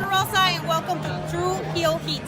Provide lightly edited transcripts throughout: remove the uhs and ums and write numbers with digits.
I'm Rosa, and welcome to True Heel Heat.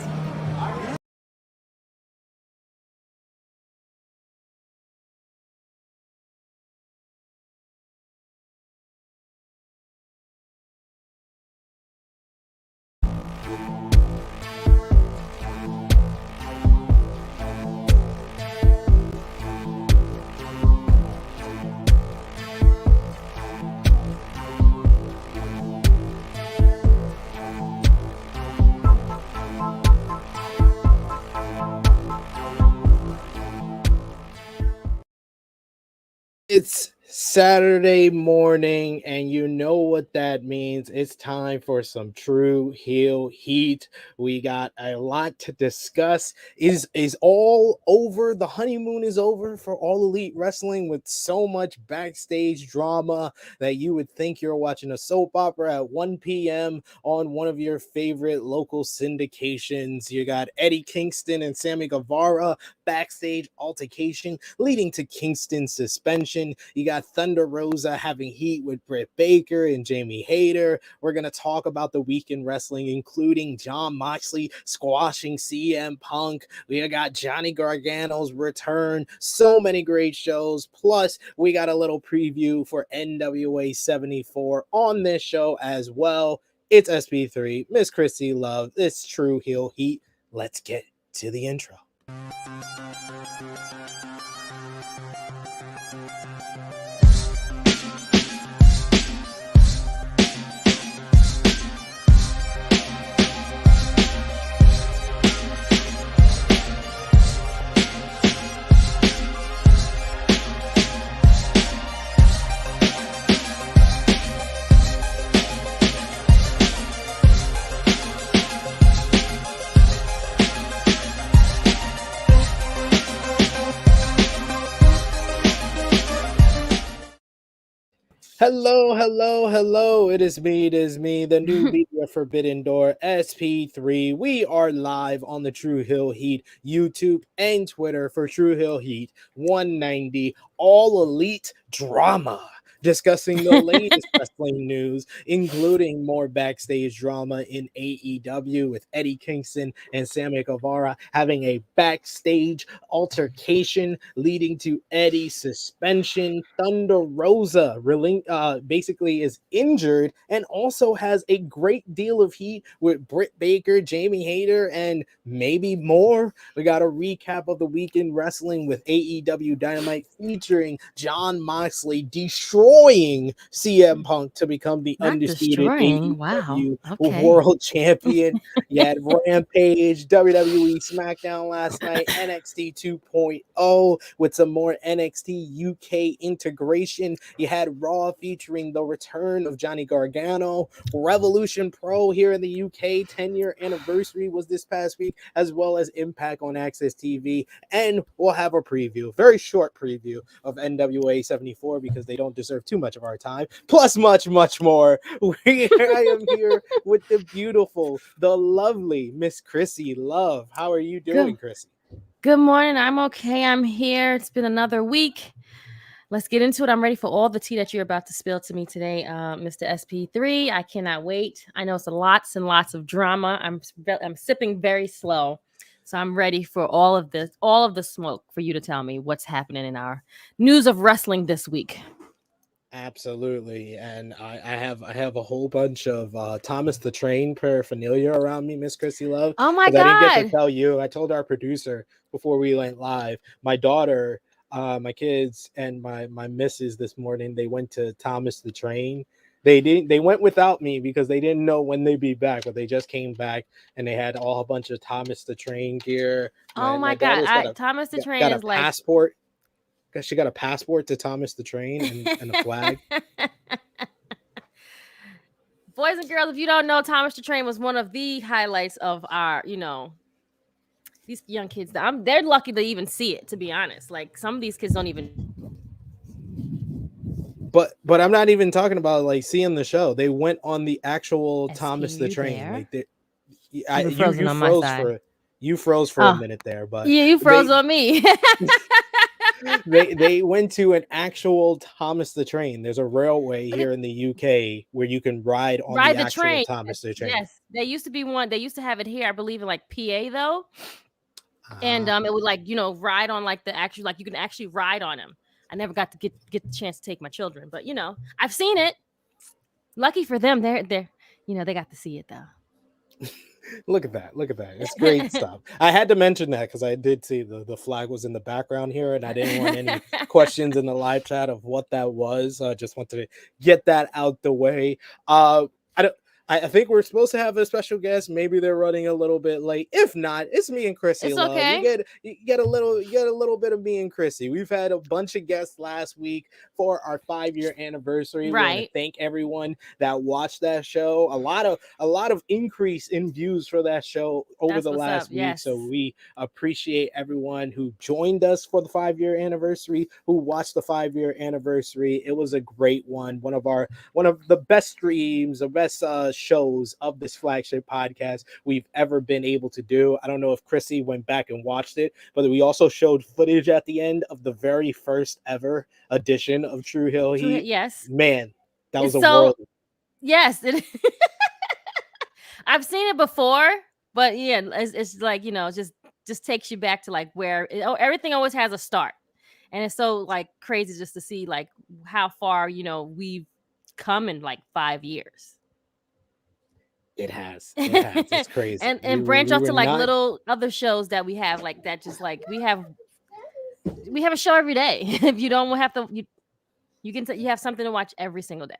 It's Saturday morning, and you know what that means. It's time for some True Heel Heat. We got a lot to discuss. Is all over? The honeymoon is over for All Elite Wrestling, with so much backstage drama that you would think you're watching a soap opera at 1 p.m. on one of your favorite local syndications. You got Eddie Kingston and Sammy Guevara backstage altercation leading to Kingston's suspension. You got Thunder Rosa having heat with Britt Baker and Jamie Hayter. We're going to talk about the week in wrestling, including Jon Moxley squashing CM Punk. We got Johnny Gargano's return. So many great shows. Plus, we got a little preview for NWA 74 on this show as well. It's SP3, Miss Krssi Luv. It's True Heel Heat. Let's get to the intro. Hello. It is me, the new media forbidden door, SP3. We are live on the True Heel Heat YouTube and Twitter for True Heel Heat 190 All Elite Drama, discussing the latest wrestling news, including more backstage drama in AEW with Eddie Kingston and Sammy Guevara having a backstage altercation leading to Eddie's suspension. Thunder Rosa basically is injured and also has a great deal of heat with Britt Baker, Jamie Hayter, and maybe more. We got a recap of the week in wrestling with AEW Dynamite featuring Jon Moxley destroying CM Punk to become the undisputed AEW World Champion. You had Rampage, WWE SmackDown last night, NXT 2.0 with some more NXT UK integration. You had Raw featuring the return of Johnny Gargano. Revolution Pro here in the UK 10-year anniversary was this past week, as well as Impact on AXS-TV. And we'll have a preview, very short preview of NWA 74 because they don't deserve too much of our time, plus much more. I am here with the beautiful, the lovely Miss Krssi Luv. How are you doing, Krssi? Good morning. I'm okay. I'm here. It's been another week. Let's get into it. I'm ready for all the tea that you're about to spill to me today, Mr. SP3. I cannot wait. I know it's lots and lots of drama. I'm sipping very slow, so I'm ready for all of the smoke for you to tell me what's happening in our news of wrestling this week. Absolutely, and I have a whole bunch of Thomas the Train paraphernalia around me, Miss Krssi Luv. Oh my God! I didn't get to tell you. I told our producer before we went live. My daughter, my kids, and my missus this morning, they went to Thomas the Train. They went without me because they didn't know when they'd be back, but they just came back and they had all a bunch of Thomas the Train gear. My God! Thomas the Train is like passport. She got a passport to Thomas the Train and a flag. Boys and girls, if you don't know, Thomas the Train was one of the highlights of our, these young kids. They're lucky to even see it, to be honest. Like, some of these kids don't even. But I'm not even talking about like seeing the show. They went on the actual Thomas the Train. There? Like you froze for a minute there, but yeah, you froze on me. they went to an actual Thomas the Train. There's a railway But here in the UK where you can ride on ride the the actual train. Thomas the Train. Yes, there used to be one. They used to have it here, I believe, in like PA though. And Ah, it would like ride on like the actual like you can actually ride on them. I never got to get the chance to take my children, but I've seen it. Lucky for them, they're they got to see it though. look at that. Look at that. It's great stuff. I had to mention that because I did see the flag was in the background here, and I didn't want any questions in the live chat of what that was. I just wanted to get that out the way. I don't. I think we're supposed to have a special guest. Maybe they're running a little bit late. If not, it's me and Krssi It's Luv. okay. You get a little bit of me and Krissy. We've had a bunch of guests last week for our 5-year anniversary. We want to Right. thank everyone that watched that show. A lot of increase in views for that show over That's the what's last up. week. Yes. So we appreciate everyone who joined us for the 5-year anniversary, who watched the 5-year anniversary. It was a great one. One of the best streams, the best shows of this flagship podcast we've ever been able to do. I don't know if Krissy went back and watched it, but we also showed footage at the end of the very first ever edition of True Hill Heat. Yes. Man, that was It's a world. Yes. I've seen it before, but yeah, it's like just takes you back to like where everything always has a start, and it's so like crazy just to see like how far we've come in like 5 years. It has. It's crazy. and branch off to like little other shows that we have like that. Just like we have a show every day. If you don't have to, you have something to watch every single day.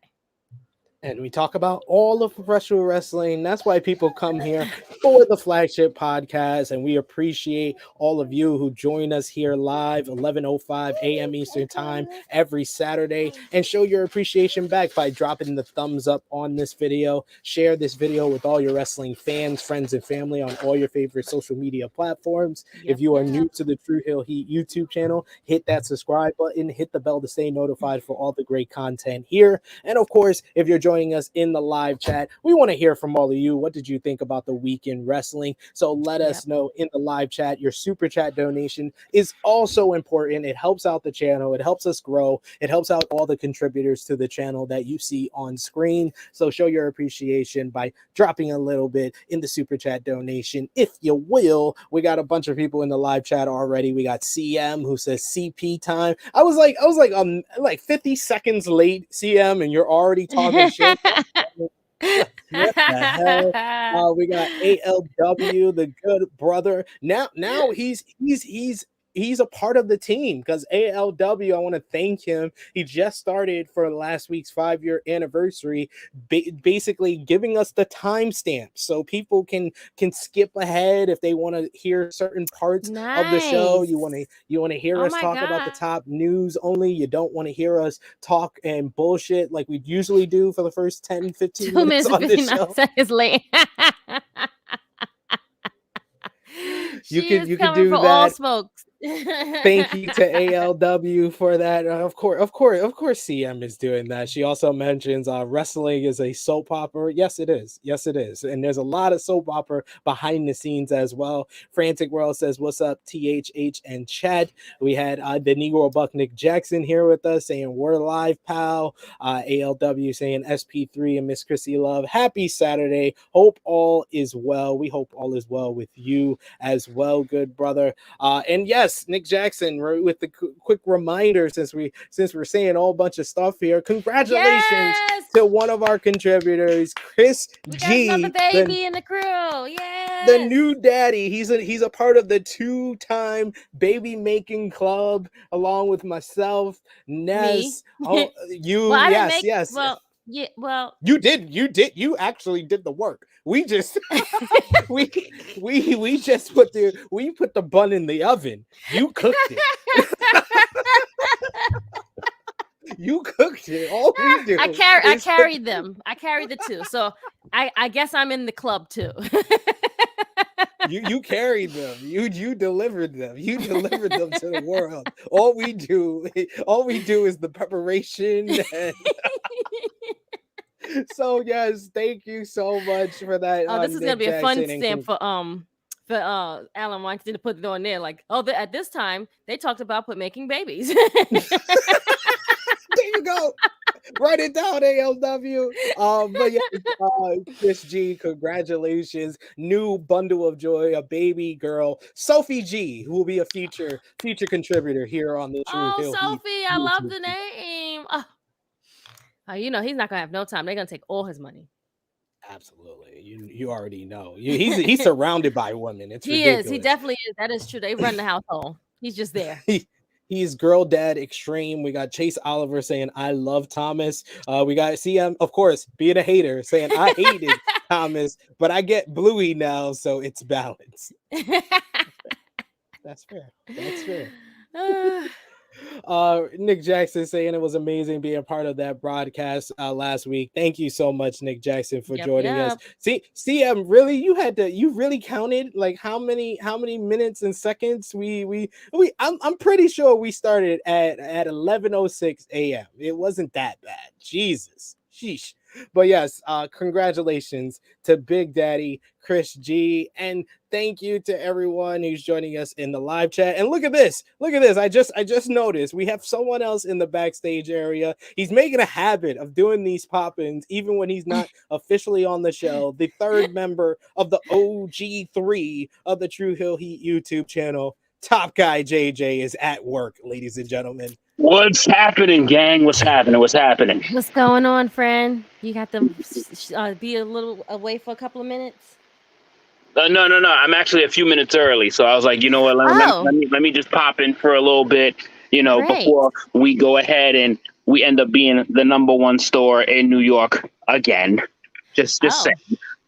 And we talk about all of professional wrestling. That's why people come here for the flagship podcast. And we appreciate all of you who join us here live, 11:05 a.m. Eastern time every Saturday. And show your appreciation back by dropping the thumbs up on this video. Share this video with all your wrestling fans, friends, and family on all your favorite social media platforms. If you are new to the True Hill Heat YouTube channel, hit that subscribe button, hit the bell to stay notified for all the great content here. And of course, if you're joining us in the live chat, we want to hear from all of you. What did you think about the week in wrestling? So let us know in the live chat. Your super chat donation is also important. It helps out the channel. It helps us grow. It helps out all the contributors to the channel that you see on screen. So show your appreciation by dropping a little bit in the super chat donation, if you will. We got a bunch of people in the live chat already. We got CM who says CP time. I was like 50 seconds late, CM, and you're already talking shit. What the hell? We got ALW, the good brother. Now he's a part of the team because ALW, I want to thank him. He just started for last week's 5-year anniversary, basically giving us the timestamp so people can skip ahead if they want to hear certain parts of the show. You want to hear us talk about the top news only. You don't want to hear us talk and bullshit like we usually do for the first 10-15 minutes on this show. Seconds late. You can do for that. All smokes. Thank you to ALW for that. Of course, CM is doing that. She also mentions wrestling is a soap opera. Yes, it is. And there's a lot of soap opera behind the scenes as well. Frantic World says, "What's up, THH and chat?" We had the Negro Buck Nick Jackson here with us saying, "We're live, pal." ALW saying, "SP3 and Miss Krssi Luv, happy Saturday. Hope all is well." We hope all is well with you as well, good brother. And yes, Nick Jackson, with the quick reminder, since we're saying a whole bunch of stuff here, congratulations to one of our contributors, Chris G, got another baby in the crew. Yeah, the new daddy. He's a part of the 2-time baby making club along with myself, Ness. Me? You, well, yes. Well, yeah, well, you actually did the work. We just we just put the bun in the oven. You cooked it. You cooked it. All we do. I carried them. I carried the two. So I guess I'm in the club too. You carried them. You delivered them. You delivered them to the world. All we do is the preparation. So yes, thank you so much for that. Oh, this is gonna be a fun stamp for for Alan Weinstein to put it on there. Like, at this time they talked about making babies. There you go. Write it down, ALW. But yeah, Chris G, congratulations. New bundle of joy, a baby girl, Sophie G, who will be a future contributor here on the True Hill Sophie, Heat I love YouTube. the name. You know he's not gonna have no time. They're gonna take all his money. Absolutely, you already know. He's surrounded by women. It's he ridiculous. is. He definitely is. That is true. They run the household. He's just there. He's girl dad extreme. We got Chase Oliver saying, I love Thomas. We got CM, of course, being a hater, saying, I hated Thomas, but I get Bluey now, so it's balanced. That's fair. That's fair. Nick Jackson saying it was amazing being a part of that broadcast last week. Thank you so much, Nick Jackson, for joining us. See, CM, really, you really counted like how many minutes and seconds I'm pretty sure we started at 11:06 a.m. It wasn't that bad. Jesus. Sheesh. But yes, congratulations to Big Daddy Chris G, and thank you to everyone who's joining us in the live chat. And look at this. I just noticed we have someone else in the backstage area. He's making a habit of doing these pop-ins even when he's not officially on the show. The third member of the OG3 of the True Hill Heat YouTube channel, Top Guy JJ, is at work, ladies and gentlemen. What's happening, gang? What's happening? What's going on, friend? You got to be a little away for a couple of minutes? No. I'm actually a few minutes early, so I was like, you know what? Let me just pop in for a little bit, before we go ahead and we end up being the #1 store in New York again. Just saying.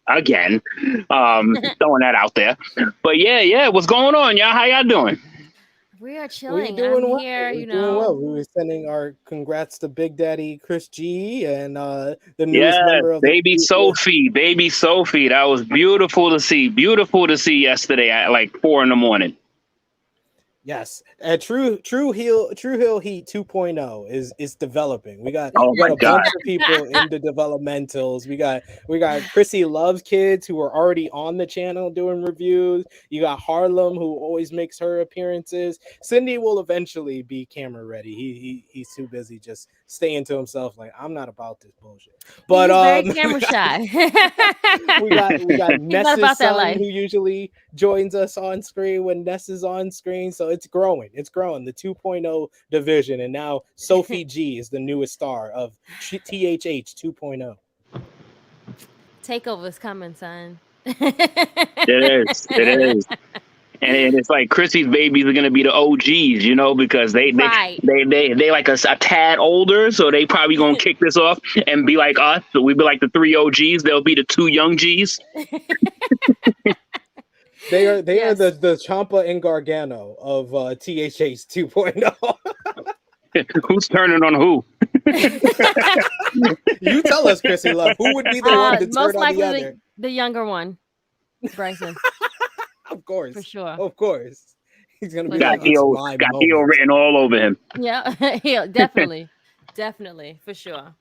Again, throwing that out there. But yeah, what's going on, y'all? How y'all doing? We are chilling. We're doing well. Here, We're doing well. We were sending our congrats to Big Daddy Chris G and the newest member of baby Sophie. That was beautiful to see. Beautiful to see yesterday at like 4 a.m. Yes, True Hill Heat 2.0 is developing. We got a bunch of people in the developmentals. We got Krssi Luv's kids who are already on the channel doing reviews. You got Harlem, who always makes her appearances. Cindy will eventually be camera ready. He's too busy just staying to himself. Like, I'm not about this bullshit. But he's very camera shy. we got Ness's son, who usually joins us on screen when Ness is on screen. So it's growing. The 2.0 division. And now Sophie G is the newest star of THH 2.0. Takeover's coming, son. It is. And it's like Krissy's babies are gonna be the OGs, because they like a tad older, so they probably gonna kick this off and be like us. So we be like the 3 OGs. They'll be the 2 young Gs. They are the Ciampa and Gargano of THH 2.0. Who's turning on who? You tell us, Krssi Luv. Who would be the one to turn on the other? The younger one, Bryson. Of course, for sure. Of course, he's gonna be got heel written all over him. Yeah, definitely, for sure.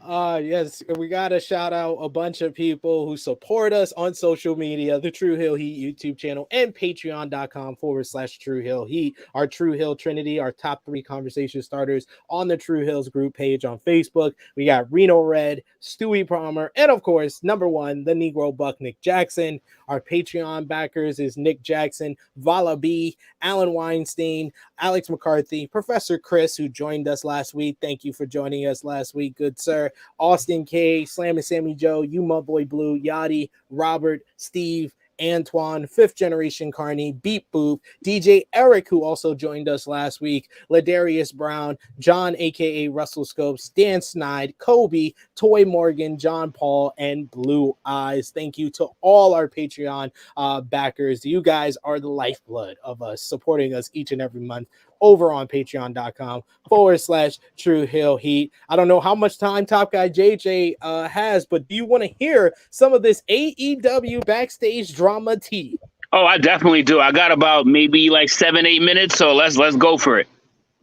Yes, we gotta shout out a bunch of people who support us on social media, the True Hill Heat YouTube channel and patreon.com/True Hill Heat, our True Hill Trinity, our top 3 conversation starters on the True Hills group page on Facebook. We got Reno Red, Stewie Palmer, and of course, #1, the Negro Buck, Nick Jackson. Our Patreon backers is Nick Jackson, Vala B, Alan Weinstein, Alex McCarthy, Professor Chris, who joined us last week. Thank you for joining us last week, good sir. Austin K, Slam and Sammy Joe, You My Boy Blue, Yachty, Robert, Steve, Antoine, 5th Generation Carney, Beep Boop, DJ Eric, who also joined us last week, Ladarius Brown, John, aka Russell Scopes, Dan Snide, Kobe, Toy Morgan, John Paul, and Blue Eyes. Thank you to all our Patreon backers. You guys are the lifeblood of us, supporting us each and every month over on patreon.com/True Hill Heat. I don't know how much time Top Guy JJ has, but do you want to hear some of this AEW Backstage Drama tea? Oh, I definitely do. I got about maybe like 7-8 minutes, so let's go for it.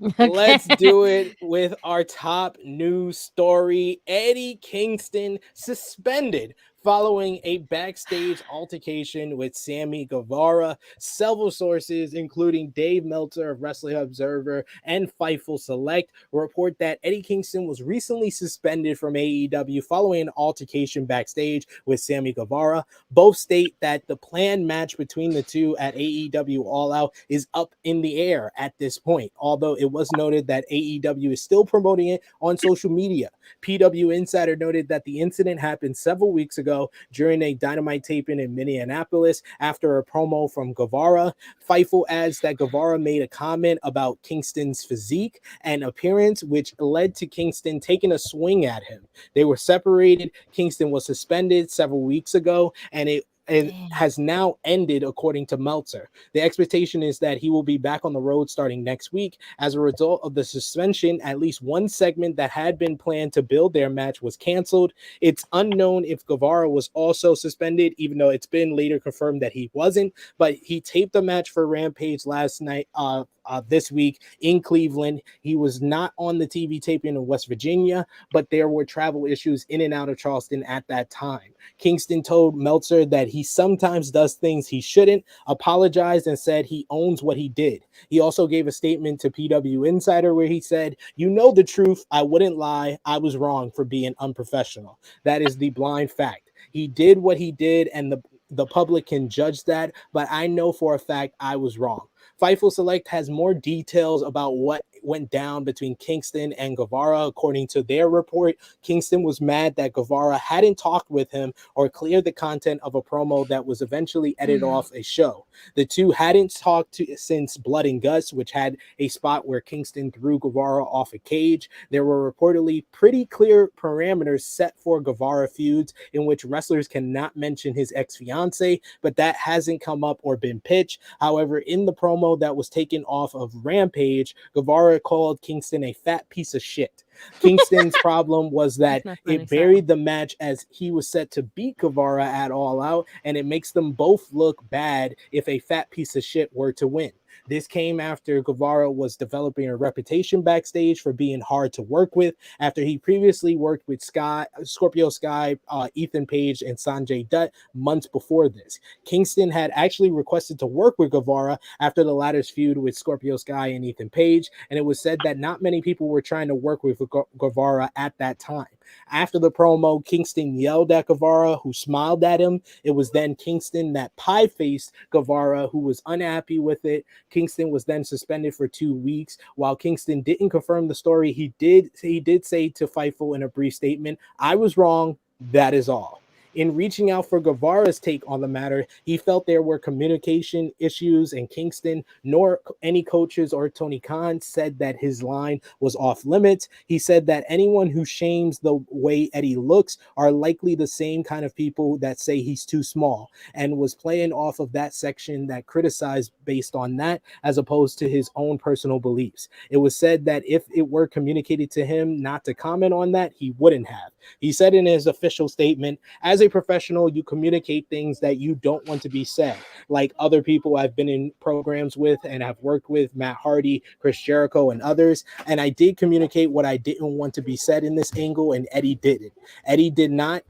Okay. Let's do it with our top news story. Eddie Kingston suspended Following a backstage altercation with Sammy Guevara, several sources, including Dave Meltzer of Wrestling Observer and Fightful Select, report that Eddie Kingston was recently suspended from AEW following an altercation backstage with Sammy Guevara. Both state that the planned match between the two at AEW All Out is up in the air at this point, although it was noted that AEW is still promoting it on social media. PW Insider noted that the incident happened several weeks ago during a Dynamite taping in Minneapolis after a promo from Guevara. Fightful adds that Guevara made a comment about Kingston's physique and appearance, which led to Kingston taking a swing at him. They were separated. Kingston was suspended several weeks ago, and it has now ended, according to Meltzer. The expectation is that he will be back on the road starting next week. As a result of the suspension, at least one segment that had been planned to build their match was canceled. It's unknown if Guevara was also suspended, even though it's been later confirmed that he wasn't, but he taped a match for Rampage last night, this week in Cleveland. He was not on the TV taping in West Virginia, but there were travel issues in and out of Charleston at that time. Kingston told Meltzer that he sometimes does things he shouldn't, apologized, and said he owns what he did. He also gave a statement to PW Insider where he said, "You know the truth. I wouldn't lie. I was wrong for being unprofessional. That is the blind fact. He did what he did, and the public can judge that, but I know for a fact I was wrong." Fightful Select has more details about what went down between Kingston and Guevara. According to their report, Kingston was mad that Guevara hadn't talked with him or cleared the content of a promo that was eventually edited off a show. The two hadn't talked since Blood and Guts, which had a spot where Kingston threw Guevara off a cage. There were reportedly pretty clear parameters set for Guevara feuds in which wrestlers cannot mention his ex-fiance, but that hasn't come up or been pitched. However, in the promo that was taken off of Rampage, Guevara called Kingston a fat piece of shit. Kingston's problem was that it buried the match as he was set to beat Guevara at All Out, and it makes them both look bad if a fat piece of shit were to win. This came after Guevara was developing a reputation backstage for being hard to work with after he previously worked with Scorpio Sky, Ethan Page, and Sanjay Dutt months before this. Kingston had actually requested to work with Guevara after the latter's feud with Scorpio Sky and Ethan Page, and it was said that not many people were trying to work with Guevara at that time. After the promo, Kingston yelled at Guevara, who smiled at him. It was then Kingston that pie-faced Guevara, who was unhappy with it. Kingston was then suspended for 2 weeks. While Kingston didn't confirm the story, he did say to Fightful in a brief statement, "I was wrong. That is all." In reaching out for Guevara's take on the matter, he felt there were communication issues, and Kingston nor any coaches or Tony Khan said that his line was off limits. He said that anyone who shames the way Eddie looks are likely the same kind of people that say he's too small, and was playing off of that section that criticized based on that as opposed to his own personal beliefs. It was said that if it were communicated to him not to comment on that, he wouldn't have. He said in his official statement, "As a professional, you communicate things that you don't want to be said. Like other people I've been in programs with and have worked with, Matt Hardy, Chris Jericho, and others. And I did communicate what I didn't want to be said in this angle, and Eddie didn't. Eddie did not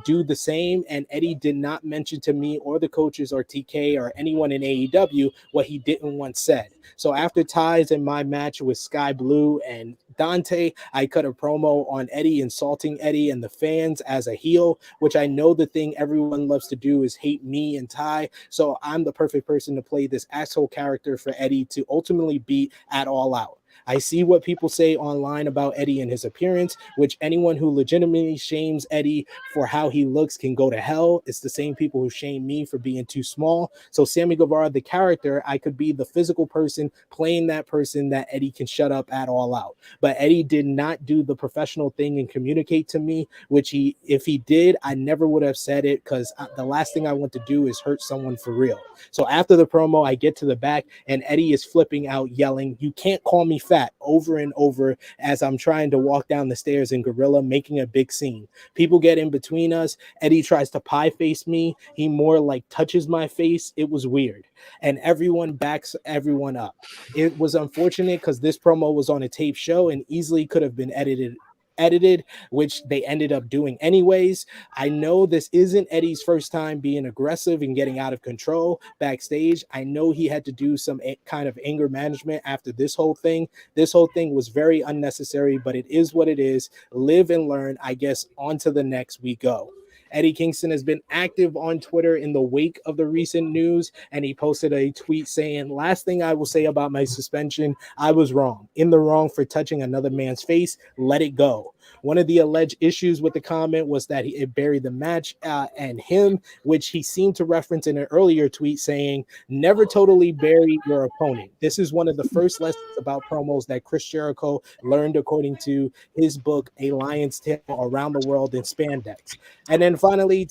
do the same, and Eddie did not mention to me or the coaches or TK or anyone in AEW what he didn't want said. So after ties in my match with Sky Blue and Dante, I cut a promo on Eddie insulting Eddie and the fans as a heel, which I know the thing everyone loves to do is hate me and Ty. So I'm the perfect person to play this asshole character for Eddie to ultimately beat at All Out. I see what people say online about Eddie and his appearance, which anyone who legitimately shames Eddie for how he looks can go to hell. It's the same people who shame me for being too small. So Sammy Guevara, the character, I could be the physical person playing that person that Eddie can shut up at All Out. But Eddie did not do the professional thing and communicate to me, which if he did, I never would have said it, because the last thing I want to do is hurt someone for real." So after the promo, I get to the back and Eddie is flipping out, yelling, "You can't call me fat," over and over as I'm trying to walk down the stairs in Gorilla, making a big scene. People get in between us. Eddie tries to pie face me. He more like touches my face. It was weird. And everyone backs everyone up. It was unfortunate because this promo was on a tape show and easily could have been edited edited, which they ended up doing anyways. I know this isn't Eddie's first time being aggressive and getting out of control backstage. I know he had to do some kind of anger management after this whole thing. This whole thing was very unnecessary, but it is what it is. Live and learn. I guess on to the next we go. Eddie Kingston has been active on Twitter in the wake of the recent news, and he posted a tweet saying, "Last thing I will say about my suspension, I was wrong. In the wrong for touching another man's face. Let it go." One of the alleged issues with the comment was that it buried the match and him, which he seemed to reference in an earlier tweet saying, "Never totally bury your opponent. This is one of the first lessons about promos that Chris Jericho learned according to his book, A Lion's Tale Around the World in Spandex." And then finally,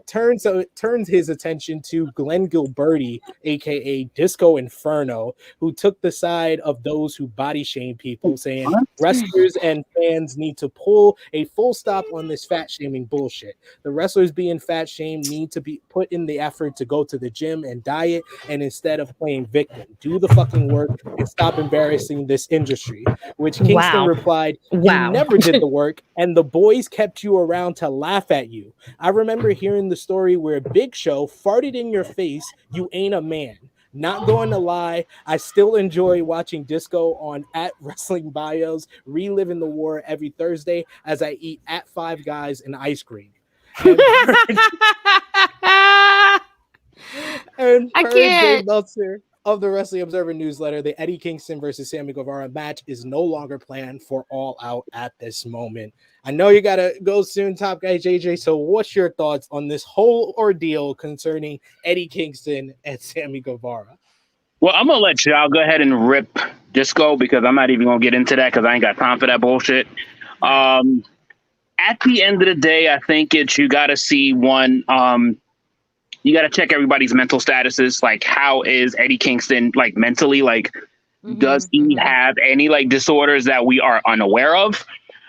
turns his attention to Glenn Gilberti, aka Disco Inferno, who took the side of those who body shame people, saying wrestlers and fans need to pull a full stop on this fat shaming bullshit. The wrestlers being fat shamed need to be put in the effort to go to the gym and diet, and instead of playing victim, do the fucking work and stop embarrassing this industry. Which Kingston replied, "You never did the work, and the boys kept you around to laugh at you. I remember hearing the story where Big Show farted in your face. You ain't a man. Not going to lie, I still enjoy watching Disco on @WrestlingBios, reliving the war every Thursday as I eat at Five Guys and ice cream." And per Dave Meltzer of the Wrestling Observer newsletter, the Eddie Kingston versus Sammy Guevara match is no longer planned for All Out at this moment. I know you gotta go soon, Top Guy JJ. So what's your thoughts on this whole ordeal concerning Eddie Kingston and Sammy Guevara? Well, I'm gonna let y'all go ahead and rip Disco because I'm not even gonna get into that because I ain't got time for that bullshit. At the end of the day, I think you gotta see one. You got to check everybody's mental statuses. Like, how is Eddie Kingston, like, mentally? Like, does he have any, like, disorders that we are unaware of?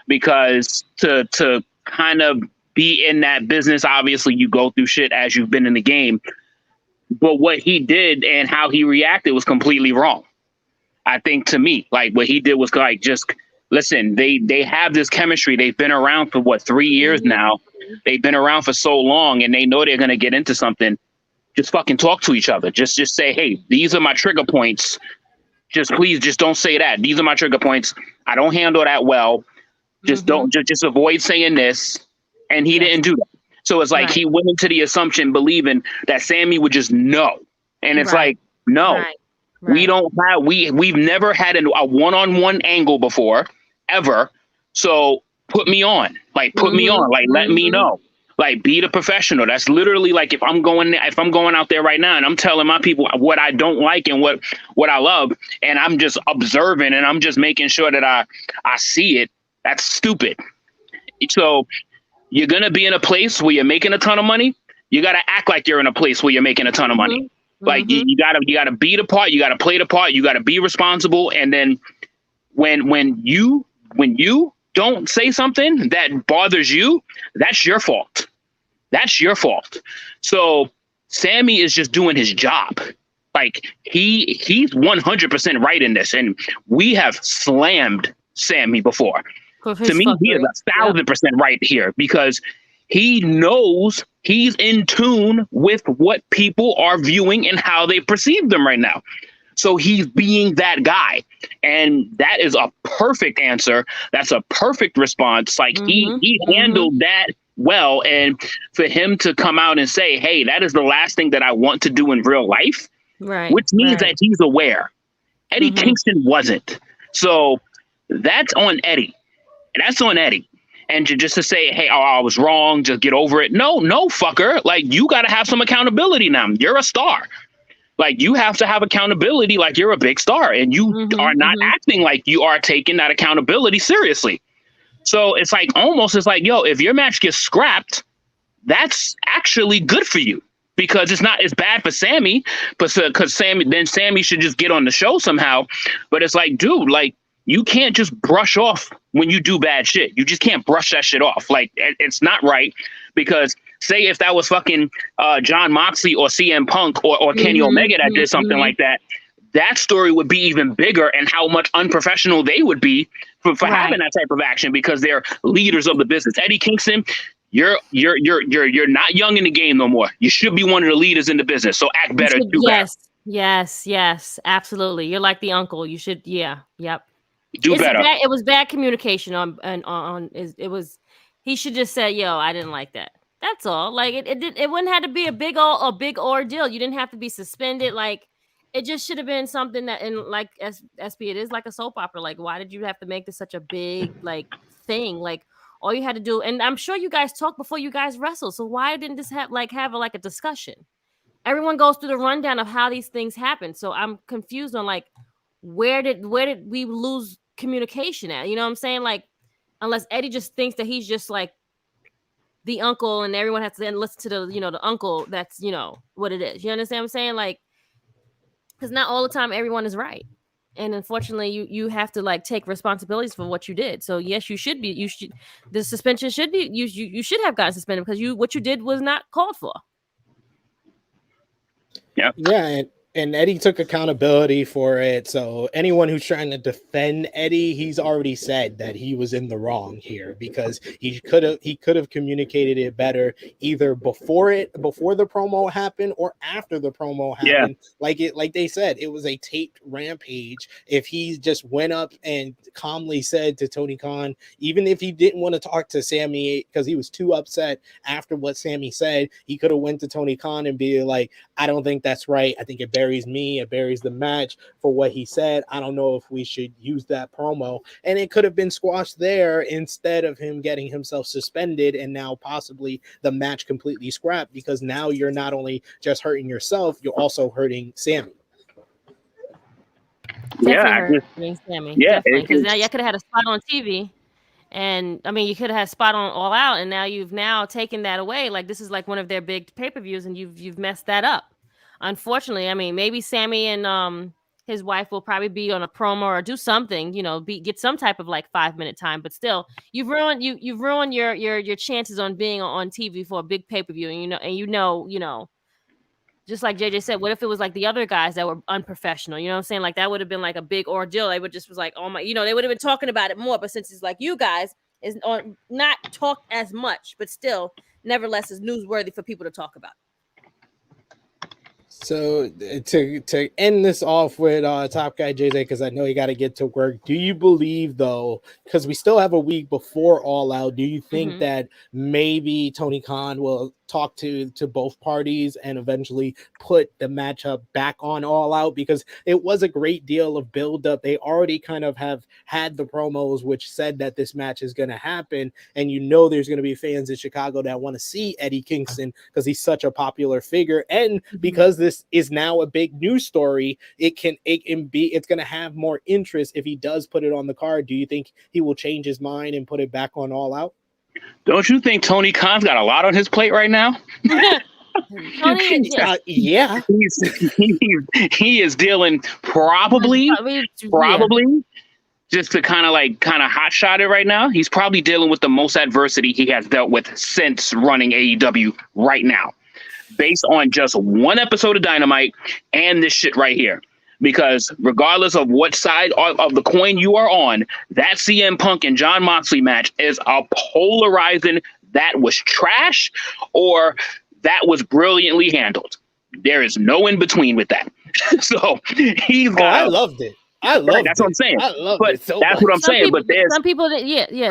Because to kind of be in that business, obviously, you go through shit as you've been in the game. But what he did and how he reacted was completely wrong. I think, to me, like, what he did was, like, just, listen, they have this chemistry. They've been around for, 3 years now? They've been around for so long and they know they're going to get into something. Just fucking talk to each other. Just say, hey, these are my trigger points. Please don't say that. These are my trigger points. I don't handle that well. Just just avoid saying this. And he didn't do that. So it's like he went into the assumption, believing that Sammy would just know. And it's like, no, we don't have, we've never had a one-on-one angle before, ever. So put me on, put me on, let me know, be the professional. That's literally like, if I'm going out there right now and I'm telling my people what I don't like and what I love, and I'm just observing and I'm just making sure that I see it, that's stupid. So you're going to be in a place where you're making a ton of money. You got to act like you're in a place where you're making a ton of money. Like you gotta be the part, you gotta play the part, you gotta be responsible. And then when you don't say something that bothers you, that's your fault. That's your fault. So Sammy is just doing his job. Like he's 100% right in this. And we have slammed Sammy before. To me, he is 1,000% right here because he knows he's in tune with what people are viewing and how they perceive them right now. So he's being that guy. And that is a perfect answer. That's a perfect response. Like he handled that well. And for him to come out and say, hey, that is the last thing that I want to do in real life, which means that he's aware. Eddie Kingston wasn't. So that's on Eddie. That's on Eddie. And just to say, hey, I was wrong, just get over it. No, fucker. Like, you got to have some accountability now. You're a star. Like, you have to have accountability like you're a big star. And you are not acting like you are taking that accountability seriously. So it's like, yo, if your match gets scrapped, that's actually good for you. Because it's not as bad for Sammy. Because Sammy should just get on the show somehow. But it's like, dude, like, you can't just brush off when you do bad shit. You just can't brush that shit off. Like, it's not right. Because say if that was fucking John Moxley or CM Punk or Kenny Omega that did something like that, that story would be even bigger and how much unprofessional they would be for having that type of action because they're leaders of the business. Eddie Kingston, you're not young in the game no more. You should be one of the leaders in the business. So act better. Yes, absolutely. You're like the uncle. You should, yep. Do better. It was bad communication he should just say, yo, I didn't like that. That's all. Like it wouldn't have to be a big ordeal. You didn't have to be suspended. Like it just should have been something that, and like SP, it is like a soap opera. Like, why did you have to make this such a big like thing? Like all you had to do, and I'm sure you guys talked before you guys wrestled. So why didn't this have a discussion? Everyone goes through the rundown of how these things happen. So I'm confused on like where did we lose communication at? You know what I'm saying? Like, unless Eddie just thinks that he's just like the uncle and everyone has to then listen to the, the uncle, that's, what it is. You understand what I'm saying? Like, because not all the time everyone is right. And unfortunately, you have to like take responsibilities for what you did. So yes, the suspension should be, you should have gotten suspended because what you did was not called for. Yeah, and Eddie took accountability for it. So anyone who's trying to defend Eddie, he's already said that he was in the wrong here because he could have communicated it better either before the promo happened or after the promo happened. Yeah. Like they said, it was a taped Rampage. If he just went up and calmly said to Tony Khan, even if he didn't want to talk to Sami because he was too upset after what Sami said, he could have went to Tony Khan and be like, I don't think that's right. I think it buries me. It buries the match for what he said. I don't know if we should use that promo. And it could have been squashed there instead of him getting himself suspended and now possibly the match completely scrapped because now you're not only just hurting yourself, you're also hurting Sami. Sami. Yeah, because now you could have had a spot on TV. And I mean, you could have had spot on All Out, and now you've taken that away. Like this is like one of their big pay-per-views, and you've messed that up. Unfortunately, I mean, maybe Sami and his wife will probably be on a promo or do something, get some type of like 5-minute time. But still, you've ruined your chances on being on TV for a big pay-per-view, and just like JJ said, what if it was like the other guys that were unprofessional? You know what I'm saying? Like that would have been like a big ordeal. They would just was like, oh my, they would have been talking about it more. But since it's like you guys is on not talked as much, but still, nevertheless, is newsworthy for people to talk about. So to end this off with Top Guy JJ, because I know you got to get to work. Do you believe though, because we still have a week before All Out, do you think that maybe Tony Khan will talk to both parties and eventually put the matchup back on All Out? Because it was a great deal of build up. They already kind of have had the promos which said that this match is going to happen, and there's going to be fans in Chicago that want to see Eddie Kingston because he's such a popular figure, and because this is now a big news story, it's going to have more interest if he does put it on the card. Do you think he will change his mind and put it back on All Out? Don't you think Tony Khan's got a lot on his plate right now? Yeah. He is dealing probably just to kind of hot shot it right now. He's probably dealing with the most adversity he has dealt with since running AEW right now, based on just one episode of Dynamite and this shit right here. Because regardless of what side of the coin you are on, that CM Punk and Jon Moxley match is a polarizing that was trash or that was brilliantly handled. There is no in between with that. So he's got. I loved it. That's what I'm saying. I love it so that's much. What I'm saying. People, but there's some people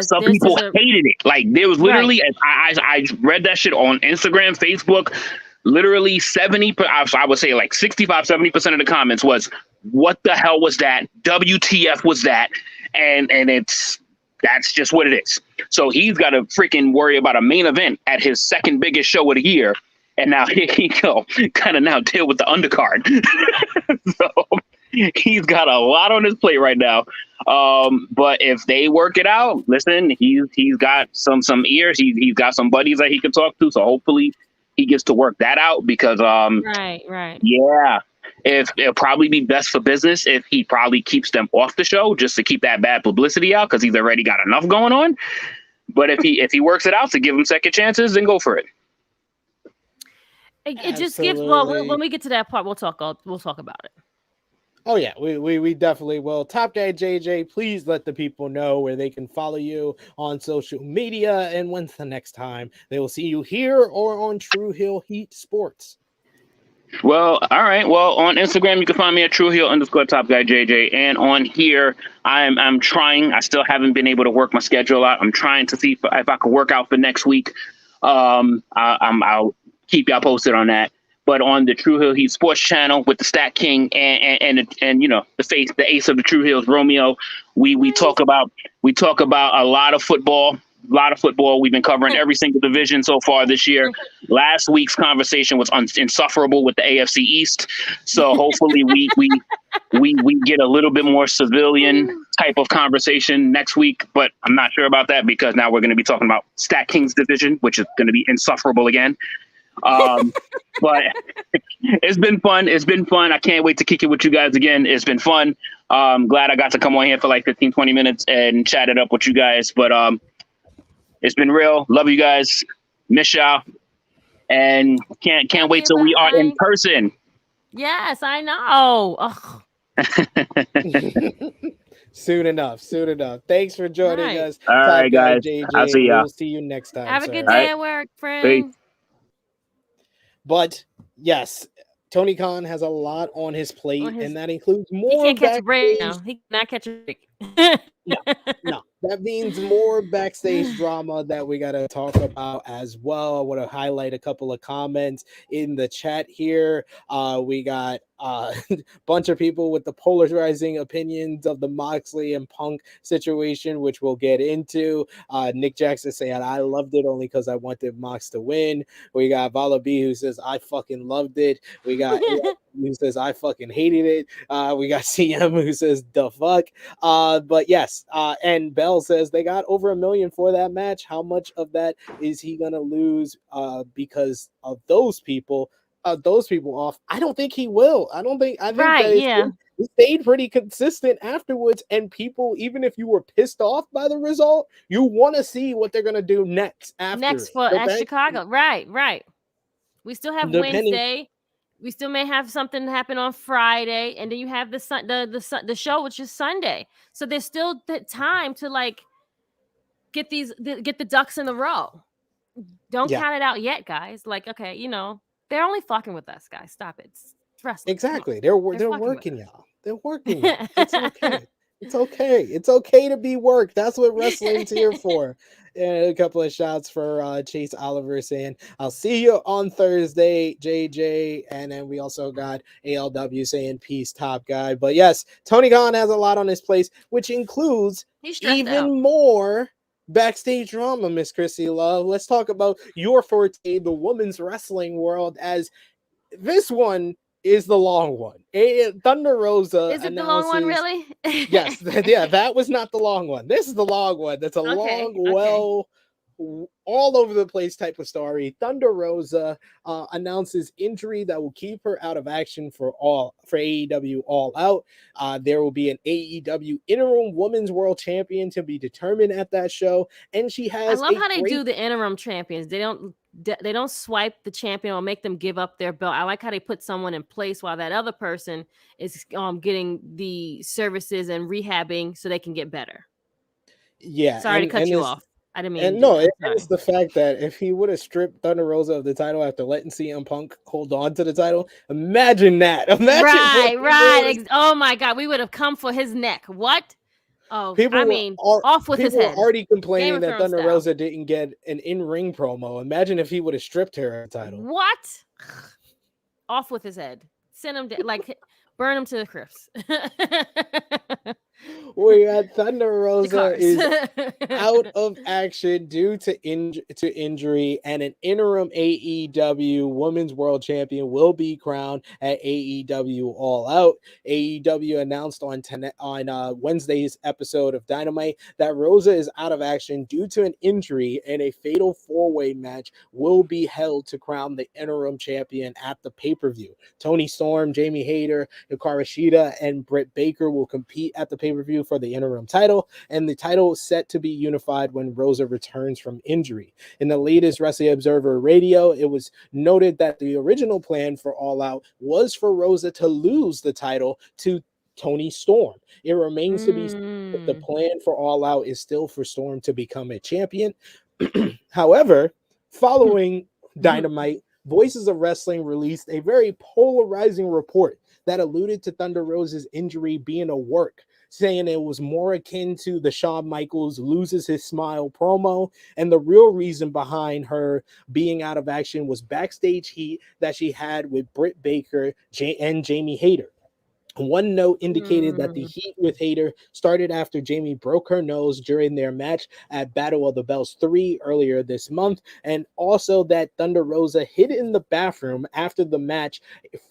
some people hated it. Like there was literally, I read that shit on Instagram, Facebook. Literally I would say like 65-70% of the comments was, what the hell was that? WTF was that? And that's just what it is. So he's got to freaking worry about a main event at his second biggest show of the year. And now here he go, kind of now deal with the undercard. So he's got a lot on his plate right now. But if they work it out, listen, he's got some ears. He's got some buddies that he can talk to. So hopefully he gets to work that out because right. Yeah. It'll probably be best for business if he probably keeps them off the show just to keep that bad publicity out because he's already got enough going on. But if he works it out to give him second chances, then go for it. It just gives. Well, when we get to that part, we'll talk about it. Oh yeah, we definitely will. Top Guy JJ, please let the people know where they can follow you on social media, and when's the next time they will see you here or on True Hill Heat Sports. Well, all right. Well, on Instagram, you can find me at TrueHeal_Top Guy JJ, and on here, I'm trying. I still haven't been able to work my schedule out. I'm trying to see if I can work out for next week. I'll keep y'all posted on that. But on the True Hill Heat Sports channel with the Stat King and you know the ace of the True Hills, Romeo, we talk about a lot of football. We've been covering every single division so far this year. Last week's conversation was insufferable with the AFC East. So hopefully we get a little bit more civilian type of conversation next week. But I'm not sure about that because now we're going to be talking about Stat King's division, which is going to be insufferable again. But it's been fun. I can't wait to kick it with you guys again. It's been fun. Glad I got to come on here for like 15, 20 minutes and chat it up with you guys. But it's been real. Love you guys. Miss y'all. And can't wait till we are in person. Yes, I know. Soon enough. Thanks for joining us. All right, guys. JJ. I'll see y'all. We'll see you next time. Have a good day at work, friend. Peace. But yes, Tony Khan has a lot on his plate, and that includes more. He can't catch a break now. He cannot catch a break. No. That means more backstage drama that we got to talk about as well. I want to highlight a couple of comments in the chat here. We got a bunch of people with the polarizing opinions of the Moxley and Punk situation, which we'll get into. Nick Jackson saying, I loved it only because I wanted Mox to win. We got Vala B who says, I fucking loved it. We got who says, I fucking hated it. We got CM who says, the fuck. But yes, and Bell says they got over $1 million for that match. How much of that is he gonna lose because of those people off? I don't think he will. I think that he stayed pretty consistent afterwards, and people, even if you were pissed off by the result, you want to see what they're gonna do next at Chicago. Right. We still have Wednesday. We still may have something happen on Friday, and then you have the show, which is Sunday. So there's still time to like get the ducks in a row. Don't count it out yet, guys. Like, okay, they're only fucking with us, guys. Stop it. It's wrestling. Exactly. They're working y'all. They're working. It's okay. It's okay. It's okay to be worked. That's what wrestling's here for. And a couple of shots for Chase Oliver saying, I'll see you on Thursday, JJ. And then we also got ALW saying, peace, top guy. But yes, Tony Khan has a lot on his plate, which includes even more backstage drama, Miss Krssi Luv. Let's talk about your forte, the women's wrestling world, as this one is the long one. Thunder Rosa. Is it the long one, really? Yes. Yeah, that was not the long one. This is the long one. That's a long, all over the place type of story. Thunder Rosa announces injury that will keep her out of action for AEW All Out. There will be an AEW interim women's world champion to be determined at that show, and she has. I love how they do the interim champions. They don't swipe the champion or make them give up their belt. I like how they put someone in place while that other person is getting the services and rehabbing so they can get better. Yeah. Sorry to cut you off. I didn't mean. And no, it's the fact that if he would have stripped Thunder Rosa of the title after letting CM Punk hold on to the title, imagine that. Right. Oh my God, we would have come for his neck. What? Oh, off with his head. People were already complaining that Thunder Rosa didn't get an in-ring promo. Imagine if he would have stripped her of the title. What? Off with his head. Send him burn him to the crisps. We got Thunder Rosa is out of action due to injury, and an interim AEW Women's World Champion will be crowned at AEW All Out. AEW announced on Wednesday's episode of Dynamite that Rosa is out of action due to an injury, and a fatal four-way match will be held to crown the interim champion at the pay-per-view. Toni Storm, Jamie Hayter, Hikaru Shida, and Britt Baker will compete at the pay-per-view for the interim title, and the title is set to be unified when Rosa returns from injury. In the latest Wrestling Observer Radio, it was noted that the original plan for All Out was for Rosa to lose the title to Toni Storm. It remains to be seen if the plan for All Out is still for Storm to become a champion. However, following Dynamite, Voices of Wrestling released a very polarizing report that alluded to Thunder Rosa's injury being a work, saying it was more akin to the Shawn Michaels loses his smile promo, and the real reason behind her being out of action was backstage heat that she had with Britt Baker and Jamie Hayter. One note indicated that the heat with Hayter started after Jamie broke her nose during their match at Battle of the Bells 3 earlier this month, and also that Thunder Rosa hid in the bathroom after the match,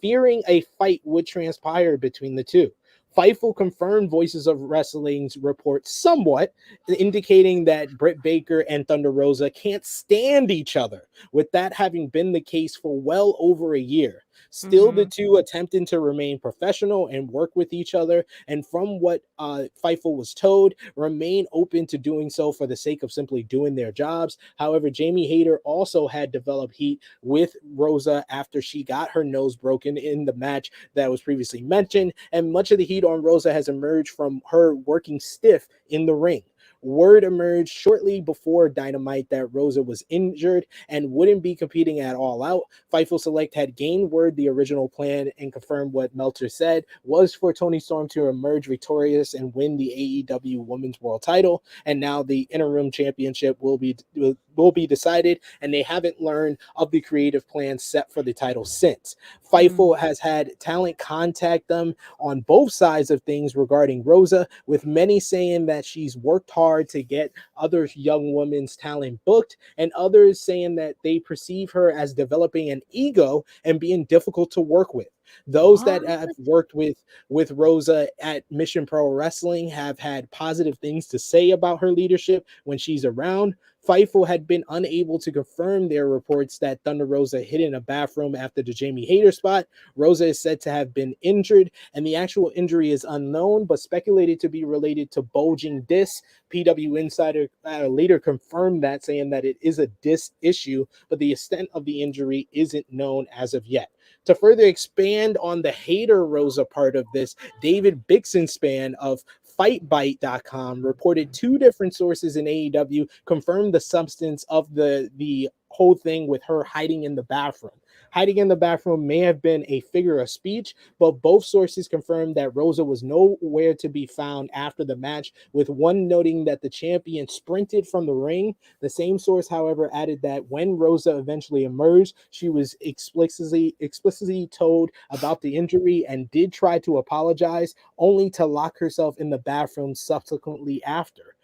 fearing a fight would transpire between the two. Fightful confirmed Voices of Wrestling's report somewhat, indicating that Britt Baker and Thunder Rosa can't stand each other, with that having been the case for well over a year. Still, the two attempting to remain professional and work with each other, and from what Fightful was told, remain open to doing so for the sake of simply doing their jobs. However, Jamie Hayter also had developed heat with Rosa after she got her nose broken in the match that was previously mentioned, and much of the heat on Rosa has emerged from her working stiff in the ring. Word emerged shortly before Dynamite that Rosa was injured and wouldn't be competing at All Out. Fightful Select had gained word the original plan and confirmed what Meltzer said was for Toni Storm to emerge victorious and win the AEW Women's World title. And now the interim championship will be decided, and they haven't learned of the creative plan set for the title since. Fightful has had talent contact them on both sides of things regarding Rosa, with many saying that she's worked hard to get other young women's talent booked, and others saying that they perceive her as developing an ego and being difficult to work with. Those that have worked with Rosa at Mission Pro Wrestling have had positive things to say about her leadership when she's around. Fightful had been unable to confirm their reports that Thunder Rosa hid in a bathroom after the Jamie Hayter spot. Rosa is said to have been injured, and the actual injury is unknown, but speculated to be related to bulging discs. PW Insider later confirmed that, saying that it is a disc issue, but the extent of the injury isn't known as of yet. To further expand on the Hayter Rosa part of this, David Bixenspan of FightBite.com reported two different sources in AEW confirmed the substance of the whole thing with her hiding in the bathroom. Hiding in the bathroom may have been a figure of speech, but both sources confirmed that Rosa was nowhere to be found after the match, with one noting that the champion sprinted from the ring. The same source, however, added that when Rosa eventually emerged, she was explicitly told about the injury and did try to apologize, only to lock herself in the bathroom subsequently after,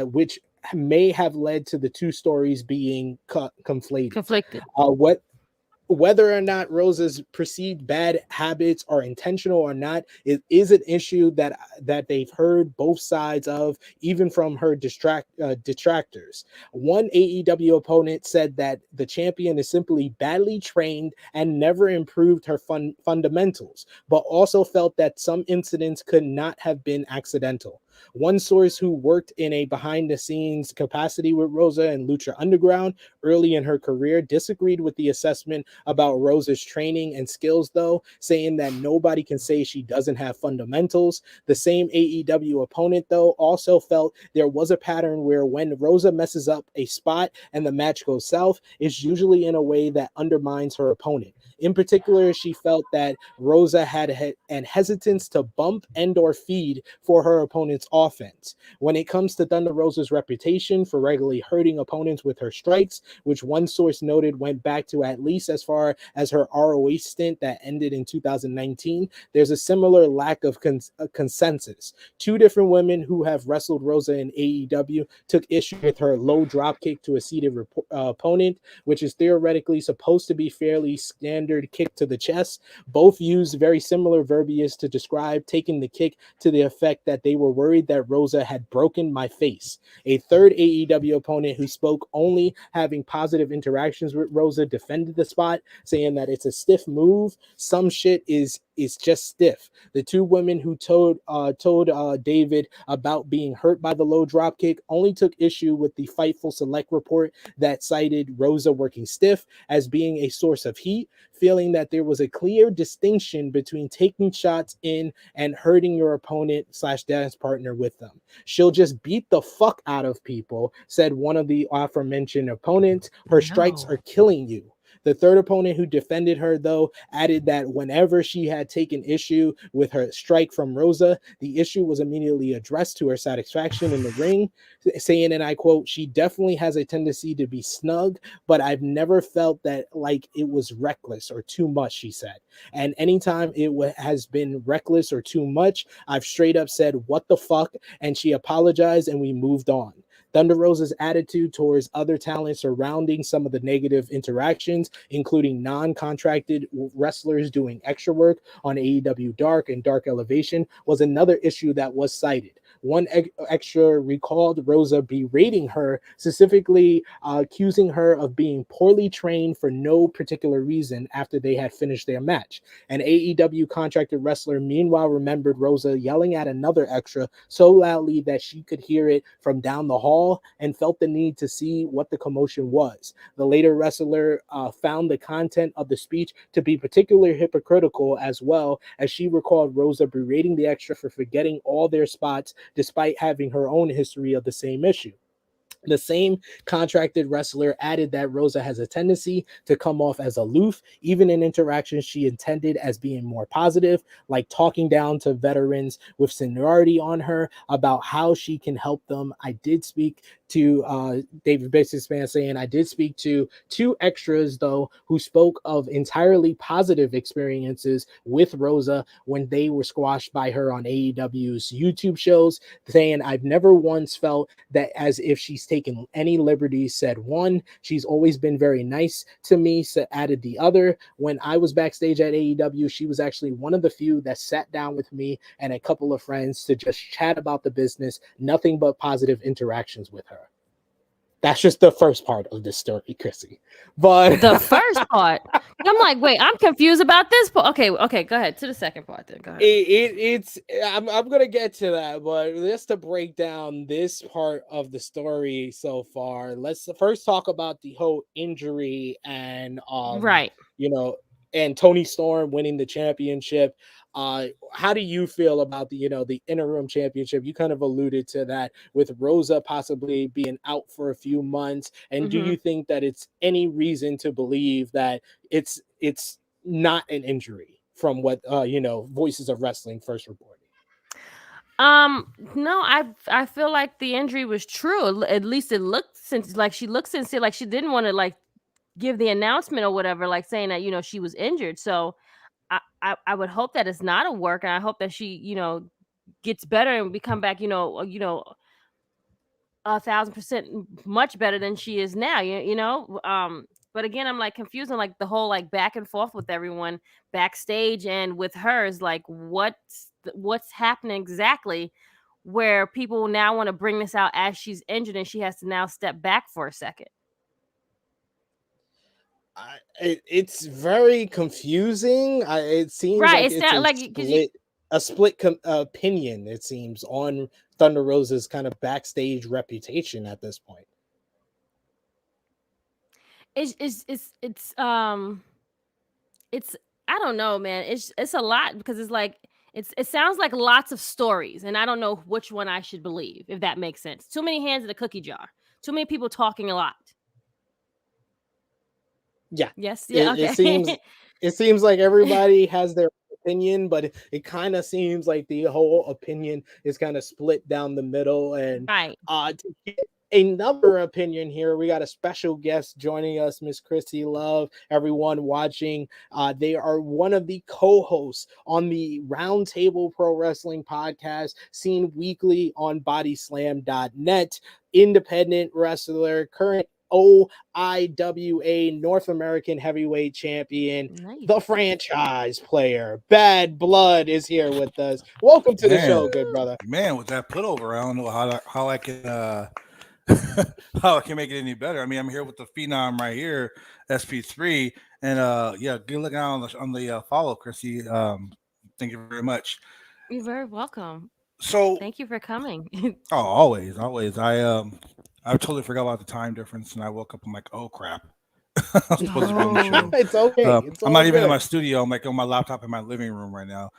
which may have led to the two stories being conflicted. Whether or not Rosa's perceived bad habits are intentional or not, it is an issue that they've heard both sides of, even from her detractors. One AEW opponent said that the champion is simply badly trained and never improved her fundamentals, but also felt that some incidents could not have been accidental. One source who worked in a behind-the-scenes capacity with Rosa and Lucha Underground early in her career disagreed with the assessment about Rosa's training and skills, though, saying that nobody can say she doesn't have fundamentals. The same AEW opponent, though, also felt there was a pattern where when Rosa messes up a spot and the match goes south, it's usually in a way that undermines her opponent. In particular, she felt that Rosa had an hesitance to bump and or feed for her opponent's offense. When it comes to Thunder Rosa's reputation for regularly hurting opponents with her strikes, which one source noted went back to at least as far as her ROH stint that ended in 2019, there's a similar lack of consensus. Two different women who have wrestled Rosa in AEW took issue with her low drop kick to a seated opponent, which is theoretically supposed to be fairly standard kick to the chest. Both used very similar verbiage to describe taking the kick, to the effect that they were worried that Rosa had broken my face. A third AEW opponent who spoke only having positive interactions with Rosa defended the spot, saying that it's a stiff move. Some shit is is just stiff. The two women who told David about being hurt by the low drop kick only took issue with the Fightful Select report that cited Rosa working stiff as being a source of heat, feeling that there was a clear distinction between taking shots in and hurting your opponent / dance partner with them. She'll just beat the fuck out of people, said one of the aforementioned opponents. Her strikes are killing you. The third opponent who defended her, though, added that whenever she had taken issue with her strike from Rosa, the issue was immediately addressed to her satisfaction in the ring, saying, and I quote, "She definitely has a tendency to be snug, but I've never felt that like it was reckless or too much," she said. And anytime it has been reckless or too much, I've straight up said, "What the fuck?" And she apologized and we moved on. Thunder Rosa's attitude towards other talent surrounding some of the negative interactions, including non-contracted wrestlers doing extra work on AEW Dark and Dark Elevation, was another issue that was cited. One extra recalled Rosa berating her, specifically accusing her of being poorly trained for no particular reason after they had finished their match. An AEW contracted wrestler meanwhile remembered Rosa yelling at another extra so loudly that she could hear it from down the hall and felt the need to see what the commotion was. The later wrestler found the content of the speech to be particularly hypocritical, as well as she recalled Rosa berating the extra for forgetting all their spots despite having her own history of the same issue. The same contracted wrestler added that Rosa has a tendency to come off as aloof, even in interactions she intended as being more positive, like talking down to veterans with seniority on her about how she can help them. I did speak to David Businessman saying, I did speak to two extras, though, who spoke of entirely positive experiences with Rosa when they were squashed by her on AEW's YouTube shows, saying, I've never once felt that as if she's taken any liberties, said one. She's always been very nice to me, added the other. When I was backstage at AEW, she was actually one of the few that sat down with me and a couple of friends to just chat about the business, nothing but positive interactions with her. That's just the first part of this story, Krissy. But the first part, I'm like, wait, I'm confused about this part. Okay, go ahead to the second part. Then go ahead. I'm gonna get to that, but just to break down this part of the story so far, let's first talk about the whole injury and right, and Toni Storm winning the championship. How do you feel about the interim championship? You kind of alluded to that with Rosa possibly being out for a few months. And do you think that it's any reason to believe that it's not an injury from what Voices of Wrestling first reported? No, I feel like the injury was true. At least it looked she looked sincere, like she didn't want to give the announcement or whatever, saying that she was injured. So I would hope that it's not a work, and I hope that she, gets better and become back, 1,000% much better than she is now, But again, I'm confused on the whole back and forth with everyone backstage and with her is what's happening exactly, where people now want to bring this out as she's injured and she has to now step back for a second. It's very confusing. It seems right. It's a split opinion, it seems, on Thunder Rosa's kind of backstage reputation at this point. It's I don't know, man. It's a lot because it sounds like lots of stories, and I don't know which one I should believe, if that makes sense. Too many hands in a cookie jar. Too many people talking a lot. Yeah. Yes. Yeah. It seems like everybody has their opinion, but it kind of seems like the whole opinion is kind of split down the middle. And right. To get another opinion here, we got a special guest joining us, Miss Krssi Luv. Everyone watching, they are one of the co-hosts on the Roundtable Pro Wrestling podcast, seen weekly on bodyslam.net. Independent wrestler, current OIWA North American Heavyweight Champion, the franchise player, Bad Blood, is here with us. Welcome to the show, good brother. Man, with that put over, I don't know how I can how I can make it any better. I mean, I'm here with the Phenom right here, SP3, and good looking on the follow, Krissy. Thank you very much. You're very welcome. So thank you for coming. Oh, always. I totally forgot about the time difference, and I woke up. I'm like, oh crap, I'm supposed to be on the show. It's okay. I'm not even in my studio. I'm like on my laptop in my living room right now.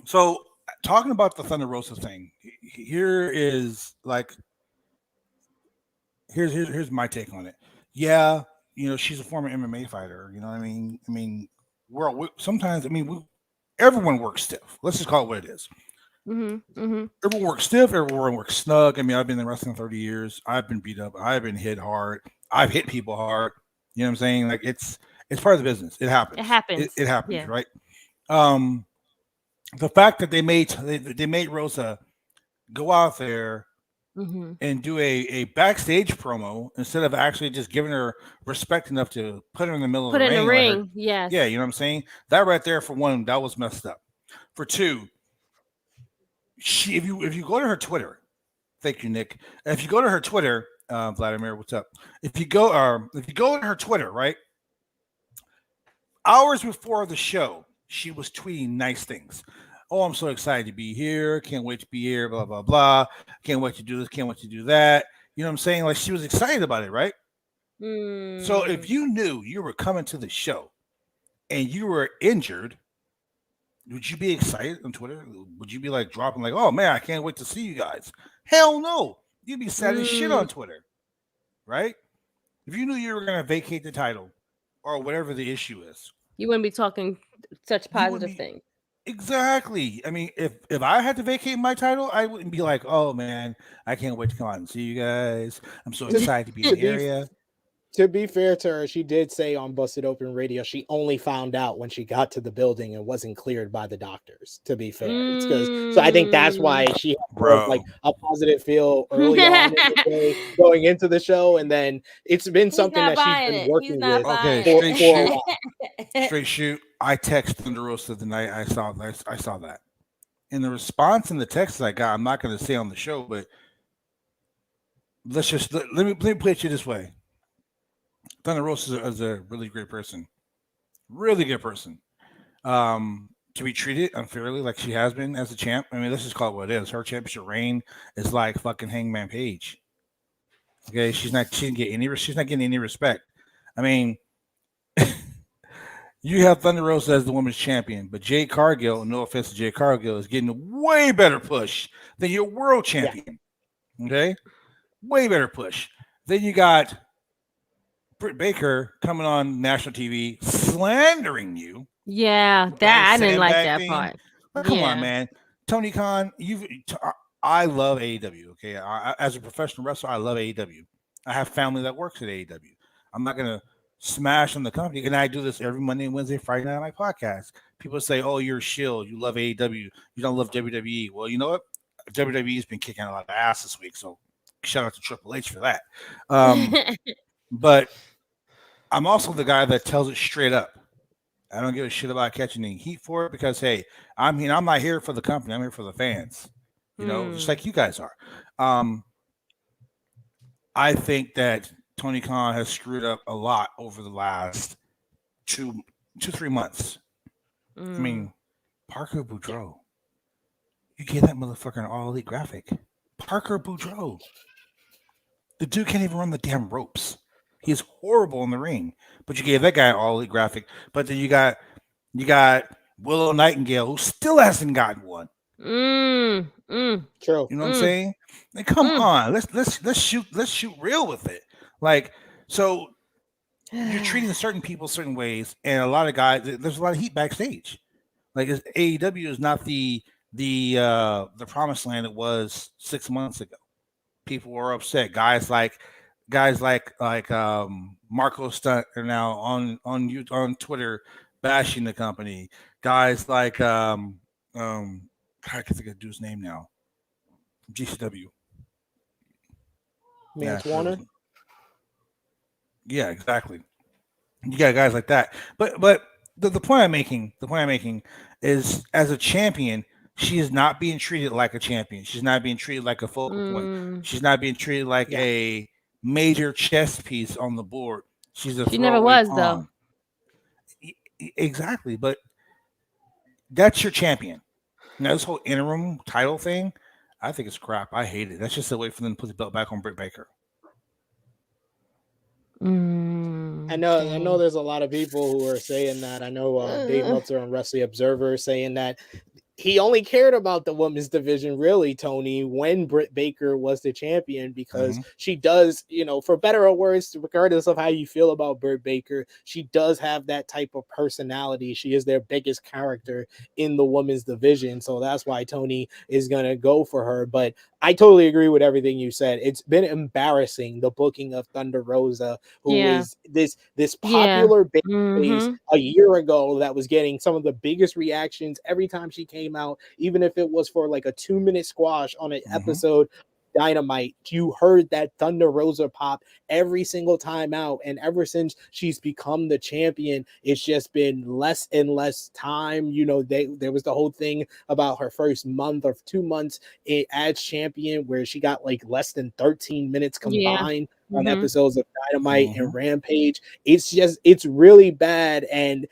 So talking about the Thunder Rosa thing, here's my take on it. Yeah, she's a former MMA fighter. You know what I mean? Sometimes everyone works stiff. Let's just call it what it is. Everyone works stiff. Everyone works snug. I've been in wrestling 30 years. I've been beat up. I've been hit hard. I've hit people hard. You know what I'm saying? Like it's part of the business. It happens. It happens. It happens, yeah. Right? The fact that they made Rosa go out there and do a backstage promo instead of actually just giving her respect enough to put her in the middle of the ring. Yes. Yeah, you know what I'm saying? That right there, for one, that was messed up. For two, if you go to her Twitter, thank you, Nick. If you go to her Twitter, Vladimir, what's up? If you go to her Twitter, right? Hours before the show, she was tweeting nice things. Oh, I'm so excited to be here. Can't wait to be here. Blah, blah, blah. Can't wait to do this. Can't wait to do that. You know what I'm saying? Like, she was excited about it, right? So if you knew you were coming to the show and you were injured, would you be excited on Twitter? Would you be like dropping like, oh, man, I can't wait to see you guys? Hell no. You'd be sad as shit on Twitter, right? If you knew you were going to vacate the title or whatever the issue is. You wouldn't be talking such positive things. Exactly. If I had to vacate my title, I wouldn't be like, oh man, I can't wait to come out and see you guys. I'm so excited to be in the area. To be fair to her, she did say on Busted Open Radio she only found out when she got to the building and wasn't cleared by the doctors. To be fair, it's because so I think that's why she had like a positive feel early on in the day going into the show, and then it's been something that she's been working with. Okay, straight shoot. I texted Thunder Rosa the night I saw that, and the response in the text I got, I'm not going to say on the show, but let me put it to you this way. Thunder Rosa is a really great person. Really good person. To be treated unfairly like she has been as a champ. Let's just call it what it is. Her championship reign is like fucking Hangman Page. Okay, she's not getting any respect. You have Thunder Rosa as the women's champion, but Jade Cargill, no offense to Jade Cargill, is getting a way better push than your world champion. Yeah. Okay? Way better push. Then you got Britt Baker coming on national TV slandering you. Yeah, that I didn't like that part. But come on, man. Tony Khan, I love AEW. Okay, as a professional wrestler, I love AEW. I have family that works at AEW. I'm not gonna smash on the company, and I do this every Monday, Wednesday, Friday night on my podcast. People say, "Oh, you're a shill. You love AEW. You don't love WWE." Well, you know what? WWE's been kicking a lot of ass this week, so shout out to Triple H for that. But I'm also the guy that tells it straight up. I don't give a shit about catching any heat for it because, hey, I'm not here for the company. I'm here for the fans, just like you guys are. I think that Tony Khan has screwed up a lot over the last 3 months. Parker Boudreaux. You gave that motherfucker an All Elite graphic. Parker Boudreaux. The dude can't even run the damn ropes. He's horrible in the ring, but you gave that guy an All Elite graphic. But then you got Willow Nightingale, who still hasn't gotten one. True. You know what I'm saying? Like, come on, let's shoot real with it. Like, so you're treating certain people certain ways, and a lot of guys. There's a lot of heat backstage. Like, AEW is not the promised land it was 6 months ago. People were upset. Guys like Marco Stunt are now on Twitter bashing the company. Guys like I can think of the dude's name now. GCW. Mance Warner. Yeah, exactly. You got guys like that. But the point I'm making is, as a champion, she is not being treated like a champion. She's not being treated like a focal point. She's not being treated like a major chess piece on the board. She never was, though. Exactly, but That's your champion. Now this whole interim title thing, I think it's crap. I hate it. That's just a way for them to put the belt back on Britt Baker. I know there's a lot of people who are saying that. I know Dave Meltzer on Wrestling Observer saying that he only cared about the women's division, really, Tony, when Britt Baker was the champion, because she does, for better or worse, regardless of how you feel about Britt Baker, she does have that type of personality. She is their biggest character in the women's division. So that's why Tony is going to go for her. But I totally agree with everything you said. It's been embarrassing, the booking of Thunder Rosa, who is this popular babyface a year ago that was getting some of the biggest reactions every time she came out, even if it was for like a 2-minute squash on an episode Dynamite. You heard that Thunder Rosa pop every single time out, and ever since she's become the champion, it's just been less and less time. There was the whole thing about her first month or 2 months as champion where she got like less than 13 minutes combined on episodes of Dynamite and Rampage. It's really bad. And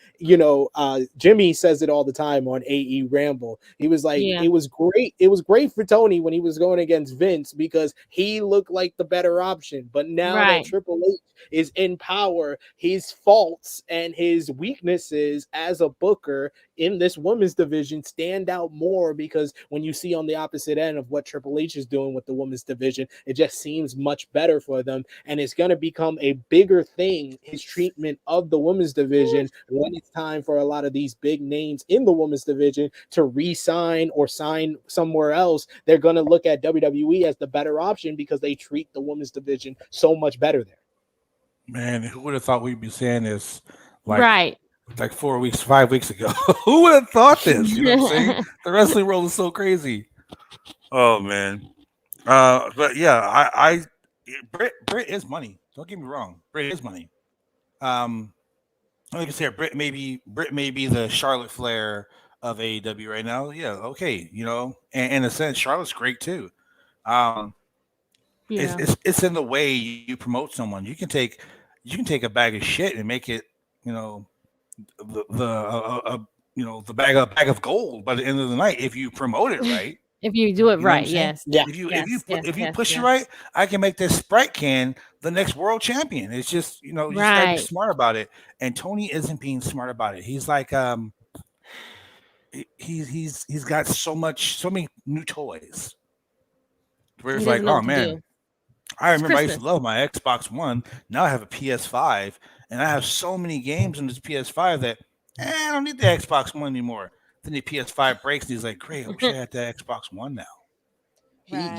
Jimmy says it all the time on AE Ramble. He was like, it was great. It was great for Tony when he was going against Vince because he looked like the better option. But now that Triple H is in power, his faults and his weaknesses as a booker in this women's division stand out more, because when you see on the opposite end of what Triple H is doing with the women's division, it just seems much better for them. And it's going to become a bigger thing, his treatment of the women's division, when it's time for a lot of these big names in the women's division to re-sign or sign somewhere else. They're going to look at WWE as the better option because they treat the women's division so much better there. Man, who would have thought we'd be saying this like 5 weeks ago? Who would have thought this? You know what I'm saying? The wrestling world is so crazy. Oh man. But yeah, Britt is money. Don't get me wrong. Britt is money. Like I said, Britt may be the Charlotte Flair of AEW right now. Yeah, okay, and in a sense, Charlotte's great too. It's in the way you promote someone. You can take a bag of shit and make it, the bag of gold by the end of the night if you promote it right. If you do it right, yes. Yeah. If you push it right, I can make this Sprite can the next world champion. It's just, you just gotta be smart about it. And Tony isn't being smart about it. He's like he's got so many new toys. Where it's like, oh man, I remember I used to love my Xbox One. Now I have a PS5, and I have so many games on this PS5 that I don't need the Xbox One anymore. Then the PS5 breaks, and he's like, great, I wish I had the Xbox One now.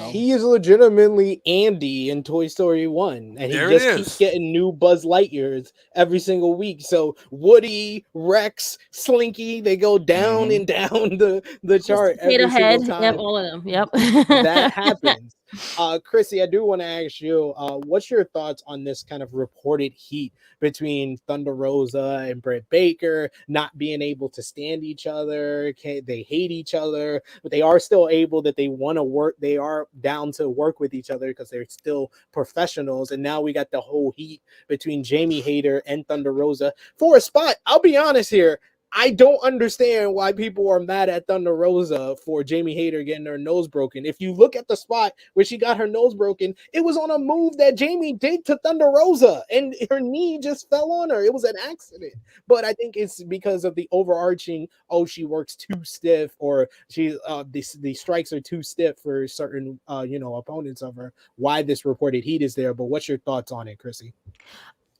He is legitimately Andy in Toy Story 1, and he keeps getting new Buzz Lightyears every single week. So Woody, Rex, Slinky, they go down and down the chart every single time. Yep, all of them. Yep. That happens. Krssi, I do want to ask you, what's your thoughts on this kind of reported heat between Thunder Rosa and Britt Baker, not being able to stand each other? They hate each other, but they are still able that they want to work. They are down to work with each other because they're still professionals. And now we got the whole heat between Jamie Hayter and Thunder Rosa for a spot. I'll be honest here. I don't understand why people are mad at Thunder Rosa for Jamie Hayter getting her nose broken. If you look at the spot where she got her nose broken, it was on a move that Jamie did to Thunder Rosa, and her knee just fell on her. It was an accident. But I think it's because of the overarching, she works too stiff, or she the strikes are too stiff for certain opponents of her, why this reported heat is there. But what's your thoughts on it, Krssi?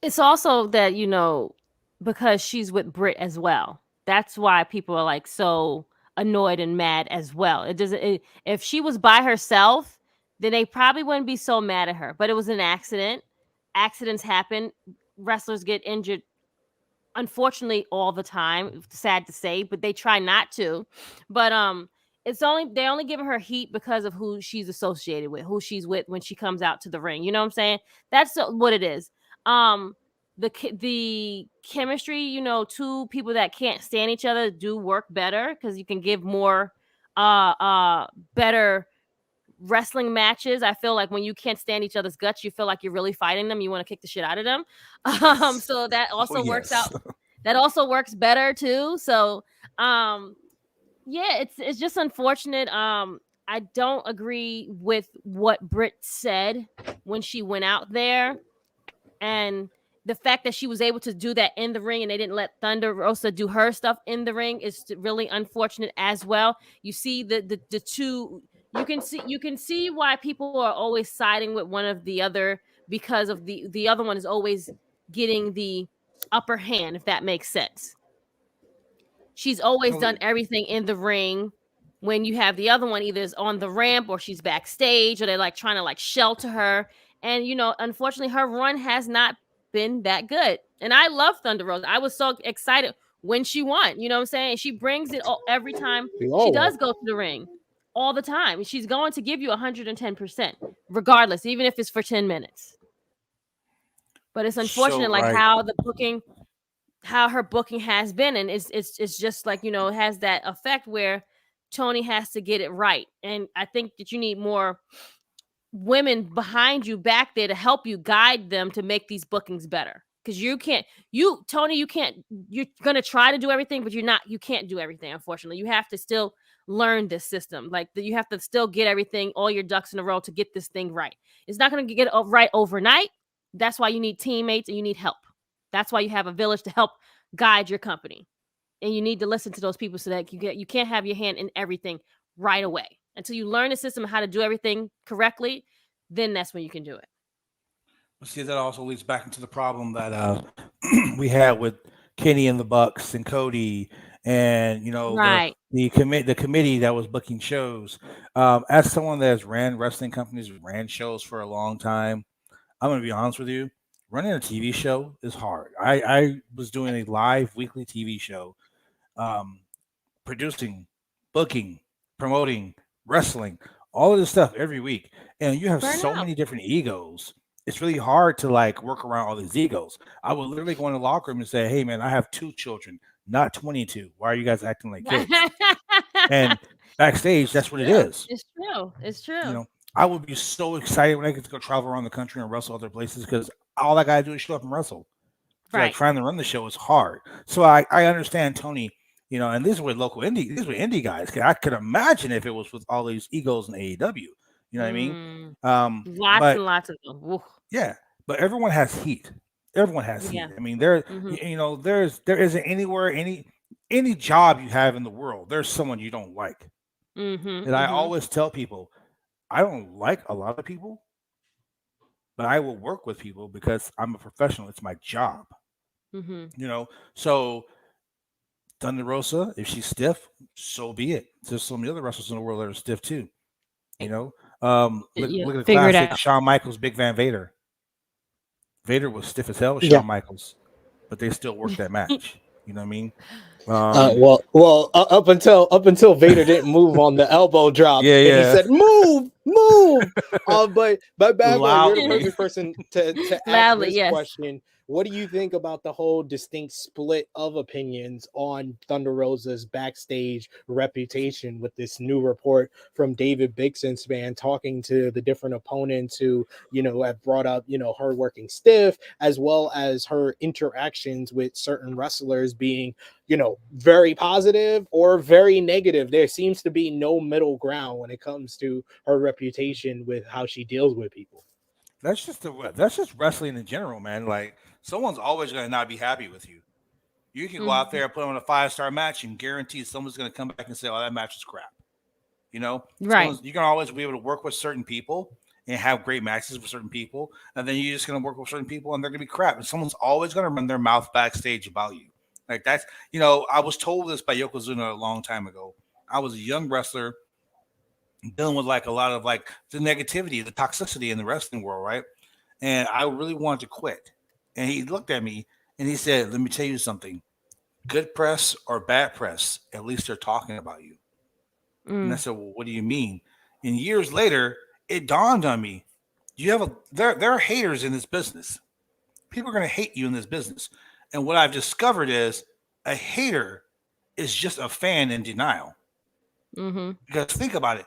It's also that, because she's with Britt as well. That's why people are like so annoyed and mad as well. If she was by herself, then they probably wouldn't be so mad at her. But it was an accident. Accidents happen. Wrestlers get injured, unfortunately, all the time. Sad to say, but they try not to. But they're only giving her heat because of who she's associated with, who she's with when she comes out to the ring. You know what I'm saying? That's what it is. The chemistry, two people that can't stand each other do work better because you can give more better wrestling matches. I feel like when you can't stand each other's guts, you feel like you're really fighting them. You want to kick the shit out of them. So that also works out. That also works better too. So Yeah, it's just unfortunate. I don't agree with what Britt said when she went out there, and the fact that she was able to do that in the ring and they didn't let Thunder Rosa do her stuff in the ring is really unfortunate as well. You see the two. You can see why people are always siding with one of the other, because of the other one is always getting the upper hand, if that makes sense. She's always done everything in the ring, when you have the other one either is on the ramp or she's backstage or they're like trying to like shelter her. And unfortunately her run has not been that good. And I love Thunder Rosa. I was so excited when she won. You know what I'm saying? She brings it every time she does go to the ring. All the time. She's going to give you 110%, regardless, even if it's for 10 minutes. But it's unfortunate, how her booking has been, and it's just like, it has that effect where Tony has to get it right. And I think that you need more women behind you back there to help you guide them to make these bookings better, because Tony, you're gonna try to do everything, but you can't do everything. Unfortunately, you have to still learn this system. Like, you have to still get everything, all your ducks in a row to get this thing right. It's not going to get it right overnight. That's why you need teammates and you need help. That's why you have a village to help guide your company. And you need to listen to those people so that you can't have your hand in everything right away. Until you learn the system of how to do everything correctly, then that's when you can do it. See, that also leads back into the problem that we had with Kenny and the Bucks and Cody and right. the committee that was booking shows. As someone that has ran wrestling companies, ran shows for a long time, I'm going to be honest with you. Running a TV show is hard. I was doing a live weekly TV show, producing, booking, promoting, wrestling, all of this stuff every week. And you have many different egos. It's really hard to like work around all these egos. I would literally go in the locker room and say, hey man, I have 2 children, not 22. Why are you guys acting like kids? And backstage, that's what it is. It's true. It's true. I would be so excited when I get to go travel around the country and wrestle other places, because all I gotta do is show up and wrestle. So like trying to run the show is hard. So I understand Tony, and these were indie guys. I could imagine if it was with all these egos in AEW. You know what I mean? And lots of them. Oof. Yeah, but everyone has heat. Everyone has heat. I mean, there isn't anywhere, any job you have in the world, there's someone you don't like. And I always tell people, I don't like a lot of people, but I will work with people because I'm a professional. It's my job. So Thunder Rosa, if she's stiff, so be it. There's so many other wrestlers in the world that are stiff too. Look at the classic Shawn Michaels, Big Van Vader. Vader was stiff as hell with Shawn Michaels, but they still worked that match. You know what I mean? Up until Vader didn't move on the elbow drop, and he said, "Move." But you're the perfect person to ask this question. What do you think about the whole distinct split of opinions on Thunder Rosa's backstage reputation with this new report from David Bixenspan talking to the different opponents who, have brought up, her working stiff, as well as her interactions with certain wrestlers being, very positive or very negative? There seems to be no middle ground when it comes to her reputation with how she deals with people. That's just wrestling in general, man. Like, someone's always going to not be happy with you. You can go out there and put on a 5-star match and guarantee someone's going to come back and say, "Oh, that match is crap." Right? You can always be able to work with certain people and have great matches with certain people, and then you're just going to work with certain people and they're going to be crap. And someone's always going to run their mouth backstage about you. Like, that's I was told this by Yokozuna a long time ago. I was a young wrestler dealing with like a lot of like the negativity, the toxicity in the wrestling world, right? And I really wanted to quit. And he looked at me and he said, "Let me tell you something. Good press or bad press, at least they're talking about you." And I said, "Well, what do you mean?" And years later, it dawned on me, there are haters in this business. People are going to hate you in this business. And what I've discovered is a hater is just a fan in denial. Because think about it.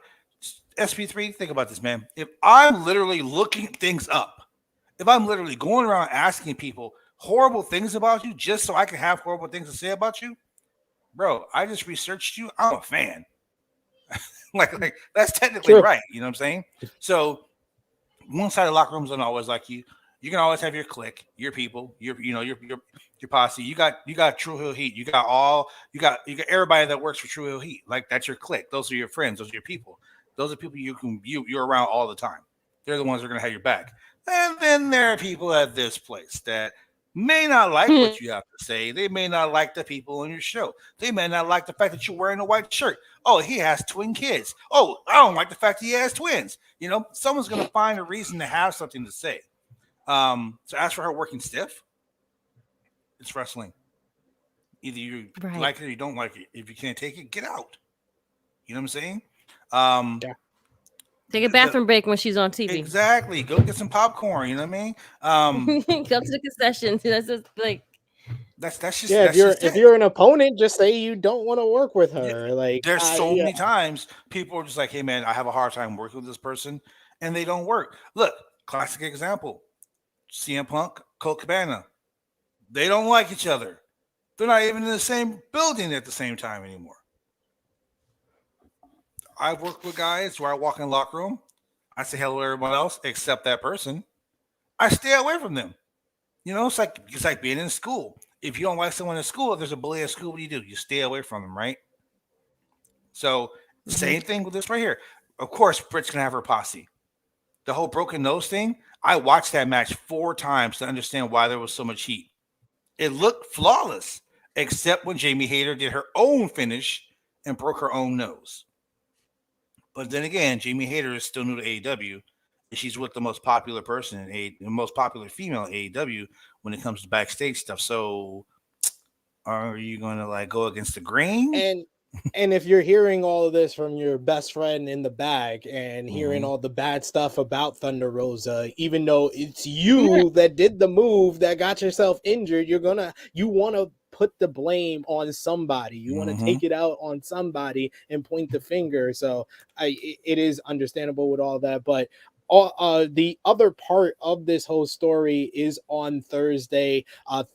SP3, think about this, man. If I'm literally looking things up, if I'm literally going around asking people horrible things about you just so I can have horrible things to say about you, bro, I just researched you. I'm a fan. like that's technically right. You know what I'm saying? So one side of the locker rooms don't always like you. You can always have your clique, your people, your posse. You got True Hill Heat. You got everybody that works for True Hill Heat. Like that's your clique. Those are your friends. Those are your people. Those are people you're around all the time. They're the ones that are gonna have your back. And then there are people at this place that may not like what you have to say. They may not like the people on your show. They may not like the fact that you're wearing a white shirt. Oh, he has twin kids. Oh, I don't like the fact he has twins. You know, someone's going to find a reason to have something to say. So as for her working stiff, it's wrestling. Either you like it or you don't like it. If you can't take it, get out. You know what I'm saying? Take a bathroom break when she's on TV. Exactly. Go get some popcorn. You know what I mean? Go to the concessions. That's just like. That's just if you're an opponent, just say you don't want to work with her. Yeah. Like there's so many times people are just like, hey man, I have a hard time working with this person, and they don't work. Look, classic example: CM Punk, Colt Cabana. They don't like each other. They're not even in the same building at the same time anymore. I've worked with guys where I walk in the locker room, I say hello to everyone else except that person. I stay away from them. You know, it's like being in school. If you don't like someone in school, if there's a bully at school, what do? You stay away from them, right? So same thing with this right here. Of course, Britt's gonna have her posse. The whole broken nose thing, I watched that match 4 times to understand why there was so much heat. It looked flawless, except when Jamie Hayter did her own finish and broke her own nose. But then again, Jamie Hayter is still new to AEW, and she's with the most popular person the most popular female in AEW when it comes to backstage stuff. So, are you going to like go against the grain? And if you're hearing all of this from your best friend in the back and hearing all the bad stuff about Thunder Rosa, even though it's you that did the move that got yourself injured, you want to put the blame on somebody. You want to take it out on somebody and point the finger. So it is understandable with all that, but the other part of this whole story is on Thursday.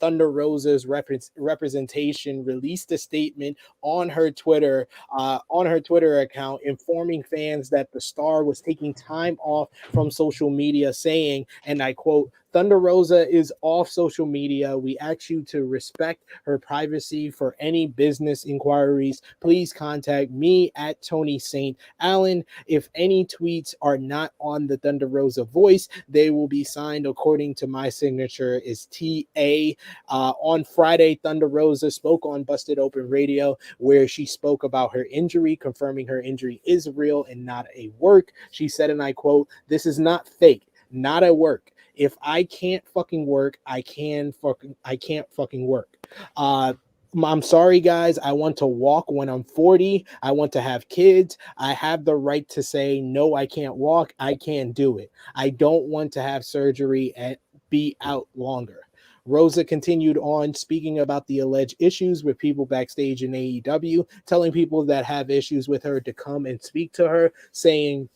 Thunder Rosa's representation released a statement on her Twitter account, informing fans that the star was taking time off from social media, saying, and I quote, "Thunder Rosa is off social media. We ask you to respect her privacy. For any business inquiries, please contact me at Tony St. Allen. If any tweets are not on the Thunder Rosa voice, they will be signed according to my signature is TA." On Friday, Thunder Rosa spoke on Busted Open Radio, where she spoke about her injury, confirming her injury is real and not a work. She said, and I quote, "This is not fake, not a work. If I can't fucking work, I can't fucking work. I'm sorry, guys. I want to walk when I'm 40. I want to have kids. I have the right to say, no, I can't walk. I can't do it. I don't want to have surgery and be out longer." Rosa continued on speaking about the alleged issues with people backstage in AEW, telling people that have issues with her to come and speak to her, saying,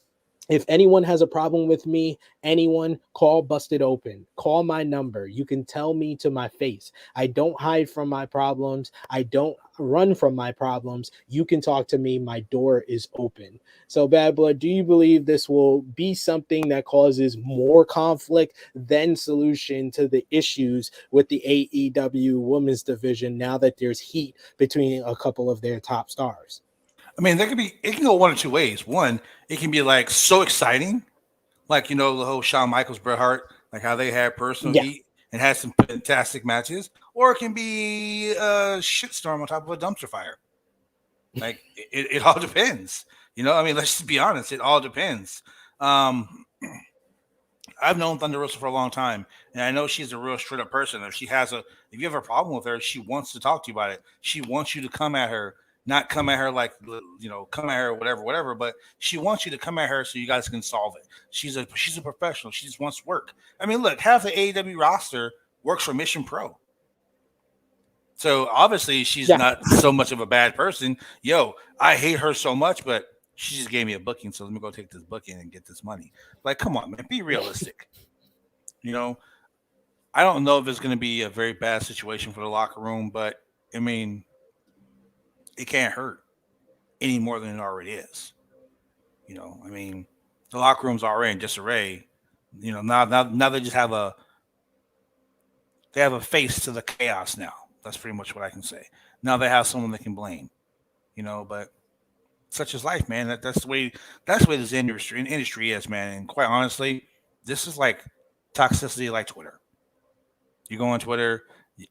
"If anyone has a problem with me, anyone, call Busted Open. Call my number. You can tell me to my face. I don't hide from my problems. I don't run from my problems. You can talk to me. My door is open." So, Bad Blood, do you believe this will be something that causes more conflict than solution to the issues with the AEW women's division now that there's heat between a couple of their top stars? I mean, it can go one of two ways. One, it can be like so exciting, like, you know, the whole Shawn Michaels, Bret Hart, like how they had personal heat and had some fantastic matches, or it can be a shitstorm on top of a dumpster fire. Like it all depends. You know, I mean, let's just be honest. It all depends. I've known Thunder Rosa for a long time, and I know she's a real straight up person. If you have a problem with her, she wants to talk to you about it. She wants you to come at her. Not come at her like, you know, come at her, whatever, but she wants you to come at her so you guys can solve it. She's a professional. She just wants work. I mean, look, half the AEW roster works for Mission Pro. So obviously she's not so much of a bad person. Yo, I hate her so much, but she just gave me a booking, so let me go take this booking and get this money. Like, come on, man, be realistic. You know, I don't know if it's going to be a very bad situation for the locker room, but I mean, it can't hurt any more than it already is. You know, I mean, the locker room's already in disarray. You know, now they just have a face to the chaos now. That's pretty much what I can say. Now they have someone they can blame. You know, but such is life, man. That's the way this industry is, man. And quite honestly, this is like toxicity like Twitter. You go on Twitter.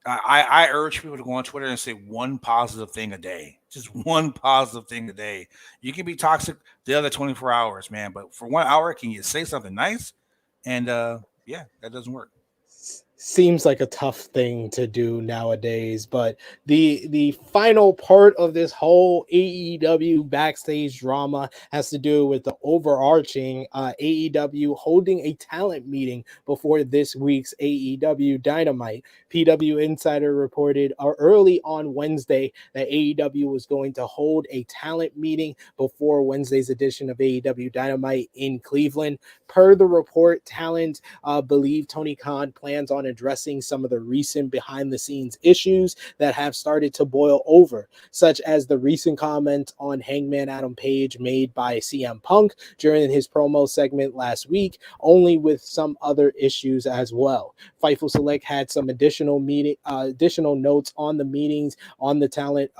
I urge people to go on Twitter and say one positive thing a day. Just one positive thing a day. You can be toxic the other 24 hours, man. But for 1 hour, can you say something nice? And yeah, that doesn't work. Seems like a tough thing to do nowadays, but the final part of this whole AEW backstage drama has to do with the overarching AEW holding a talent meeting before this week's AEW Dynamite. PW Insider reported early on Wednesday that AEW was going to hold a talent meeting before Wednesday's edition of AEW Dynamite in Cleveland. Per the report, talent believe Tony Khan plans on addressing some of the recent behind-the-scenes issues that have started to boil over, such as the recent comment on Hangman Adam Page made by CM Punk during his promo segment last week, only with some other issues as well. Fightful Select had some additional notes on the meetings on the talent,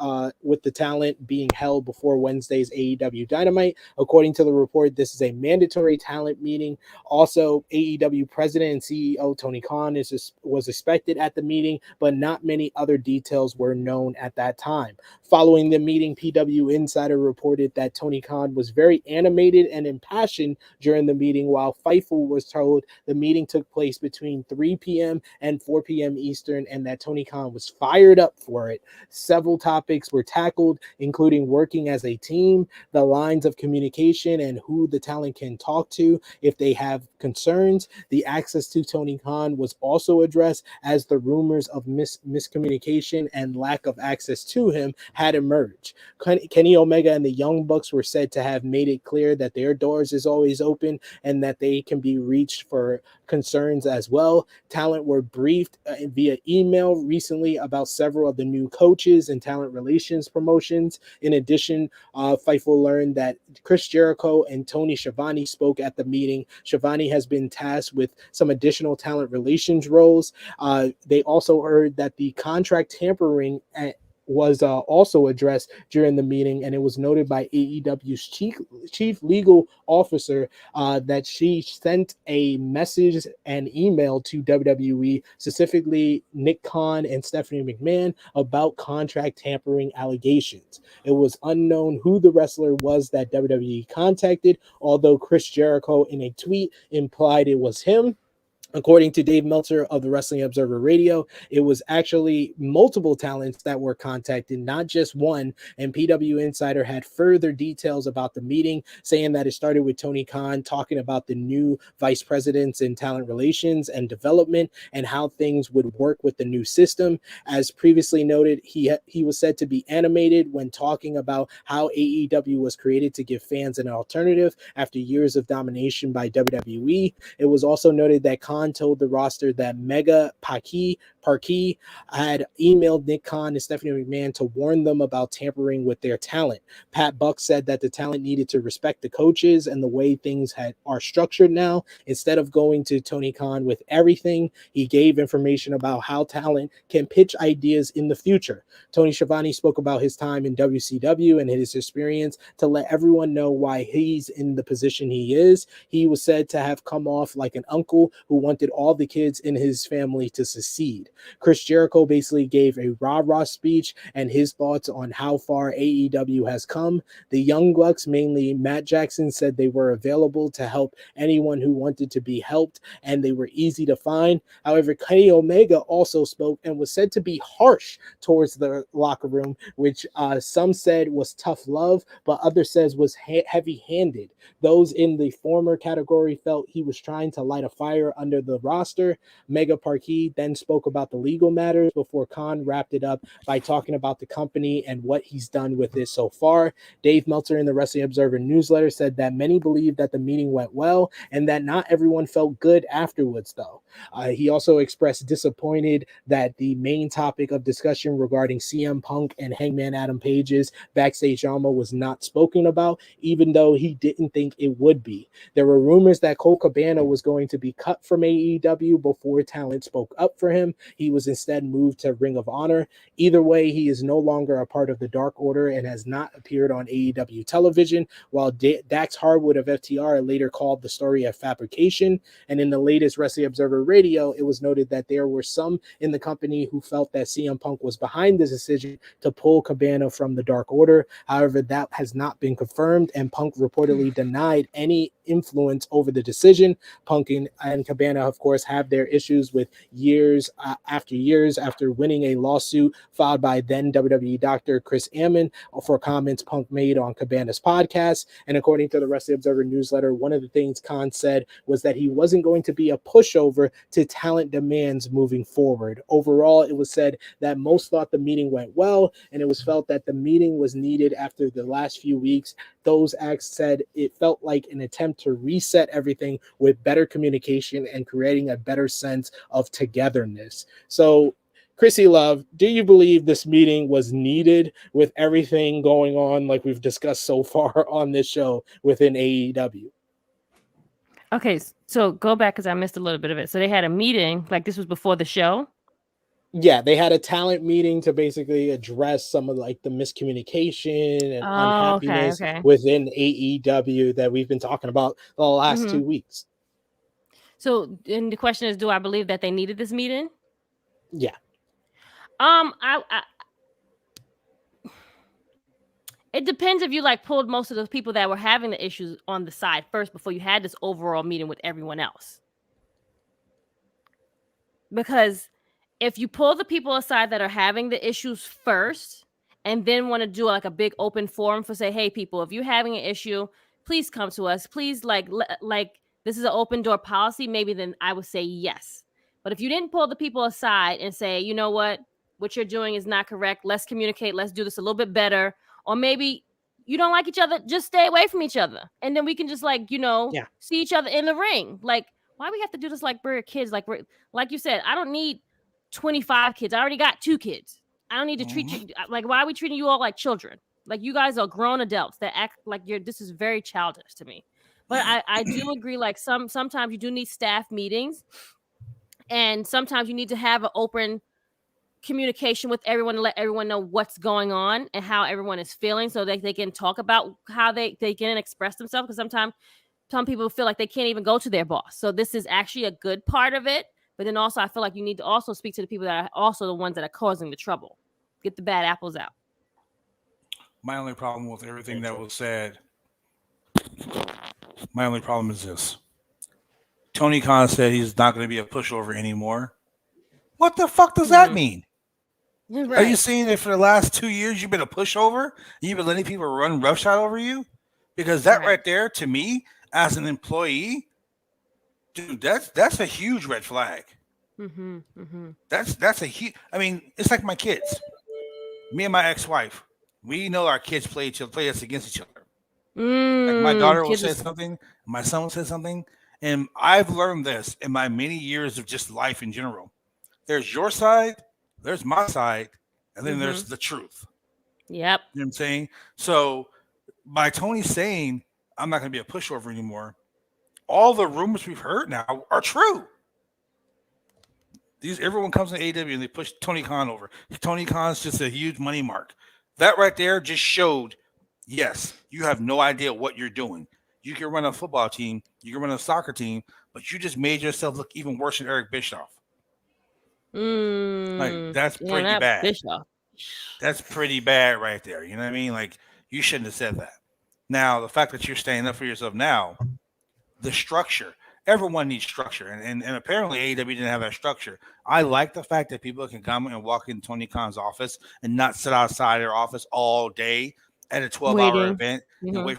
with the talent being held before Wednesday's AEW Dynamite. According to the report, this is a mandatory talent meeting. Also, AEW President and CEO Tony Khan was expected at the meeting, but not many other details were known at that time. Following the meeting, PW Insider reported that Tony Khan was very animated and impassioned during the meeting, while Fightful was told the meeting took place between 3 p.m. and 4 p.m. Eastern, and that Tony Khan was fired up for it. Several topics were tackled, including working as a team, the lines of communication, and who the talent can talk to if they have concerns. The access to Tony Khan was also addressed, as the rumors of miscommunication and lack of access to him had emerged. Kenny Omega and the Young Bucks were said to have made it clear that their doors is always open and that they can be reached for concerns as well. Talent were briefed via email recently about several of the new coaches and talent relations promotions. In addition, Fightful learned that Chris Jericho and Tony Schiavone spoke at the meeting. Schiavone has been tasked with some additional talent relations roles. They also heard that the contract tampering was also addressed during the meeting, and it was noted by AEW's chief legal officer that she sent a message and email to WWE, specifically Nick Khan and Stephanie McMahon, about contract tampering allegations. It was unknown who the wrestler was that WWE contacted, although Chris Jericho in a tweet implied it was him. According to Dave Meltzer of the Wrestling Observer Radio, it was actually multiple talents that were contacted, not just one. And PW Insider had further details about the meeting, saying that it started with Tony Khan talking about the new vice presidents in talent relations and development and how things would work with the new system. As previously noted, he was said to be animated when talking about how AEW was created to give fans an alternative after years of domination by WWE. It was also noted that Khan told the roster that Mega Parkey had emailed Nick Khan and Stephanie McMahon to warn them about tampering with their talent. Pat Buck said that the talent needed to respect the coaches and the way things are structured now. Instead of going to Tony Khan with everything, he gave information about how talent can pitch ideas in the future. Tony Schiavone spoke about his time in WCW and his experience to let everyone know why he's in the position he is. He was said to have come off like an uncle who wanted all the kids in his family to succeed. Chris Jericho basically gave a rah-rah speech and his thoughts on how far AEW has come. The Young Bucks, mainly Matt Jackson, said they were available to help anyone who wanted to be helped, and they were easy to find. However, Kenny Omega also spoke and was said to be harsh towards the locker room, which some said was tough love, but others says was heavy-handed. Those in the former category felt he was trying to light a fire under the roster. Mega Parkey then spoke about the legal matters before Khan wrapped it up by talking about the company and what he's done with it so far. Dave Meltzer in the Wrestling Observer newsletter said that many believe that the meeting went well and that not everyone felt good afterwards, though. He also expressed disappointed that the main topic of discussion regarding CM Punk and Hangman Adam Page's backstage drama was not spoken about, even though he didn't think it would be. There were rumors that Colt Cabana was going to be cut from AEW before talent spoke up for him. He was instead moved to Ring of Honor. Either way, he is no longer a part of the Dark Order and has not appeared on AEW television, while Dax Harwood of FTR later called the story a fabrication. And in the latest Wrestling Observer Radio, it was noted that there were some in the company who felt that CM Punk was behind this decision to pull Cabana from the Dark Order. However, that has not been confirmed, and Punk reportedly denied any influence over the decision. Punk and Cabana, of course, have their issues with years after winning a lawsuit filed by then WWE doctor Chris Ammon for comments Punk made on Cabana's podcast. And according to the Wrestling Observer newsletter, one of the things Khan said was that he wasn't going to be a pushover to talent demands moving forward. Overall, it was said that most thought the meeting went well, and it was felt that the meeting was needed after the last few weeks. Those acts said it felt like an attempt to reset everything with better communication and creating a better sense of togetherness. So, Krssi Luv, do you believe this meeting was needed with everything going on like we've discussed so far on this show within AEW? Okay, so go back because I missed a little bit of it. So they had a meeting, like this was before the show? Yeah, they had a talent meeting to basically address some of like the miscommunication and unhappiness within AEW that we've been talking about the last 2 weeks. So, and the question is, do I believe that they needed this meeting? Yeah. It depends if you like pulled most of the people that were having the issues on the side first before you had this overall meeting with everyone else. Because if you pull the people aside that are having the issues first and then want to do like a big open forum for say, hey, people, if you're having an issue, please come to us. Please, like this is an open door policy. Maybe then I would say yes. But if you didn't pull the people aside and say, you know what you're doing is not correct. Let's communicate. Let's do this a little bit better. Or maybe you don't like each other. Just stay away from each other. And then we can just see each other in the ring. Like, why we have to do this like we're kids? Like you said, I don't need 25 kids. I already got 2 kids. I don't need to treat you like, why are we treating you all like children? Like, you guys are grown adults that act like this is very childish to me. But I do agree, like sometimes you do need staff meetings, and sometimes you need to have an open communication with everyone to let everyone know what's going on and how everyone is feeling so that they can talk about how they can express themselves, because sometimes some people feel like they can't even go to their boss. So this is actually a good part of it. But then also I feel like you need to also speak to the people that are also the ones that are causing the trouble. Get the bad apples out. My only problem with everything that was said, my only problem is this. Tony Khan said he's not going to be a pushover anymore. What the fuck does that mean? Right. Are you saying that for the last 2 years you've been a pushover? You've been letting people run roughshod over you? Because that right there, to me, as an employee, dude, that's a huge red flag. That's a huge. I mean, it's like my kids. Me and my ex-wife, we know our kids play us against each other. Like my daughter will say something, my son will say something, and I've learned this in my many years of just life in general. There's your side, there's my side, and then there's the truth. Yep. You know what I'm saying? So by Tony saying I'm not going to be a pushover anymore, all the rumors we've heard now are true. Everyone comes to AEW and they push Tony Khan over. Tony Khan's just a huge money mark. That right there just showed, yes, you have no idea what you're doing. You can run a football team, you can run a soccer team, but you just made yourself look even worse than Eric Bischoff. Like, that's pretty bad. Bischoff. That's pretty bad right there. You know what I mean? Like, you shouldn't have said that. Now, the fact that you're standing up for yourself now, the structure, everyone needs structure. And apparently AEW didn't have that structure. I like the fact that people can come and walk in Tony Khan's office and not sit outside their office all day at a 12-hour event and wait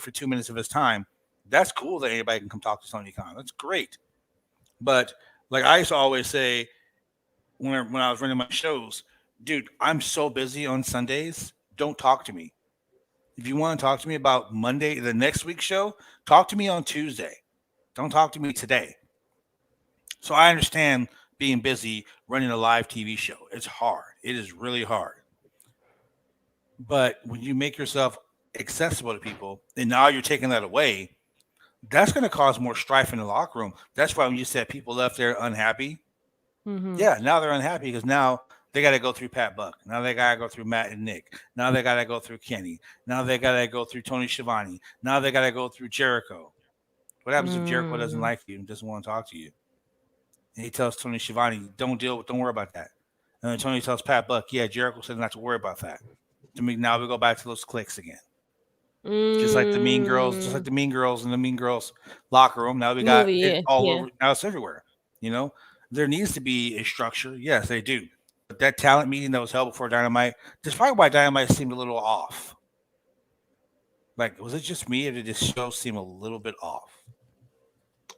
for 2 minutes of his time. That's cool that anybody can come talk to Tony Khan. That's great. But like I used to always say, when I was running my shows, dude, I'm so busy on Sundays. Don't talk to me. If you want to talk to me about Monday, the next week's show, talk to me on Tuesday. Don't talk to me today. So I understand being busy running a live TV show. It's hard. It is really hard. But when you make yourself accessible to people, and now you're taking that away, that's going to cause more strife in the locker room. That's why when you said people left there unhappy, yeah, now they're unhappy because now they got to go through Pat Buck. Now they got to go through Matt and Nick. Now they got to go through Kenny. Now they got to go through Tony Schiavone. Now they got to go through Jericho. What happens if Jericho doesn't like you and doesn't want to talk to you? And he tells Tony Schiavone, don't worry about that. And then Tony tells Pat Buck, yeah, Jericho said not to worry about that. Now we go back to those cliques again. Just like the Mean Girls, in the Mean Girls locker room. Now we got it all over. Now it's everywhere. You know, there needs to be a structure. Yes, they do. But that talent meeting that was held before Dynamite, despite why Dynamite seemed a little off. Like, was it just me, or did this show seem a little bit off?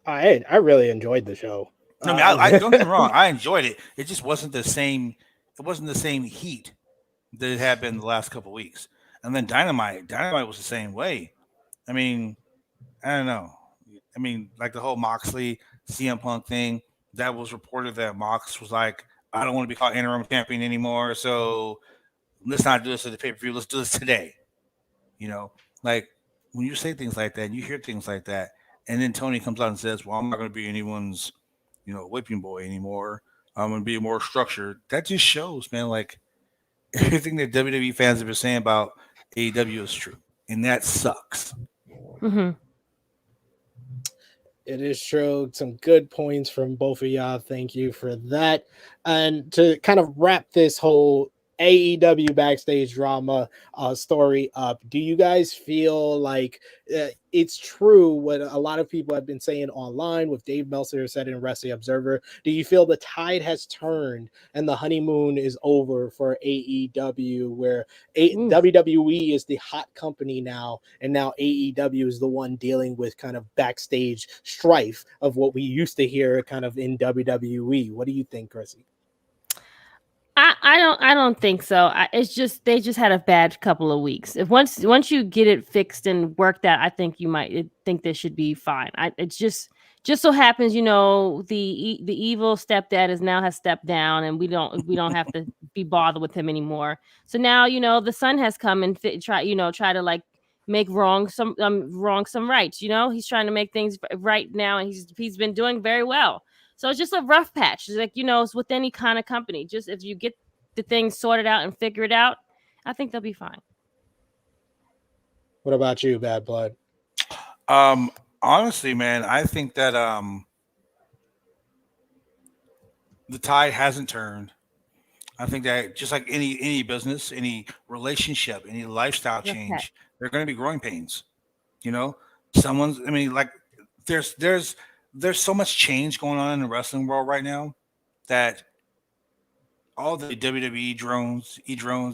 I really enjoyed the show. I mean, I don't get me wrong. I enjoyed it. It just wasn't the same. It wasn't the same heat that it had been the last couple of weeks. And then Dynamite was the same way. I mean, I don't know. I mean, like the whole Moxley CM Punk thing, that was reported that Mox was like, I don't want to be called interim champion anymore, so let's not do this at the pay-per-view. Let's do this today. You know, like when you say things like that, you hear things like that, and then Tony comes out and says, well, I'm not going to be anyone's, whipping boy anymore. I'm going to be more structured. That just shows, man, like everything that WWE fans have been saying about AEW is true, and that sucks. It is true. Some good points from both of y'all. Thank you for that. And to kind of wrap this whole AEW Backstage Drama story up, do you guys feel like it's true what a lot of people have been saying online, with Dave Meltzer said in Wrestling Observer? Do you feel the tide has turned and the honeymoon is over for AEW, where WWE is the hot company now, and now AEW is the one dealing with kind of backstage strife of what we used to hear kind of in WWE? What do you think, Krssi? I don't think so. It's just they just had a bad couple of weeks. If once you get it fixed and worked out, I think you might think this should be fine. It's just so happens, the evil stepdad has stepped down, and we don't have to be bothered with him anymore. So now the son has come and try to like make some rights. He's trying to make things right now, and he's been doing very well. So it's just a rough patch. It's like, it's with any kind of company. Just if you get the things sorted out and figure it out, I think they'll be fine. What about you, Bad Blood? Honestly, man, I think that the tide hasn't turned. I think that just like any business, any relationship, any lifestyle change, there are going to be growing pains. There's so much change going on in the wrestling world right now that all the WWE drones,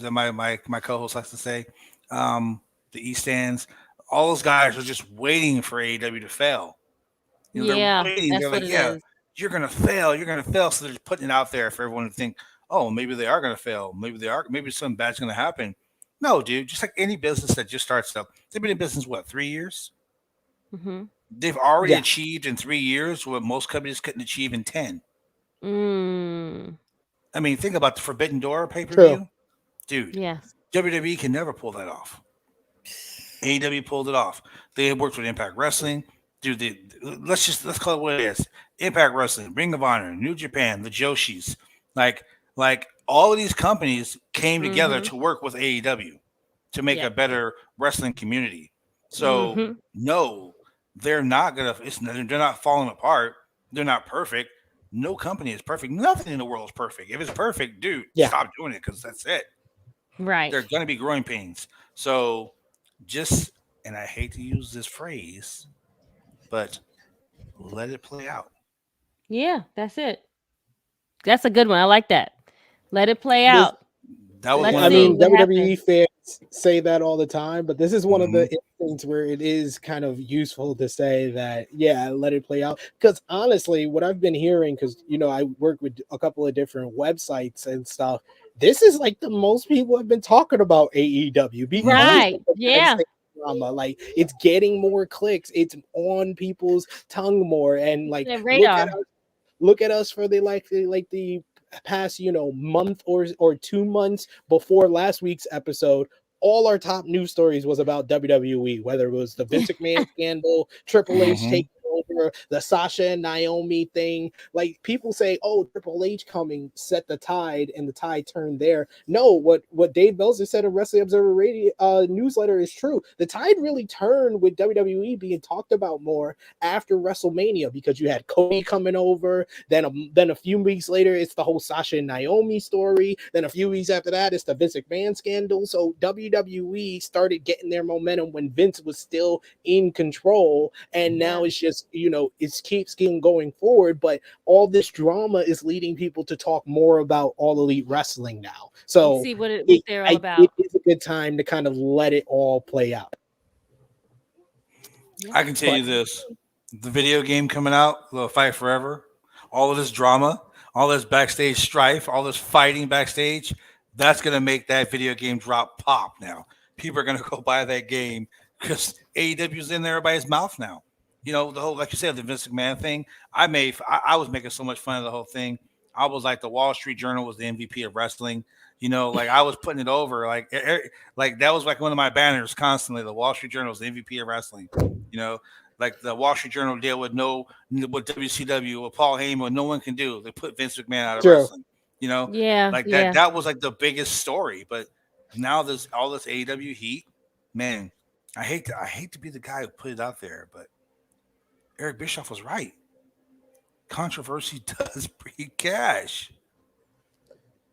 and my co-host likes to say, the E-stands, all those guys are just waiting for AEW to fail. They're waiting. They're like, you're going to fail. You're going to fail. So they're just putting it out there for everyone to think, oh, maybe they are going to fail. Maybe something bad's going to happen. No, dude, just like any business that just starts up. They've been in business, 3 years? Mm-hmm. They've already achieved in 3 years what most companies couldn't achieve in 10. I mean, think about the Forbidden Door pay-per-view. Dude, WWE can never pull that off. AEW pulled it off. They had worked with Impact Wrestling. Dude, let's call it what it is. Impact Wrestling, Ring of Honor, New Japan, the Joshis. Like all of these companies came together to work with AEW to make a better wrestling community. So, no, they're not they're not falling apart. They're not perfect. No company is perfect. Nothing in the world is perfect. If it's perfect, dude, stop doing it, because that's it. Right. They're going to be growing pains. So and I hate to use this phrase, but let it play out. Yeah, that's it. That's a good one. I like that. Let it play out. That was WWE fans say that all the time, but this is one of the instances where it is kind of useful to say that, yeah, let it play out. Because honestly, what I've been hearing, because I work with a couple of different websites and stuff, this is like the most people have been talking about AEW because right, yeah. Drama. Like, it's getting more clicks, it's on people's tongue more, and like look at us for the past month or 2 months before last week's episode. All our top news stories was about WWE, whether it was the Vince McMahon scandal, Triple H taking over, the Sasha and Naomi thing. Like, people say, oh, Triple H coming set the tide, and the tide turned there. No, what Dave Meltzer said in Wrestling Observer Radio newsletter is true. The tide really turned with WWE being talked about more after WrestleMania, because you had Cody coming over. Then a few weeks later, it's the whole Sasha and Naomi story. Then a few weeks after that, it's the Vince McMahon scandal. So WWE started getting their momentum when Vince was still in control, and now it's just it keeps going forward. But all this drama is leading people to talk more about All Elite Wrestling now. So see what they're all about. It is a good time to kind of let it all play out. I can tell you this: the video game coming out, the Fight Forever, all of this drama, all this backstage strife, all this fighting backstage, that's going to make that video game drop pop now. People are going to go buy that game because AEW's in everybody's mouth now. The whole, like you said, the Vince McMahon thing. I was making so much fun of the whole thing. I was like, the Wall Street Journal was the MVP of wrestling. Like I was putting it over. Like that was like one of my banners constantly. The Wall Street Journal was the MVP of wrestling. Like the Wall Street Journal deal with WCW, with Paul Heyman, what no one can do. They put Vince McMahon out of wrestling. That was like the biggest story. But now all this AEW heat, man. I hate to be the guy who put it out there, but Eric Bischoff was right. Controversy does breed cash.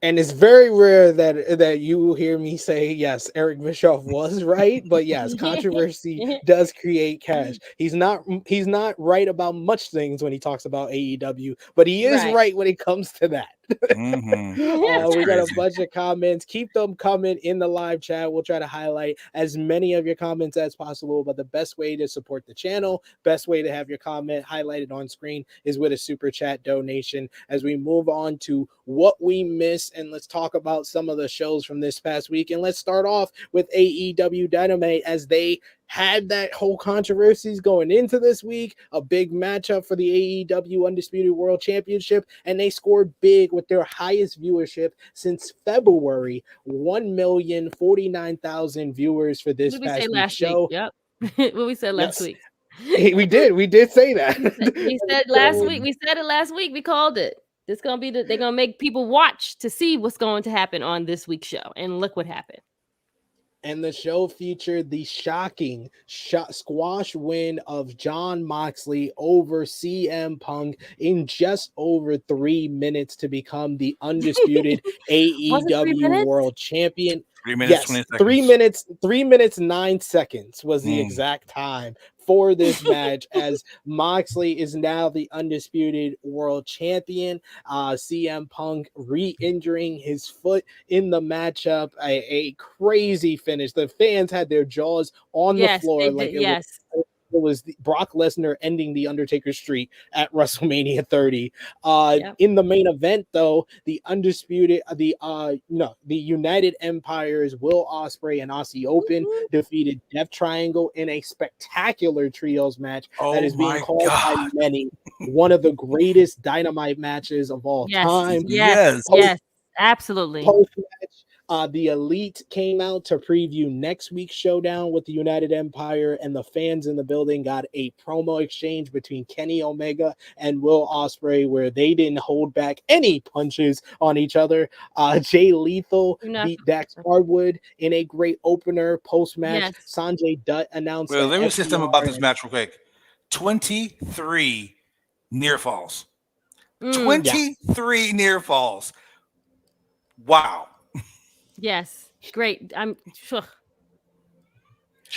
And it's very rare that you will hear me say, yes, Eric Bischoff was right, but yes, controversy does create cash. He's not right about much things when he talks about AEW, but he is right when it comes to that. We got a bunch of comments. Keep them coming in the live chat. We'll try to highlight as many of your comments as possible, but the best way to support the channel, best way to have your comment highlighted on screen is with a super chat donation. As we move on to what we missed, and let's talk about some of the shows from this past week, and let's start off with AEW Dynamite, as they had that whole controversies going into this week, a big matchup for the AEW Undisputed World Championship, and they scored big with their highest viewership since February, 1,049,000 viewers for this past week's show. Yep. What we said last week. We did say that. We said last week. We said it last week. We called it. It's gonna be they're gonna make people watch to see what's going to happen on this week's show, and look what happened. And the show featured the shocking squash win of Jon Moxley over CM Punk in just over 3 minutes to become the undisputed AEW World Champion. 3 minutes, 20 seconds. 3 minutes, 9 seconds was the exact time for this match, as Moxley is now the undisputed world champion. CM Punk re-injuring his foot in the matchup. A crazy finish. The fans had their jaws on the floor. It was Brock Lesnar ending the Undertaker streak at WrestleMania 30. In the main event, though, the United Empire's Will Ospreay and Aussie Open defeated Death Triangle in a spectacular trios match that is being called by many one of the greatest Dynamite matches of all time. Yes, absolutely. Post-match, the Elite came out to preview next week's showdown with the United Empire, and the fans in the building got a promo exchange between Kenny Omega and Will Ospreay, where they didn't hold back any punches on each other. Jay Lethal beat Dax Hardwood in a great opener. Post-match, Sanjay Dutt announced. Well, let me say something about this match real quick. 23 near falls. 23 near falls. Wow. Yes, great.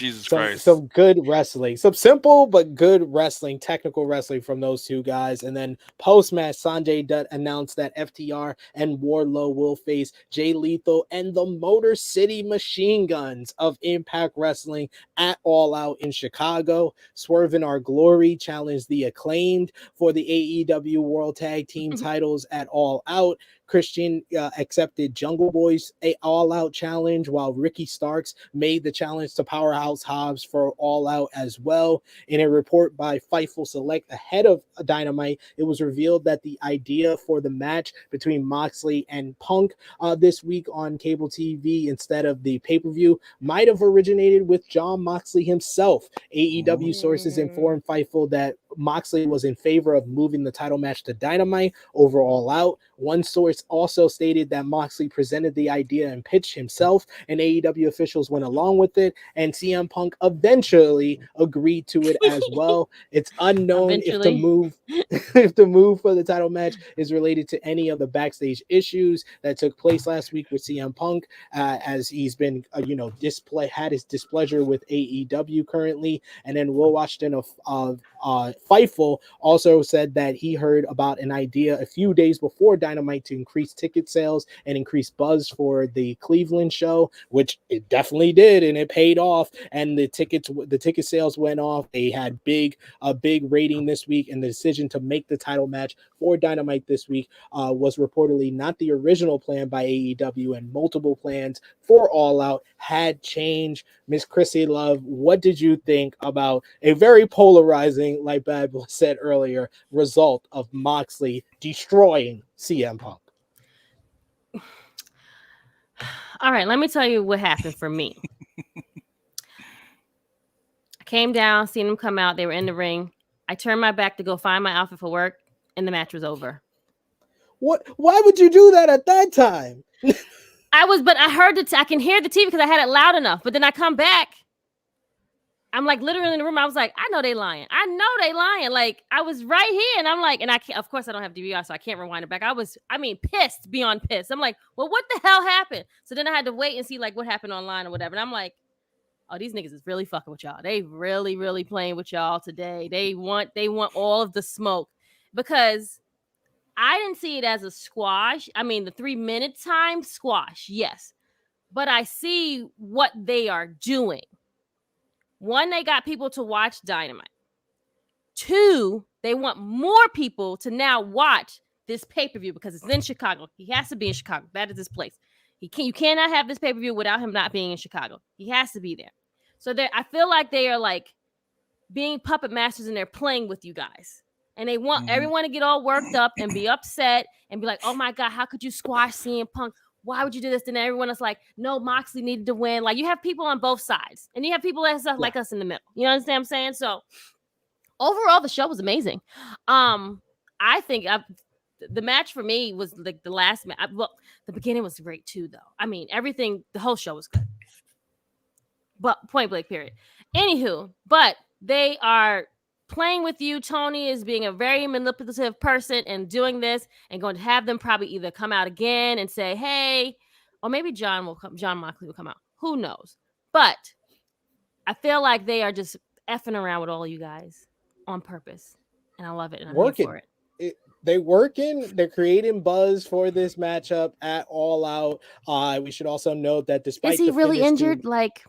Jesus Christ. Some good wrestling, some simple but good wrestling, technical wrestling from those two guys. And then post-match, Sanjay Dutt announced that FTR and Wardlow will face Jay Lethal and the Motor City Machine Guns of Impact Wrestling at All Out in Chicago. Swerve in Our Glory challenged the Acclaimed for the AEW World Tag Team titles at All Out. Christian accepted Jungle Boy's All Out challenge, while Ricky Starks made the challenge to Powerhouse Hobbs for All Out as well. In a report by Fightful Select ahead of Dynamite, it was revealed that the idea for the match between Moxley and Punk this week on cable TV instead of the pay-per-view might have originated with Jon Moxley himself. AEW sources informed Fightful that Moxley was in favor of moving the title match to Dynamite over All Out. One source also stated that Moxley presented the idea and pitched himself, and AEW officials went along with it, and CM Punk eventually agreed to it as well. It's unknown if the move for the title match is related to any of the backstage issues that took place last week with CM Punk, as he's been had his displeasure with AEW currently. And then Will Washington of Fightful also said that he heard about an idea a few days before Dynamite to increase ticket sales and increase buzz for the Cleveland show, which it definitely did, and it paid off. And the ticket sales went off. They had a big rating this week, and the decision to make the title match for Dynamite this week was reportedly not the original plan by AEW, and multiple plans for All Out had changed. Miss Krssi Luv, what did you think about a very polarizing, like Bad Boy said earlier, result of Moxley destroying CM Punk? All right, let me tell you what happened for me. I came down, seen them come out. They were in the ring. I turned my back to go find my outfit for work, and the match was over. What? Why would you do that at that time? But I heard I can hear the TV because I had it loud enough. But then I come back. I'm like literally in the room. I was like, I know they lying. Like I was right here, and I'm like, and I can't. Of course, I don't have DVR, so I can't rewind it back. Pissed beyond pissed. I'm like, well, what the hell happened? So then I had to wait and see like what happened online or whatever. And I'm like, oh, these niggas is really fucking with y'all. They really, really playing with y'all today. They want all of the smoke, because I didn't see it as a squash. I mean, the 3-minute time squash, yes. But I see what they are doing. One, they got people to watch Dynamite. 2, they want more people to now watch this pay-per-view because it's in Chicago. He has to be in Chicago. That is his place. You cannot have this pay-per-view without him not being in Chicago. He has to be there. So I feel like they are like being puppet masters, and they're playing with you guys. And they want everyone to get all worked up and be upset and be like, oh my God, how could you squash CM Punk? Why would you do this? And everyone is like, no, Moxley needed to win. Like, you have people on both sides, and you have people that's like us in the middle. You understand what I'm saying? So overall, the show was amazing. I think the match for me was like the last match. Well, the beginning was great too, though. I mean, the whole show was good. But point blank, period. Anywho, but they are playing with you. Tony is being a very manipulative person and doing this, and going to have them probably either come out again and say, hey, or maybe Jon Moxley will come out. Who knows? But I feel like they are just effing around with all of you guys on purpose. And I love it. And I'm here for it. They're working. They're creating buzz for this matchup at All Out. We should also note that despite is he really injured? Like,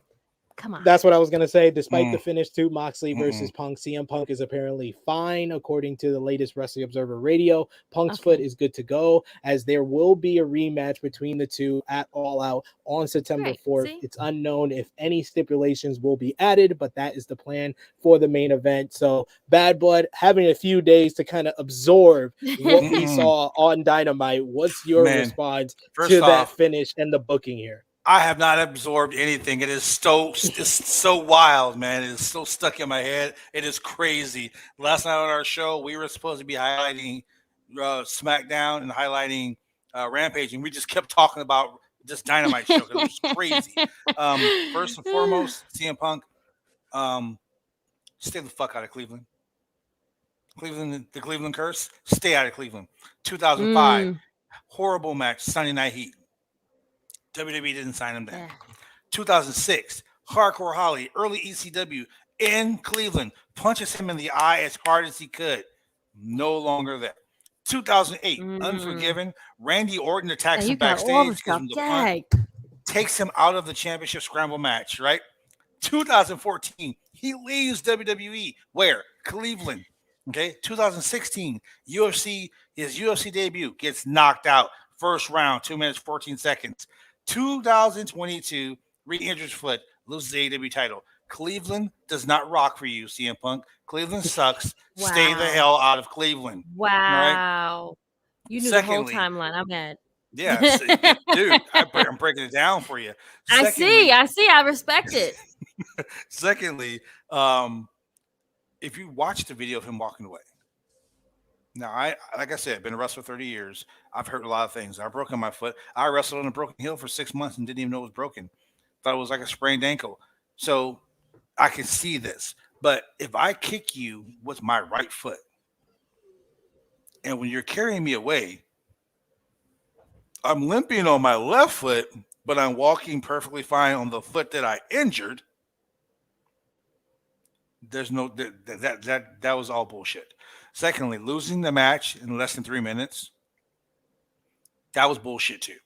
come on. That's what I was going to say. Despite the finish to Moxley versus Punk, CM Punk is apparently fine, according to the latest Wrestling Observer Radio. Punk's foot is good to go, as there will be a rematch between the two at All Out on September 4th. See? It's unknown if any stipulations will be added, but that is the plan for the main event. So, Bad Blood, having a few days to kind of absorb what we saw on Dynamite. What's your response to that finish and the booking here? I have not absorbed anything. It is so wild, man. It is so stuck in my head. It is crazy. Last night on our show, we were supposed to be highlighting SmackDown and highlighting Rampage, and we just kept talking about this Dynamite show. It was crazy. First and foremost, CM Punk, stay the fuck out of Cleveland. The Cleveland curse, stay out of Cleveland. 2005, horrible match, Sunday Night Heat. WWE didn't sign him down. 2006, Hardcore Holly, early ECW in Cleveland, punches him in the eye as hard as he could. No longer there. 2008, Unforgiven. Randy Orton attacks him backstage, gives him the punt, takes him out of the championship scramble match, right? 2014, he leaves WWE. Where? Cleveland. Okay. 2016, his UFC debut, gets knocked out. First round, 2 minutes, 14 seconds. 2022, re-injures foot, loses the AEW title. Cleveland does not rock for you, CM Punk. Cleveland sucks. Wow. Stay the hell out of Cleveland. Wow. Right? You knew Secondly, the whole timeline. I'm mad. Yeah, dude, I'm breaking it down for you. Secondly, I see. I respect it. Secondly, if you watch the video of him walking away, now like I said, been a wrestler 30 years. I've heard a lot of things. I've broken my foot. I wrestled on a broken heel for 6 months and didn't even know it was broken. Thought it was like a sprained ankle. So I can see this. But if I kick you with my right foot, and when you're carrying me away, I'm limping on my left foot, but I'm walking perfectly fine on the foot that I injured. There's no that was all bullshit. Secondly, losing the match in less than 3 minutes, that was bullshit too.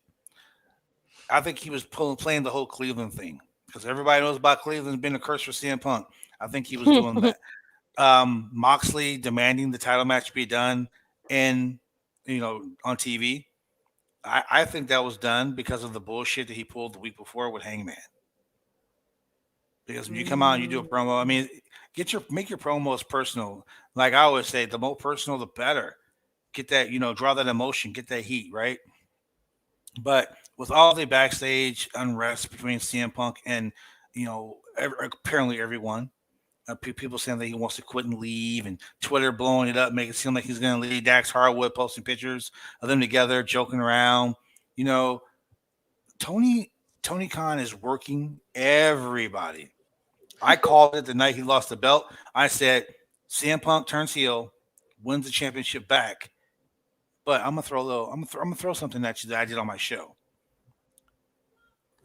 I think he was playing the whole Cleveland thing because everybody knows about Cleveland's been a curse for CM Punk. I think he was doing that. Moxley demanding the title match be done on TV. I think that was done because of the bullshit that he pulled the week before with Hangman. Because when you come out and you do a promo, I mean, make your promos personal. Like I always say, the more personal, the better. Get that, draw that emotion, get that heat, right? But with all the backstage unrest between CM Punk and, apparently everyone, people saying that he wants to quit and leave, and Twitter blowing it up, making it seem like he's going to leave. Dax Harwood posting pictures of them together, joking around. Tony Khan is working everybody. I called it the night he lost the belt. I said, CM Punk turns heel, wins the championship back. But I'm gonna throw something at you that I did on my show.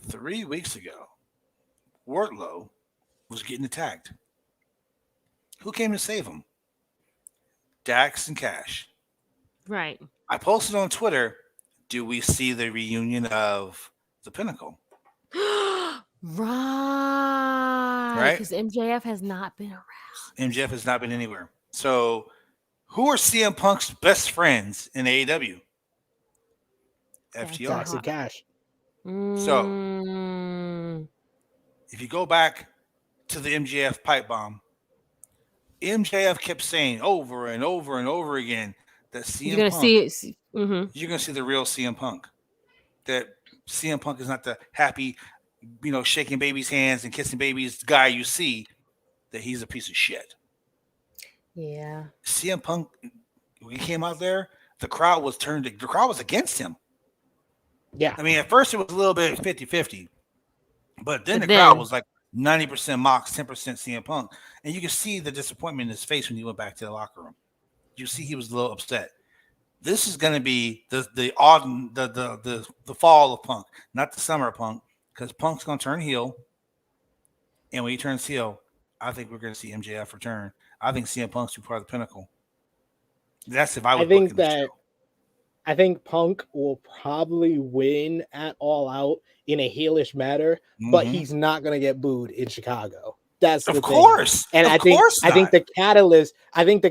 3 weeks ago, Wardlow was getting attacked. Who came to save him? Dax and Cash. Right. I posted on Twitter, do we see the reunion of the Pinnacle? Right. Because MJF has not been around. MJF has not been anywhere. So who are CM Punk's best friends in AEW? FTR. Dax and Cash. So if you go back to the MJF pipe bomb, MJF kept saying over and over and over again that CM Punk, you're going to see the real CM Punk. That CM Punk is not the happy, shaking babies' hands and kissing babies guy you see, that he's a piece of shit. Yeah. CM Punk, when he came out there, the crowd was against him. Yeah. I mean, at first it was a little bit 50-50, but then the crowd was like 90% Mox, 10% CM Punk. And you can see the disappointment in his face when he went back to the locker room. You see he was a little upset. This is going to be the autumn, the fall of Punk, not the summer of Punk, because Punk's going to turn heel. And when he turns heel, I think we're going to see MJF return. I think CM Punk's be part of the Pinnacle. That's if I was booking the show. I think Punk will probably win at All Out in a heelish manner, but he's not going to get booed in Chicago. That's the thing. Course. And I think the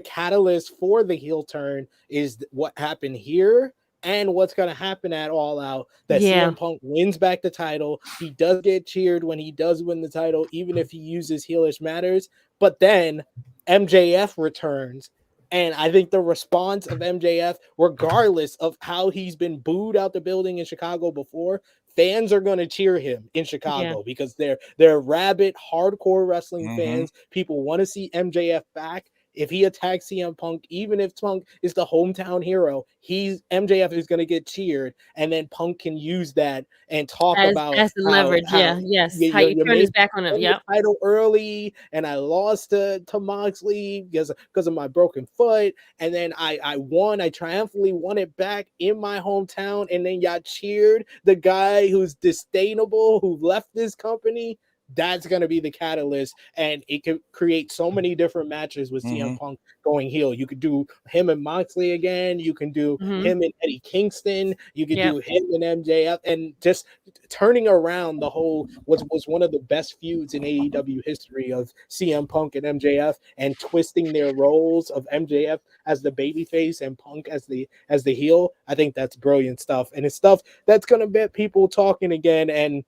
catalyst for the heel turn is what happened here and what's going to happen at All Out. That CM Punk wins back the title. He does get cheered when he does win the title, even if he uses heelish matters. But then MJF returns. And I think the response of MJF, regardless of how he's been booed out the building in Chicago before, fans are going to cheer him in Chicago because they're rabid, hardcore wrestling fans. People want to see MJF back. If he attacks CM Punk, even if Punk is the hometown hero, MJF is going to get cheered, and then Punk can use that and talk about as the leverage. How you turn his back on him. Title early, and I lost to Moxley because of my broken foot, and then I won. I triumphantly won it back in my hometown, and then y'all cheered the guy who's disdainable, who left this company. that's going to be the catalyst, and it could create so many different matches with CM Punk going heel. You could do him and Moxley again. You can do him and Eddie Kingston. You could do him and MJF, and just turning around the whole what was one of the best feuds in AEW history of CM Punk and MJF, and twisting their roles of MJF as the babyface and Punk as the heel. I think that's brilliant stuff, and it's stuff that's going to get people talking again. And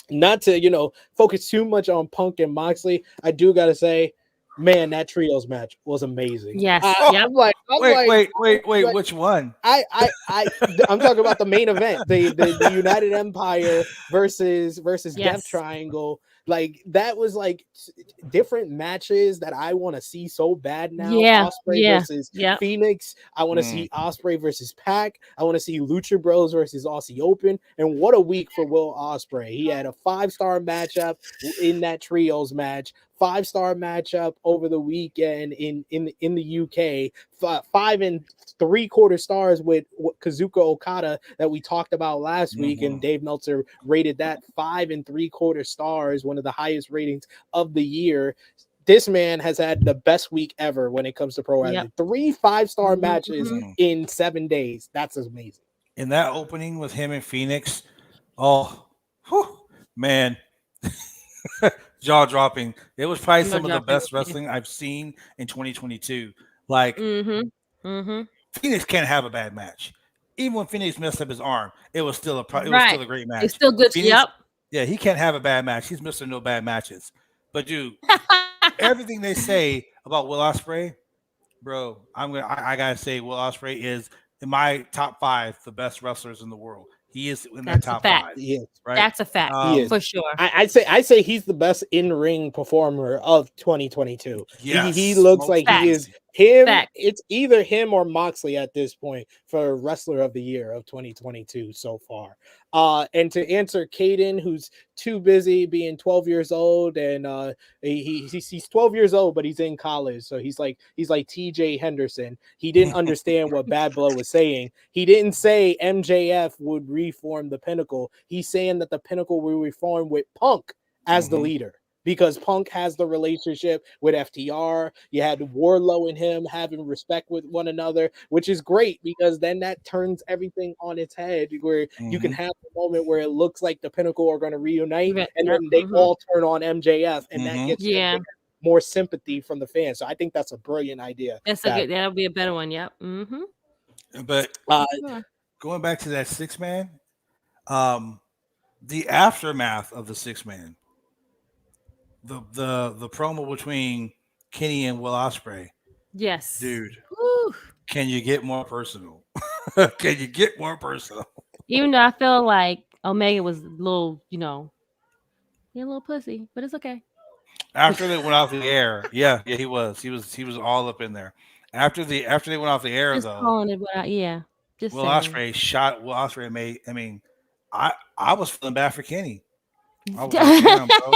not to, focus too much on Punk and Moxley, I do got to say, man, that trios match was amazing. Yes. Wait, which one? I'm talking about the main event, the United Empire versus Death Triangle. Like, that was like different matches that I want to see so bad now. Ospreay versus Phoenix. I want to see Ospreay versus Pac. I want to see Lucha Bros versus Aussie Open. And what a week for Will Ospreay. He had a 5-star matchup in that trios match. 5-star matchup over the weekend in the UK. 5 3/4 stars with Kazuchika Okada that we talked about last week, and Dave Meltzer rated that 5 3/4 stars, one of the highest ratings of the year. This man has had the best week ever when it comes to pro wrestling. 3 5-star matches in 7 days. That's amazing. In that opening with him and Phoenix, man. Jaw dropping. It was probably some of the best wrestling I've seen in 2022. Like, Phoenix can't have a bad match. Even when Phoenix messed up his arm, it was still a great match. It's still good. Phoenix, yeah, he can't have a bad match. He's missing no bad matches. But dude, everything they say about Will Ospreay, bro, I gotta say Will Ospreay is in my top 5 the best wrestlers in the world. He is in that top 5. He is, right? That's a fact for sure. I say he's the best in-ring performer of 2022. Yes. He looks like he is him. It's either him or Moxley at this point for wrestler of the year of 2022 so far. And to answer Caden, who's too busy being 12 years old, and he's 12 years old, but he's in college, so he's like TJ Henderson. He didn't understand what Bad Blood was saying. He didn't say MJF would reform the Pinnacle. He's saying that the Pinnacle will reform with Punk as the leader, because Punk has the relationship with FTR. You had Wardlow and him having respect with one another, which is great, because then that turns everything on its head, where you can have a moment where it looks like the Pinnacle are going to reunite, and then they all turn on MJF, and that gets more sympathy from the fans. So I think that's a brilliant idea. That'll be a better one. Yep. But going back to that 6-man, the aftermath of the 6-man. The promo between Kenny and Will Ospreay. Yes. Dude. Can you get more personal? Can you get more personal? Even though I feel like Omega was a little, a little pussy, but it's okay. After they went off the air, he was all up in there. After they went off the air, just though, calling it, just Will Ospreay shot. Will Ospreay made. I mean, I was feeling bad for Kenny. I was like, damn, bro.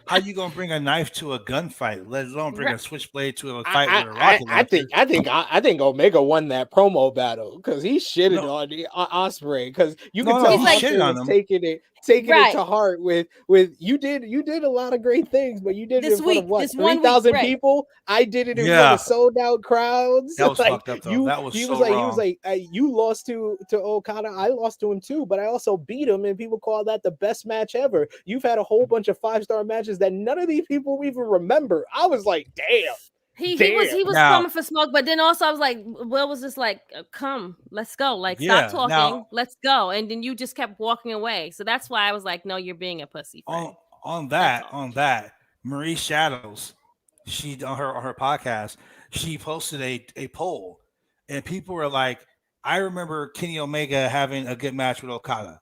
How you gonna bring a knife to a gunfight, let alone bring a switchblade to a fight with a rocket launcher? I think Omega won that promo battle, because he shitted on Ospreay, because you can tell Ospreay was taking it to heart with you did a lot of great things, but you did it in front of what, 3,000 people? I did it in front of sold out crowds. That was fucked up, though. He was like, you lost to Okada, I lost to him too, but I also beat him, and people call that the best match ever. You've had a whole bunch of 5-star matches that none of these people even remember. I was like, damn. He was coming for smoke, but then also I was like, Will was just like, come, let's go. Like, stop talking, let's go. And then you just kept walking away. So that's why I was like, no, you're being a pussy. On that, Marie Shadows, she on her podcast, she posted a poll, and people were like, I remember Kenny Omega having a good match with Okada.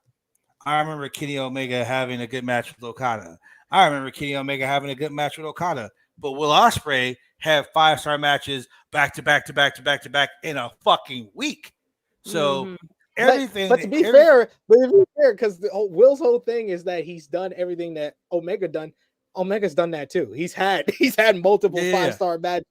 I remember Kenny Omega having a good match with Okada. I remember Kenny Omega having a good match with Okada. But Will Ospreay had 5-star matches back to back in a fucking week. So everything. But to be fair, because Will's whole thing is that he's done everything that Omega done. Omega's done that too. He's had multiple 5-star matches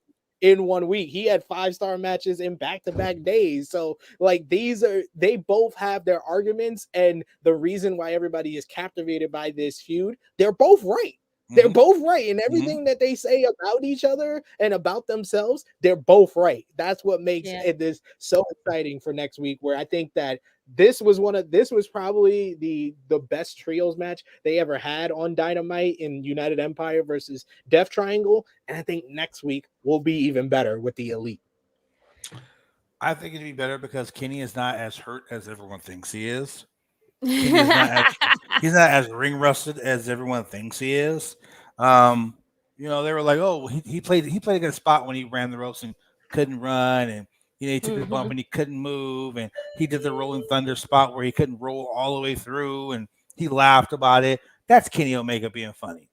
in 1 week. He had 5-star matches in back-to-back days. So like they both have their arguments, and the reason why everybody is captivated by this feud, they're both right. They're both right in everything that they say about each other and about themselves. They're both right. That's what makes this so exciting for next week, where I think that this was probably the best trios match they ever had on Dynamite in United Empire versus Death Triangle. And I think next week will be even better with the Elite. I think it'd be better because Kenny is not as hurt as everyone thinks he is. He's not as ring rusted as everyone thinks he is. They were like, oh, he played a good spot when he ran the ropes and couldn't run, and he took the bump and he couldn't move, and he did the Rolling Thunder spot where he couldn't roll all the way through, and he laughed about it. That's Kenny Omega being funny.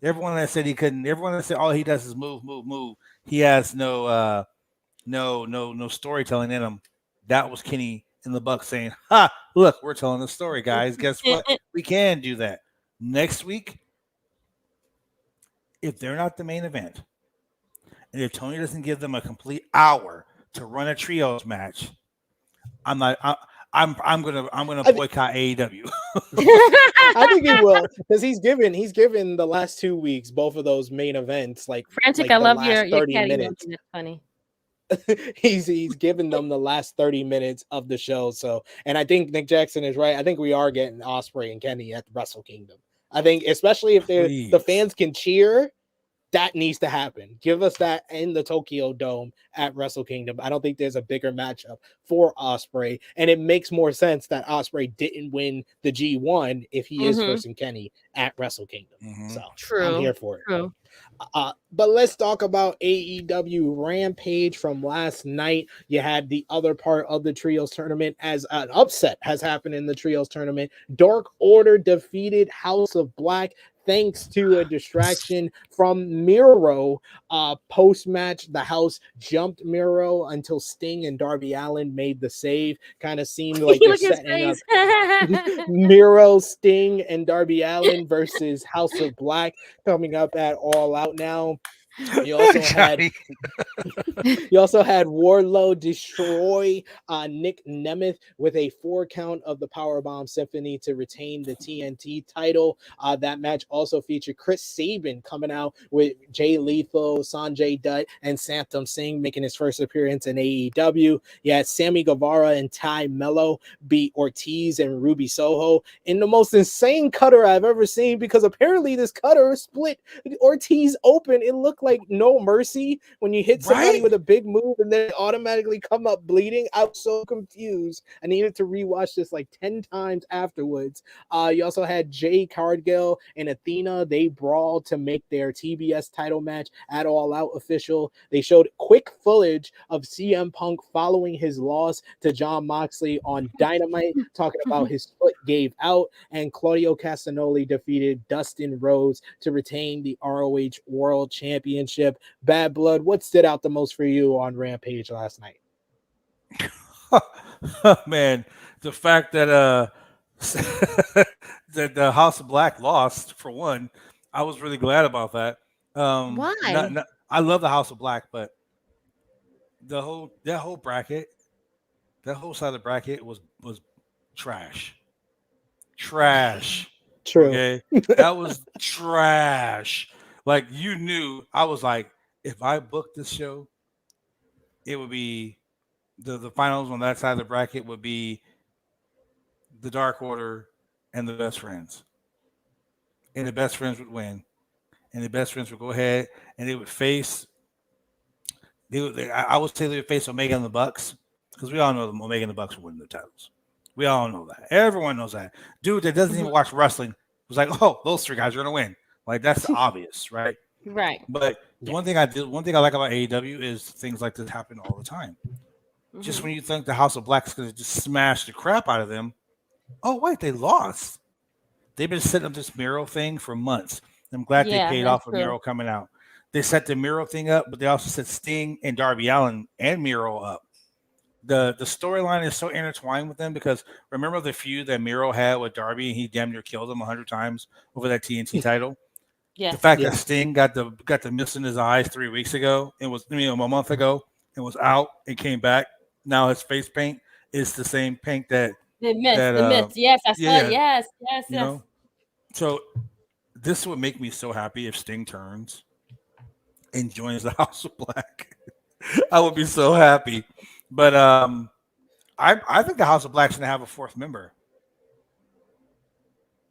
Everyone that said he couldn't, everyone that said all he does is move. He has no storytelling in him. That was Kenny in the Bucks saying, "Ha! Look, we're telling the story, guys. Guess what? We can do that next week. If they're not the main event, and if Tony doesn't give them a complete hour to run a trios match, I'm gonna boycott AEW." I think he will, because he's given the last 2 weeks both of those main events like Frantic. I love your 30 minutes. That's funny. he's given them the last 30 minutes of the show. So, and I think Nick Jackson is right. I think we are getting Ospreay and Kenny at the Wrestle Kingdom. I think, especially if the fans can cheer, that needs to happen. Give us that in the Tokyo Dome at Wrestle Kingdom. I don't think there's a bigger matchup for Ospreay, and it makes more sense that Ospreay didn't win the G1 if he is versing Kenny at Wrestle Kingdom. So I'm here for it. True. But let's talk about AEW Rampage from last night. You had the other part of the Trios tournament, as an upset has happened in the Trios tournament. Dark Order defeated House of Black thanks to a distraction from Miro. Post-match, the House jumped Miro until Sting and Darby Allin made the save. Kind of seemed like they're setting up Miro, Sting, and Darby Allin versus House of Black coming up at All Out now. You also had Wardlow destroy Nick Nemeth with a 4 count of the Powerbomb Symphony to retain the TNT title. That match also featured Chris Sabin coming out with Jay Lethal, Sanjay Dutt, and Sampton Singh making his first appearance in AEW. You had Sammy Guevara and Ty Mello beat Ortiz and Ruby Soho in the most insane cutter I've ever seen, because apparently this cutter split Ortiz open. It looked like No Mercy when you hit somebody with a big move and then automatically come up bleeding. I was so confused. I needed to rewatch this like 10 times afterwards. You also had Jay Cargill and Athena. They brawled to make their TBS title match at All Out official. They showed quick footage of CM Punk following his loss to Jon Moxley on Dynamite, talking about his foot gave out, and Claudio Castagnoli defeated Dustin Rhodes to retain the ROH World Championship. Bad Blood, what stood out the most for you on Rampage last night? Man, the fact that that the House of Black lost, for one, I was really glad about that. Why? I love the House of Black, but that whole bracket, that whole side of the bracket was trash. True. Okay, that was trash. Like, you knew, I was like, if I booked this show, it would be the finals on that side of the bracket would be the Dark Order and the Best Friends. And the Best Friends would win. And the Best Friends would go ahead and they would face, I would say they would face Omega and the Bucks, because we all know that Omega and the Bucks would win the titles. We all know that. Everyone knows that. Dude that doesn't even watch wrestling was like, oh, those 3 guys are going to win. Like, that's obvious, right? Right. But one thing I like about AEW is things like this happen all the time. Just when you think the House of Black is going to just smash the crap out of them, oh wait, they lost. They've been setting up this Miro thing for months. I'm glad they paid off with Miro coming out. They set the Miro thing up, but they also set Sting and Darby Allin and Miro up. The storyline is so intertwined with them, because remember the feud that Miro had with Darby, and he damn near killed him 100 times over that TNT title. Yes. The fact that Sting got the mist in his eyes 3 weeks ago, a month ago, and was out and came back. Now his face paint is the same paint that the mist. Yes, I saw it. Yes. You know, so this would make me so happy if Sting turns and joins the House of Black. I would be so happy. But I think the House of Black should have a fourth member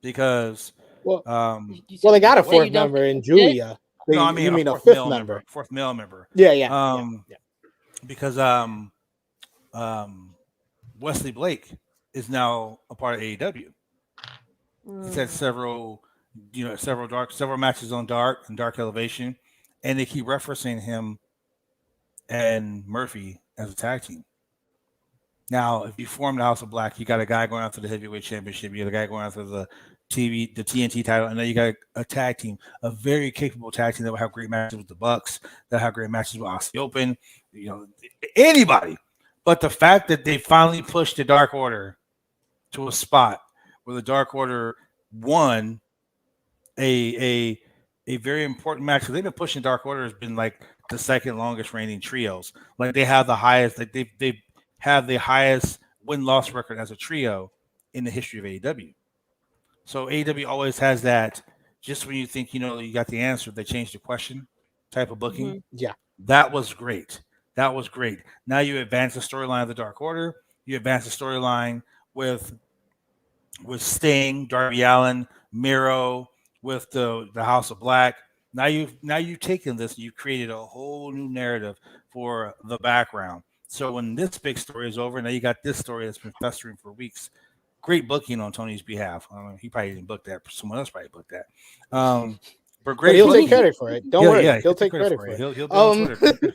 because they got a fourth member in Julia. No, I mean, you mean a fifth member? Fourth male member. Yeah. Because Wesley Blake is now a part of AEW. He's had several matches on Dark and Dark Elevation, and they keep referencing him and Murphy as a tag team. Now, if you form the House of Black, you got a guy going after the heavyweight championship, you got a guy going after the TNT title, and then you got a tag team, a very capable tag team that will have great matches with the Bucks, that have great matches with Aussie Open, anybody. But the fact that they finally pushed the Dark Order to a spot where the Dark Order won a very important match, because they've been pushing Dark Order has been like the second longest reigning trios. Like they have the highest, like they have the highest win-loss record as a trio in the history of AEW. So AEW always has that, just when you think you got the answer, they change the question type of booking. Mm-hmm. Yeah. That was great. Now you advance the storyline of the Dark Order. You advance the storyline with Sting, Darby Allin, Miro, with the House of Black. Now you've taken this, you've created a whole new narrative for the background. So when this big story is over, now you got this story that's been festering for weeks. Great booking on Tony's behalf. He probably didn't book that. Someone else probably booked that. But he'll take credit for it. Don't worry. He'll take credit for it. He'll be on Twitter.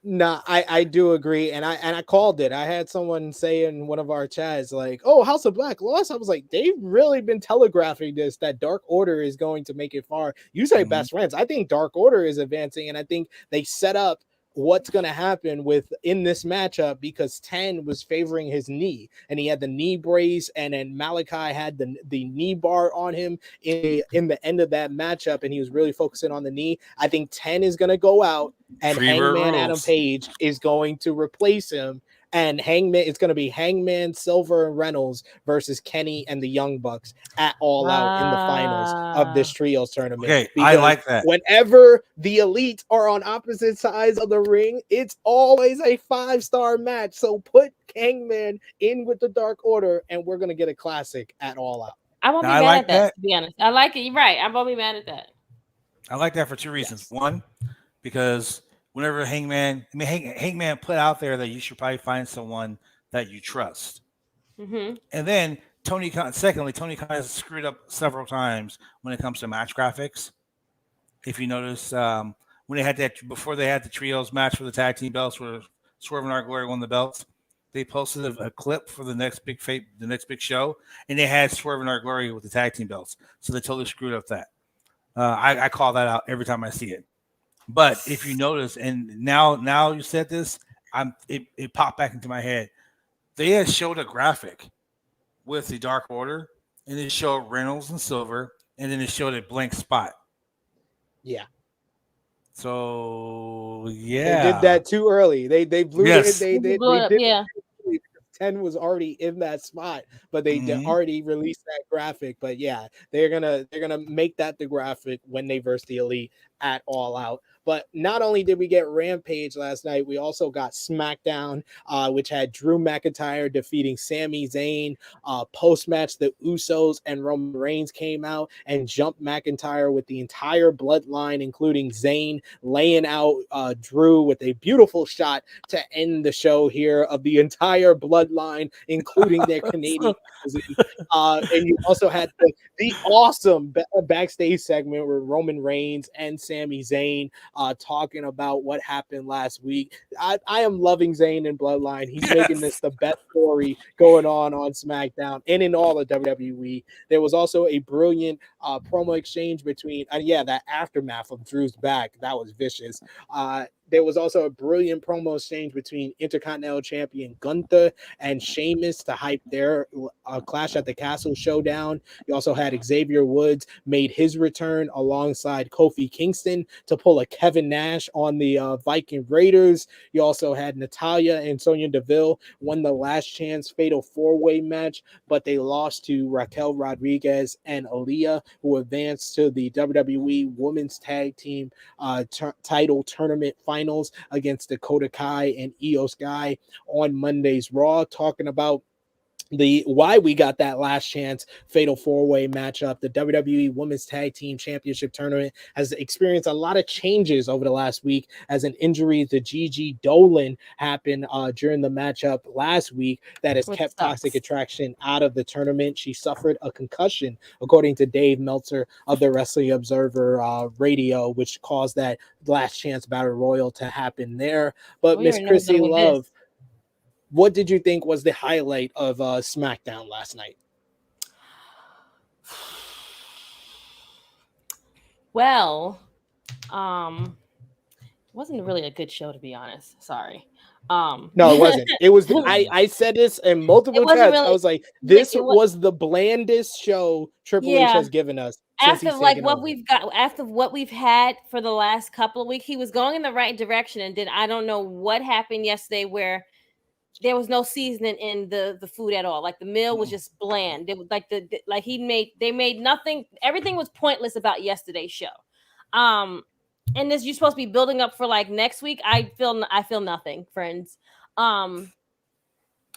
Nah, I do agree, and I called it. I had someone say in one of our chats like, "Oh, House of Black lost." I was like, they've really been telegraphing this, that Dark Order is going to make it far. You say best friends. I think Dark Order is advancing, and I think they set up what's going to happen in this matchup, because 10 was favoring his knee, and he had the knee brace, and then Malachi had the knee bar on him in the end of that matchup, and he was really focusing on the knee. I think 10 is going to go out, and Hangman Adam Page is going to replace him, and it's going to be Hangman, Silver, and Reynolds versus Kenny and the Young Bucks at All Out in the finals of this trios tournament. Okay, I like that. Whenever the Elite are on opposite sides of the ring, it's always a 5-star match. So put Hangman in with the Dark Order, and we're going to get a classic at All Out. I won't be mad at that, to be honest. I like it. You're right. I won't be mad at that. I like that for two reasons. Yes. One, because whenever Hangman put out there that you should probably find someone that you trust. Mm-hmm. And then Tony Khan has screwed up several times when it comes to match graphics. If you notice, when they had before they had the trios match for the tag team belts where Swerve and Our Glory won the belts, they posted a clip for the next big show, and they had Swerve and Our Glory with the tag team belts. So they totally screwed up that. I call that out every time I see it. But if you notice, and now you said this, it popped back into my head. They had showed a graphic with the Dark Order, and it showed Reynolds and Silver, and then it showed a blank spot. Yeah. So they did that too early. They blew it. They did. 10 was already in that spot, but they already released that graphic. But yeah, they're gonna make that the graphic when they verse the Elite at All Out. But not only did we get Rampage last night, we also got SmackDown, which had Drew McIntyre defeating Sami Zayn. Post-match, the Usos and Roman Reigns came out and jumped McIntyre with the entire bloodline, including Zayn laying out Drew with a beautiful shot to end the show here of the entire bloodline, including their Canadian cousin. And you also had the awesome backstage segment with Roman Reigns and Sami Zayn talking about what happened last week. I am loving Zayn and Bloodline. He's making this the best story going on SmackDown and in all of WWE. There was also a brilliant promo exchange between, that aftermath of Drew's back. That was vicious. there was also a brilliant promo exchange between Intercontinental Champion Gunther and Sheamus to hype their Clash at the Castle showdown. You also had Xavier Woods made his return alongside Kofi Kingston to pull a Kevin Nash on the Viking Raiders. You also had Natalya and Sonya Deville won the last chance fatal four-way match, but they lost to Raquel Rodriguez and Aaliyah, who advanced to the WWE Women's Tag Team title tournament finals against Dakota Kai and Io Sky on Monday's Raw, talking about why we got that last chance fatal four-way matchup. The WWE Women's Tag Team Championship Tournament has experienced a lot of changes over the last week as an injury to Gigi Dolan happened during the matchup last week that has kept Toxic Attraction out of the tournament. She suffered a concussion, according to Dave Meltzer of the Wrestling Observer Radio, which caused that last chance battle royal to happen there. But Miss Krssi Luv, what did you think was the highlight of SmackDown last night? Well, it wasn't really a good show, to be honest. Sorry. No, it wasn't. It was. I said this in multiple chats. Really, I was like, this was the blandest show Triple H has given us. After what we've had for the last couple of weeks, he was going in the right direction, and then I don't know what happened yesterday where there was no seasoning in the food at all. Like the meal was just bland. It was like they made nothing. Everything was pointless about yesterday's show. And this you're supposed to be building up for like next week. I feel nothing, friends. I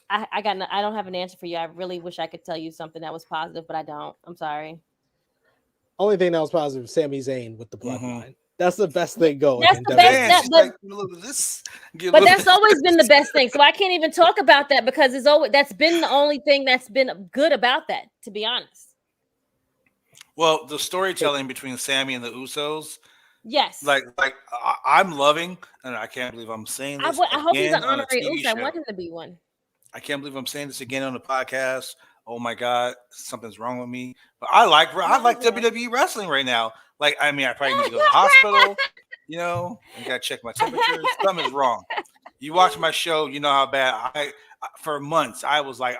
don't have an answer for you. I really wish I could tell you something that was positive, but I don't. I'm sorry. Only thing that was positive was Sami Zayn with the bloodline. That's the best thing going. That's the best. But that's always been the best thing. So I can't even talk about that because that's been the only thing that's been good about that, to be honest. Well, the storytelling between Sami and the Usos. Yes. Like I'm loving, and I can't believe I'm saying this. I hope he's an honorary Uso. I want him to be one. I can't believe I'm saying this again on the podcast. Oh my God, something's wrong with me. But I like WWE wrestling right now. Like, I mean, I probably need to go to the hospital. You know, I gotta check my temperature. Something's wrong. You watch my show, you know how bad I for months I was like,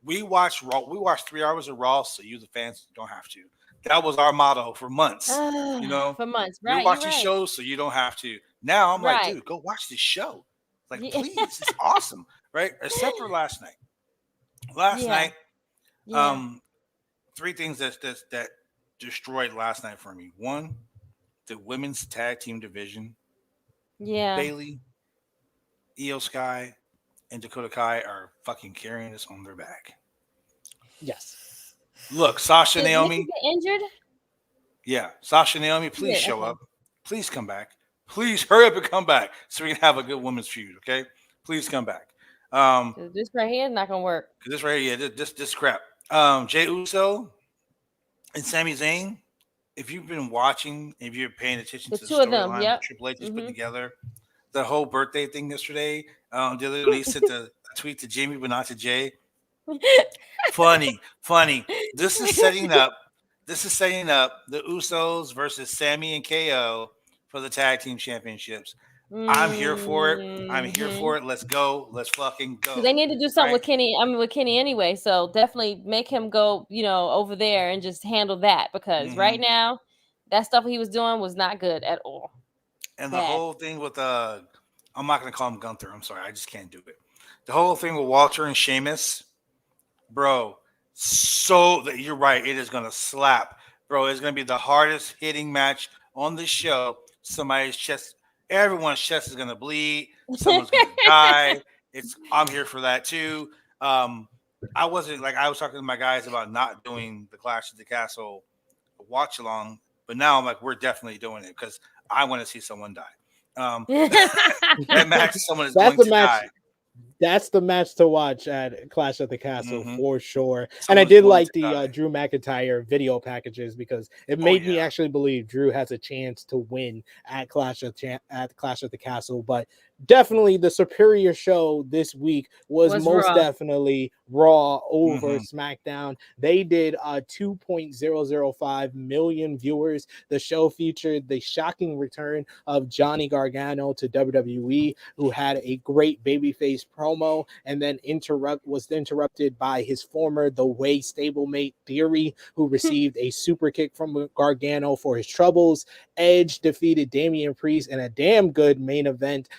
we watched Raw. We watched 3 hours of Raw, so you the fans don't have to. That was our motto for months. You know, for months, right? You watch these shows, so you don't have to. Now I'm like, dude, go watch this show. Like, please, it's awesome, right? Except for last night. Last night, three things that destroyed last night for me. One, the women's tag team division. Yeah. Bayley, Io Sky, and Dakota Kai are fucking carrying this on their back. Yes. Look, Sasha Naomi. Did Nikki get injured? Yeah. Sasha Naomi, please show up. Please come back. Please hurry up and come back so we can have a good women's feud, okay? Please come back. This right here is not gonna work. This right here, this crap. Jey Uso and Sami Zayn. If you've been watching, if you're paying attention to the storyline that Triple H is putting together, the whole birthday thing yesterday, the other day sent a tweet to Jamie, but not to Jay. Funny. This is setting up the Usos versus Sami and KO for the tag team championships. I'm here for it. Let's go. Let's fucking go. They need to do something with Kenny. With Kenny anyway. So definitely make him go, over there and just handle that because right now, that stuff he was doing was not good at all. And the whole thing with I'm not gonna call him Gunther. I'm sorry, I just can't do it. The whole thing with Walter and Sheamus, bro. So that you're right, it is gonna slap, bro. It's gonna be the hardest hitting match on the show. Everyone's chest is gonna bleed. Someone's gonna die. I'm here for that too. I was talking to my guys about not doing the Clash at the Castle watch along, but now I'm like, we're definitely doing it because I want to see someone die. That match, someone is going to die. That's the match to watch at Clash at the Castle for sure. And I did like the Drew McIntyre video packages because it made me actually believe Drew has a chance to win at Clash at the Castle. But definitely the superior show this week was most Raw. Definitely Raw over SmackDown. They did 2.005 million viewers. The show featured the shocking return of Johnny Gargano to WWE, who had a great babyface promo and then was interrupted by his former The Way stablemate Theory, who received a super kick from Gargano for his troubles. Edge defeated Damian Priest in a damn good main event.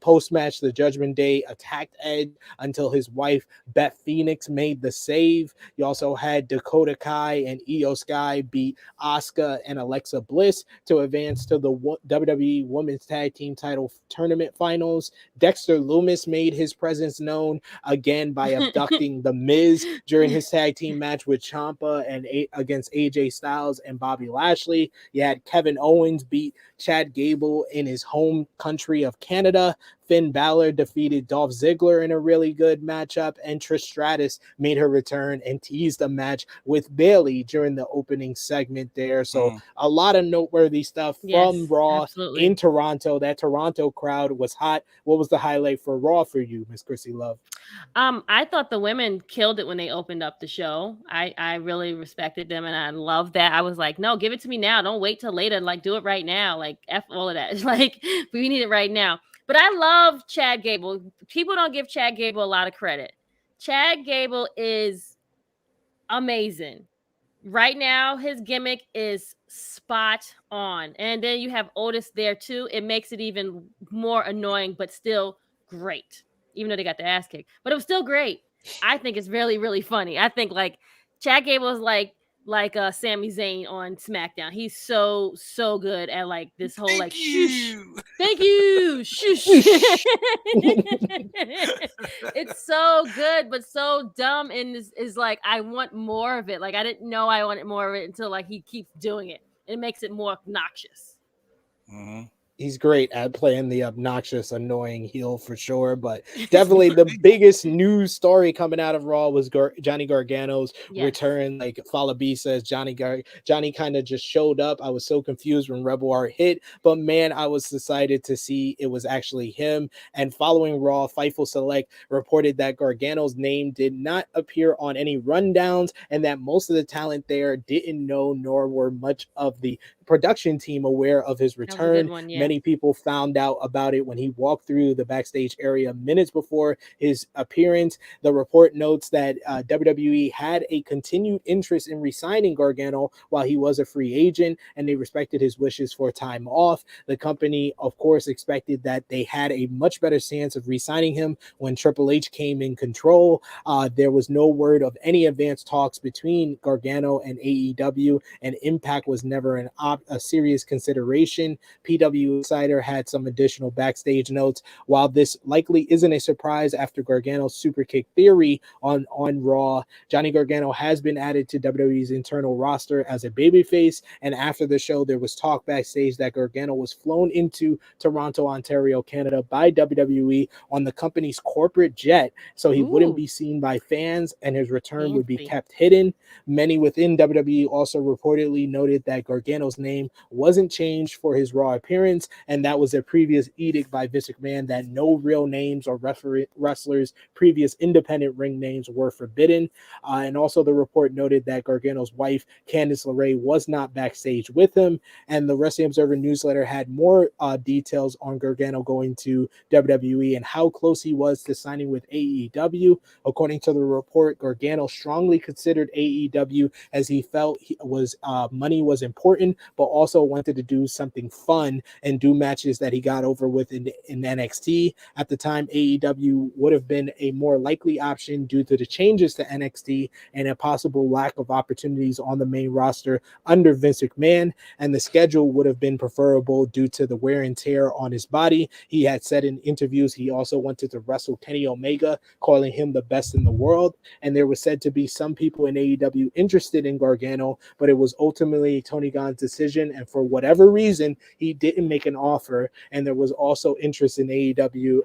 Post-match, the Judgment Day attacked Edge until his wife Beth Phoenix made the save. You also had Dakota Kai and Io Sky beat Asuka and Alexa Bliss to advance to the WWE Women's Tag Team Title Tournament Finals. Dexter Lumis made his presence known again by abducting The Miz during his tag team match with Ciampa and against AJ Styles and Bobby Lashley. You had Kevin Owens beat Chad Gable in his home country of Canada. Finn Balor defeated Dolph Ziggler in a really good matchup, and Trish Stratus made her return and teased a match with Bayley during the opening segment there. So a lot of noteworthy stuff from Raw in Toronto. That Toronto crowd was hot. What was the highlight for Raw for you, Miss Krssi Luv? I thought the women killed it when they opened up the show. I really respected them, and I love that. I was like, no, give it to me now. Don't wait till later. Like, do it right now. Like, F all of that. It's like, we need it right now. But I love Chad Gable. People don't give Chad Gable a lot of credit. Chad Gable is amazing. Right now, his gimmick is spot on. And then you have Otis there too. It makes it even more annoying, but still great. Even though they got their ass kicked. But it was still great. I think it's really, really funny. I think like Chad Gable is like Sami Zayn on SmackDown. He's so good at like this whole like shush. Thank you. Shush. It's so good, but so dumb, and is like I want more of it. Like I didn't know I wanted more of it until like he keeps doing it. It makes it more obnoxious. He's great at playing the obnoxious, annoying heel for sure. But definitely the biggest news story coming out of Raw was Johnny Gargano's return. Like Fala B says, Johnny kind of just showed up. I was so confused when Rebel Art hit, but man, I was excited to see it was actually him. And following Raw, Fightful Select reported that Gargano's name did not appear on any rundowns, and that most of the talent there didn't know, nor were much of the production team aware of his return. Many people found out about it when he walked through the backstage area minutes before his appearance. The report notes that WWE had a continued interest in re-signing Gargano while he was a free agent, and they respected his wishes for time off. The company, of course, expected that they had a much better chance of re-signing him when Triple H came in control. There was no word of any advanced talks between Gargano and AEW, and Impact was never a serious consideration. PW Insider had some additional backstage notes. While this likely isn't a surprise after Gargano's super kick theory on Raw, Johnny Gargano has been added to WWE's internal roster as a babyface, and after the show there was talk backstage that Gargano was flown into Toronto, Ontario, Canada by WWE on the company's corporate jet so he wouldn't be seen by fans and his return would be kept hidden. Many within WWE also reportedly noted that Gargano's name wasn't changed for his Raw appearance, and that was a previous edict by Vince McMahon that no real names or wrestlers' previous independent ring names were forbidden. And also the report noted that Gargano's wife, Candice LeRae, was not backstage with him, and the Wrestling Observer newsletter had more details on Gargano going to WWE and how close he was to signing with AEW. According to the report, Gargano strongly considered AEW as he felt money was important, but also wanted to do something fun and do matches that he got over with in NXT. At the time, AEW would have been a more likely option due to the changes to NXT and a possible lack of opportunities on the main roster under Vince McMahon, and the schedule would have been preferable due to the wear and tear on his body. He had said in interviews he also wanted to wrestle Kenny Omega, calling him the best in the world, and there was said to be some people in AEW interested in Gargano, but it was ultimately Tony Khan's decision decision, and for whatever reason, he didn't make an offer. And there was also interest in AEW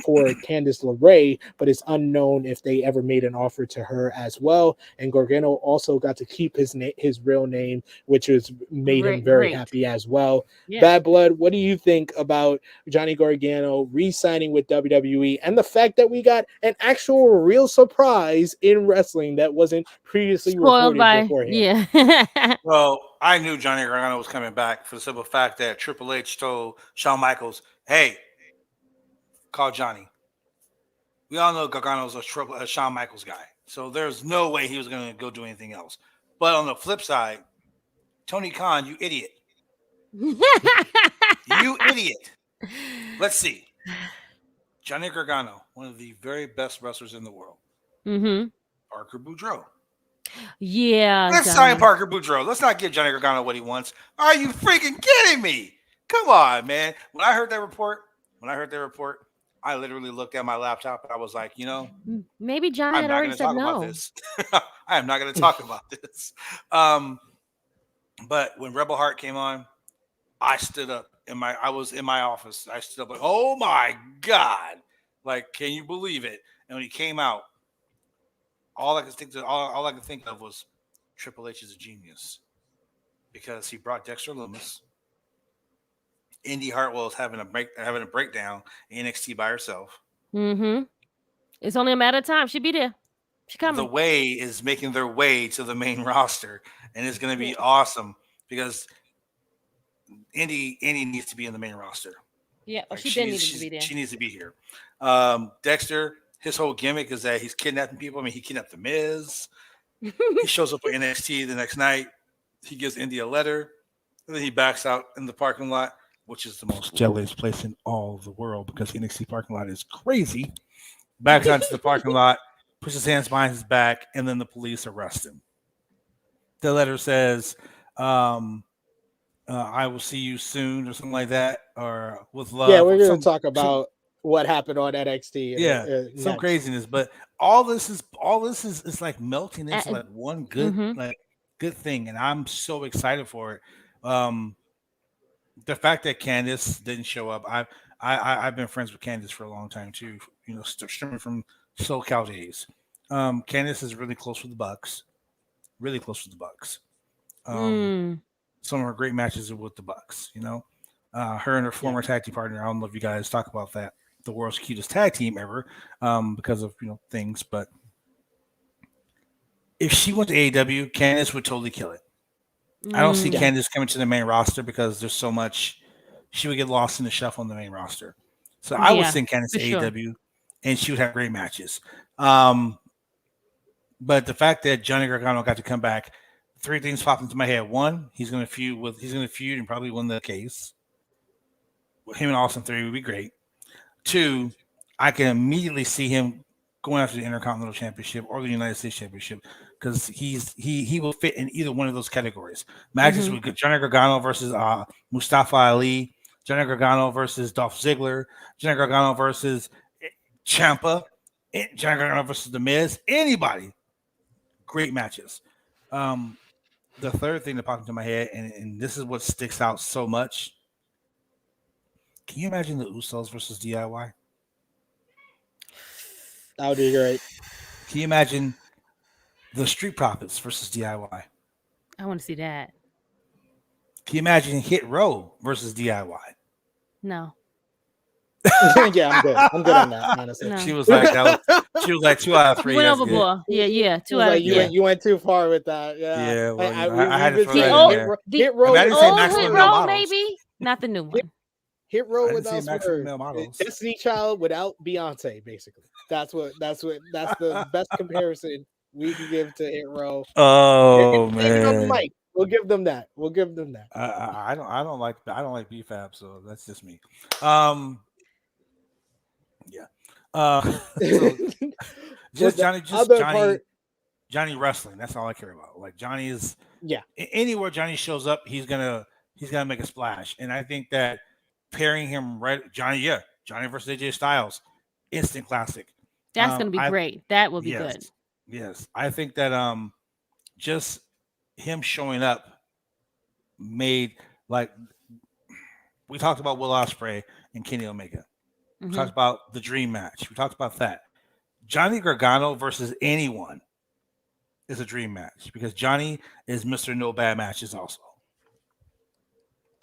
for Candice LeRae, but it's unknown if they ever made an offer to her as well. And Gargano also got to keep his real name, which was made him very happy as well. Yeah. Bad Blood, what do you think about Johnny Gargano re-signing with WWE and the fact that we got an actual real surprise in wrestling that wasn't previously reported beforehand? Yeah. Well, I knew Johnny Gargano was coming back for the simple fact that Triple H told Shawn Michaels, hey, call Johnny. We all know Gargano's a Shawn Michaels guy. So there's no way he was going to go do anything else. But on the flip side, Tony Khan, you idiot. You idiot. Let's see. Johnny Gargano, one of the very best wrestlers in the world. Mm-hmm. Parker Boudreaux. Yeah. Let's sign Parker Boudreaux. Let's not give Johnny Gargano what he wants. Are you freaking kidding me? Come on, man. When I heard that report, I literally looked at my laptop and I was like, maybe Johnny had already said no. I am not going to talk about this. But when Rebel Heart came on, I stood up I was in my office. I stood up like, oh my God. Like, can you believe it? And when he came out, all I could think of was Triple H is a genius because he brought Dexter Lumis. Indy Hartwell is having a breakdown in NXT by herself. Mm-hmm. It's only a matter of time. She'll be there. She's coming. The Way is making their way to the main roster, and it's going to be awesome because Indy needs to be in the main roster. Yeah, she needs to be there. She needs to be here. Dexter, his whole gimmick is that he's kidnapping people. I mean, he kidnapped The Miz. He shows up at NXT the next night. He gives Indy a letter, and then he backs out in the parking lot, which is the most jelliest place in all of the world because NXT parking lot is crazy. Backs out to the parking lot, puts his hands behind his back, and then the police arrest him. The letter says, I will see you soon or something like that, or with love. Yeah, we're going to talk about what happened on NXT. Some craziness, but all this is like melting into like one good good thing, and I'm so excited for it. The fact that Candice didn't show up, I've been friends with Candice for a long time too. Streaming from SoCal days. Candice is really close with the Bucks. Really close with the Bucks. Some of her great matches are with the Bucks. Her and her former tag team partner. I don't know if you guys talk about that. The world's cutest tag team ever, because of things. But if she went to AEW, Candice would totally kill it. I don't see Candice coming to the main roster because there's so much. She would get lost in the shuffle on the main roster. So I would send Candice to AEW, and she would have great matches. But the fact that Johnny Gargano got to come back, three things popped into my head. One, he's going to feud and probably win the case. Him and Austin Theory would be great. Two, I can immediately see him going after the Intercontinental Championship or the United States Championship because he will fit in either one of those categories. Matches with Johnny Gargano versus Mustafa Ali, Johnny Gargano versus Dolph Ziggler, Johnny Gargano versus Ciampa, Johnny Gargano versus The Miz, anybody. Great matches. The third thing that popped into my head, and this is what sticks out so much. Can you imagine the Usos versus DIY? That would be great. Can you imagine the Street Profits versus DIY? I want to see that. Can you imagine Hit Row versus DIY? No. Yeah, I'm good. I'm good on that, honestly. No. She was like 2 out of 3. Went overboard. Yeah, 2 out of 3. You went too far with that. Yeah. Well, I had to throw that in there. Hit Row, Hit Row, maybe not the new one. Hit Row without Destiny Child without Beyonce, basically. That's the best comparison we can give to Hit Row. Oh man, Mike, we'll give them that. I don't like BFAB, so that's just me. Johnny wrestling. That's all I care about. Like Johnny is anywhere Johnny shows up, he's gonna make a splash, and I think that pairing him Johnny versus AJ Styles, instant classic. That's going to be great. That will be good. Yes. I think that just him showing up made like we talked about Will Ospreay and Kenny Omega. We talked about the dream match. We talked about that. Johnny Gargano versus anyone is a dream match because Johnny is Mr. No Bad Matches also.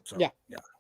So, yeah,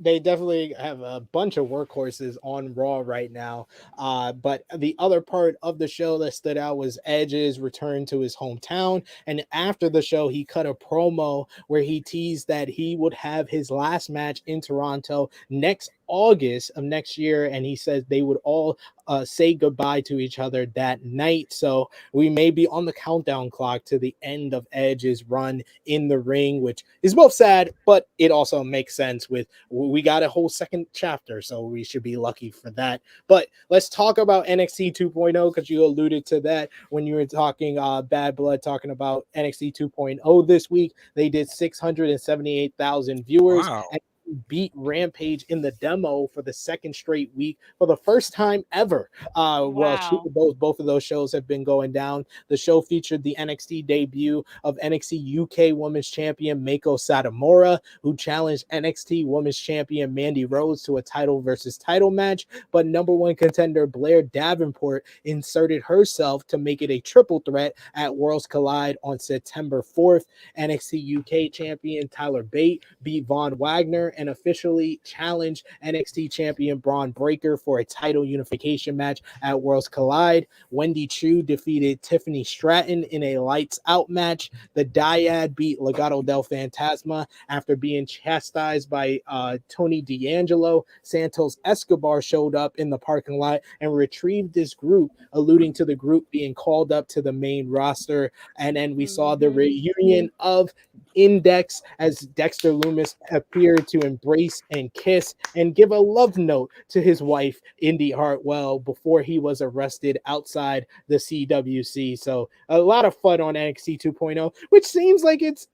they definitely have a bunch of workhorses on Raw right now. But the other part of the show that stood out was Edge's return to his hometown. And after the show, he cut a promo where he teased that he would have his last match in Toronto next August of next year, and he says they would all say goodbye to each other that night. So we may be on the countdown clock to the end of Edge's run in the ring, which is both sad, but it also makes sense with we got a whole second chapter, so we should be lucky for that. But let's talk about NXT 2.0 because you alluded to that when you were talking Bad Blood, talking about NXT 2.0 this week. They did 678,000 viewers. Wow. And beat Rampage in the demo for the second straight week for the first time ever. Well, both of those shows have been going down. The show featured the NXT debut of NXT UK Women's Champion Meiko Satomura, who challenged NXT Women's Champion Mandy Rose to a title versus title match, but number one contender Blair Davenport inserted herself to make it a triple threat at Worlds Collide on September 4th. NXT UK champion Tyler Bate beat Von Wagner and officially challenged NXT champion Braun Breaker for a title unification match at Worlds Collide. Wendy Chu defeated Tiffany Stratton in a lights out match. The Dyad beat Legado del Fantasma after being chastised by Tony D'Angelo. Santos Escobar showed up in the parking lot and retrieved this group, alluding to the group being called up to the main roster. And then we saw the reunion of Index as Dexter Lumis appeared to embrace and kiss and give a love note to his wife Indy Hartwell before he was arrested outside the CWC. So a lot of fun on NXT 2.0, which seems like it's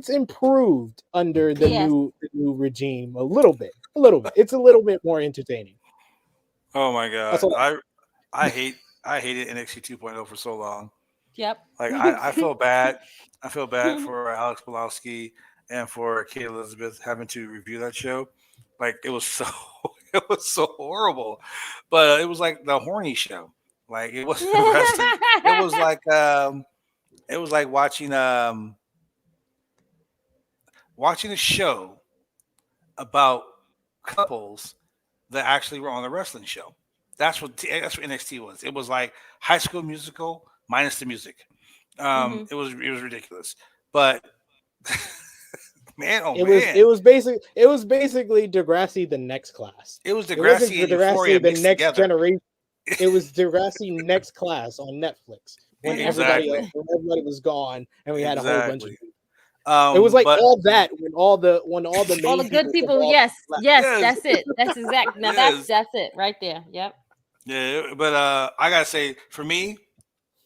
improved under the new regime a little bit. It's a little bit more entertaining. Oh my god, I hated NXT 2.0 for so long. Yep. Like I feel bad. I feel bad for Alex Pulowski and for Kate Elizabeth having to review that show. Like it was so horrible. But it was like the horny show. Like it wasn't wrestling. It was like watching a show about couples that actually were on a wrestling show. That's what NXT was. It was like High School Musical minus the music. It was ridiculous. But man, it was basically Degrassi the next class. It was Degrassi and Euphoria the next together. Generation. It was Degrassi Next Class on Netflix when everybody was gone and we had a whole bunch of people. It was like all that when all the good people. Yes, that's it. That's exactly. Now that's it right there. Yep. Yeah, but I gotta say, for me,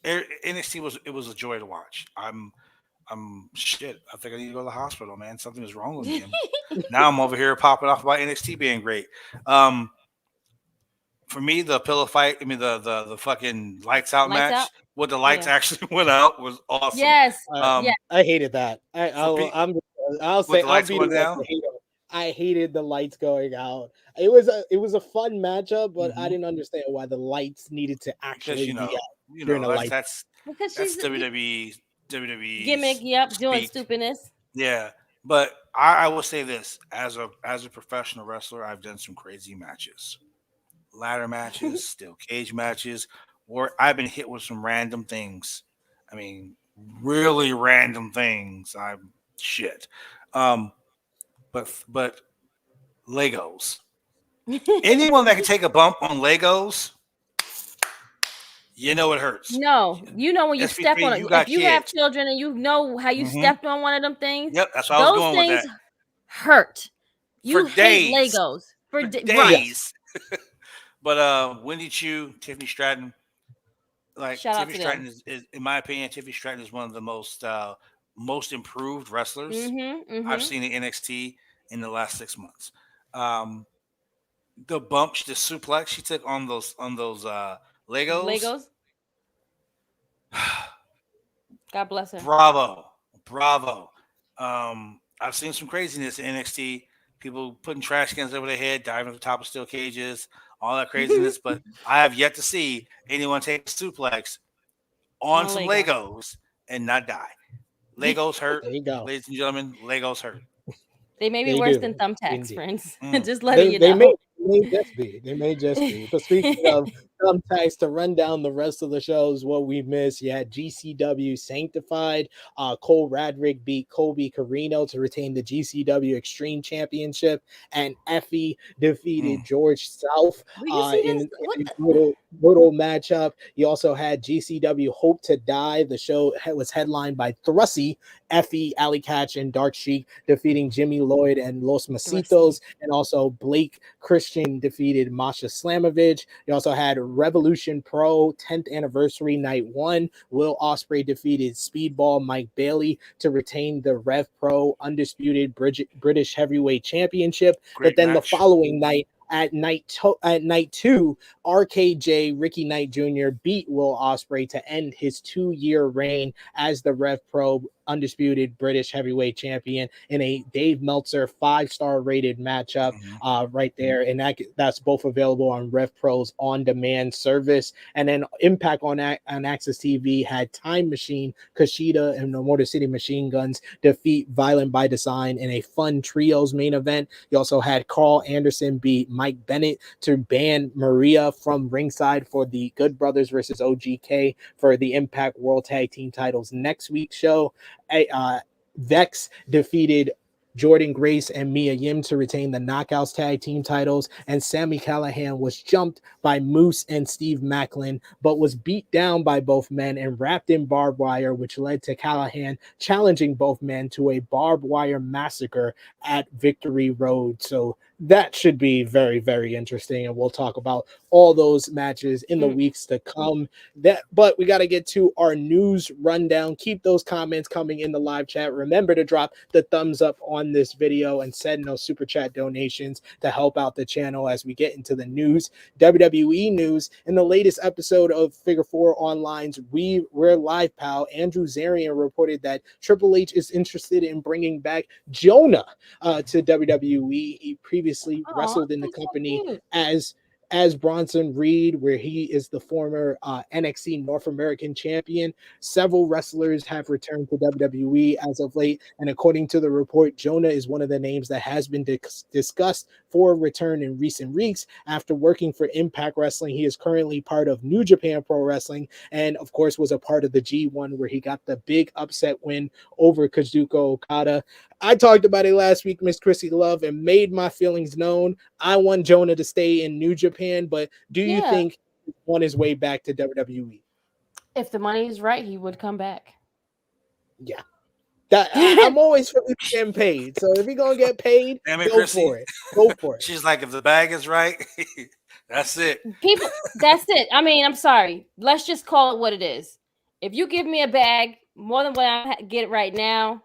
NXT was a joy to watch. I'm shit. I think I need to go to the hospital, man. Something is wrong with me. Now I'm over here popping off about NXT being great. For me, the pillow fight. I mean, the fucking lights out match. What the lights actually went out was awesome. Yes. I hated that. I'll say I'll be the hater. I hated the lights going out. It was a fun matchup, but I didn't understand why the lights needed to actually be out during the lights. That's WWE gimmick. Yep, doing stupidness. Yeah, but I will say this: as a professional wrestler, I've done some crazy matches, ladder matches, steel cage matches, or I've been hit with some random things. I mean, really random things. I'm shit. But Legos. Anyone that can take a bump on Legos, you know it hurts. No, you know when you step on it. If you have children and you know how you stepped on one of them things. Yep, that's what I was going with that. Those things hurt. You hate days. Legos for days. But Wendy Chu, Tiffany Stratton, Tiffany Stratton is, in my opinion, Tiffany Stratton is one of the most improved wrestlers I've seen in NXT in the last 6 months. The bump, the suplex she took on those Legos. God bless her. Bravo. I've seen some craziness in NXT. People putting trash cans over their head, diving to the top of steel cages, all that craziness. But I have yet to see anyone take a suplex on some Legos and not die. Legos hurt. There you go. Ladies and gentlemen, Legos hurt. They may be worse than thumbtacks, friends. Just letting you know. They may just be. But speaking of thumbtacks, to run down the rest of the shows, what we missed, you had GCW Sanctified. Cole Radrick beat Colby Carino to retain the GCW Extreme Championship, and Effie defeated George South in a brutal matchup. You also had GCW Hope to Die. The show was headlined by Thrussie, Effie, Alley Catch, and Dark Sheik defeating Jimmy Lloyd and Los Masitos, and also Blake Christian defeated Masha Slamovich. You also had Revolution Pro 10th anniversary night 1. Will Ospreay defeated Speedball Mike Bailey to retain the Rev Pro undisputed British Heavyweight Championship. But then the following night, at night 2, RKJ Ricky Knight Jr. beat Will Ospreay to end his 2-year reign as the Rev Pro undisputed British Heavyweight Champion in a Dave Meltzer 5-star rated matchup right there. And that's both available on Rev Pro's on-demand service. And then Impact on AXS-TV had Time Machine, Kushida, and the Motor City Machine Guns defeat Violent by Design in a fun trios main event. You also had Carl Anderson beat Mike Bennett to ban Maria from ringside for the Good Brothers versus OGK for the Impact World Tag Team titles next week's show. Vex defeated Jordan Grace and Mia Yim to retain the Knockouts Tag Team titles, and Sami Callihan was jumped by Moose and Steve Macklin, but was beat down by both men and wrapped in barbed wire, which led to Callihan challenging both men to a barbed wire massacre at Victory Road. So that should be very, very interesting, and we'll talk about all those matches in the weeks to come. But we got to get to our news rundown. Keep those comments coming in the live chat. Remember to drop the thumbs up on this video and send those super chat donations to help out the channel as we get into the news. WWE news: in the latest episode of Figure 4 Online's We're Live Pal, Andrew Zarian reported that Triple H is interested in bringing back JONAH to WWE. He previously wrestled in the company as Bronson Reed, where he is the former NXT North American champion. Several wrestlers have returned to WWE as of late, and according to the report, JONAH is one of the names that has been discussed for a return in recent weeks. After working for Impact Wrestling, he is currently part of New Japan Pro Wrestling, and of course was a part of the G1, where he got the big upset win over Kazuchika Okada. I talked about it last week, Miss Krssi Luv, and made my feelings known. I want JONAH to stay in New Japan, but do you think he's on his way back to WWE? If the money is right, he would come back. Yeah. I'm always for getting paid. So if you're going to get paid, go for it. Go for it. She's like, if the bag is right, that's it. That's it. I mean, I'm sorry. Let's just call it what it is. If you give me a bag more than what I get right now,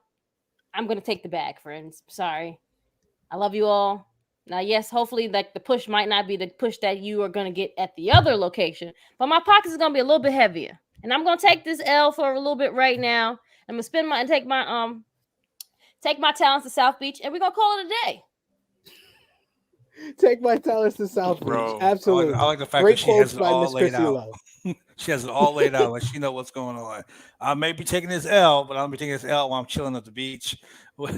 I'm going to take the bag, friends. Sorry. I love you all. Now, yes, hopefully like the push might not be the push that you are going to get at the other location, but my pockets is going to be a little bit heavier. And I'm going to take this L for a little bit right now. I'm going to take my talents to South Beach, and we're going to call it a day. Take my talents to South Beach. Absolutely. I like the fact that she has it all laid out. She has it all laid out. Like she knows what's going on. I may be taking this L, but I'll be taking this L while I'm chilling at the beach with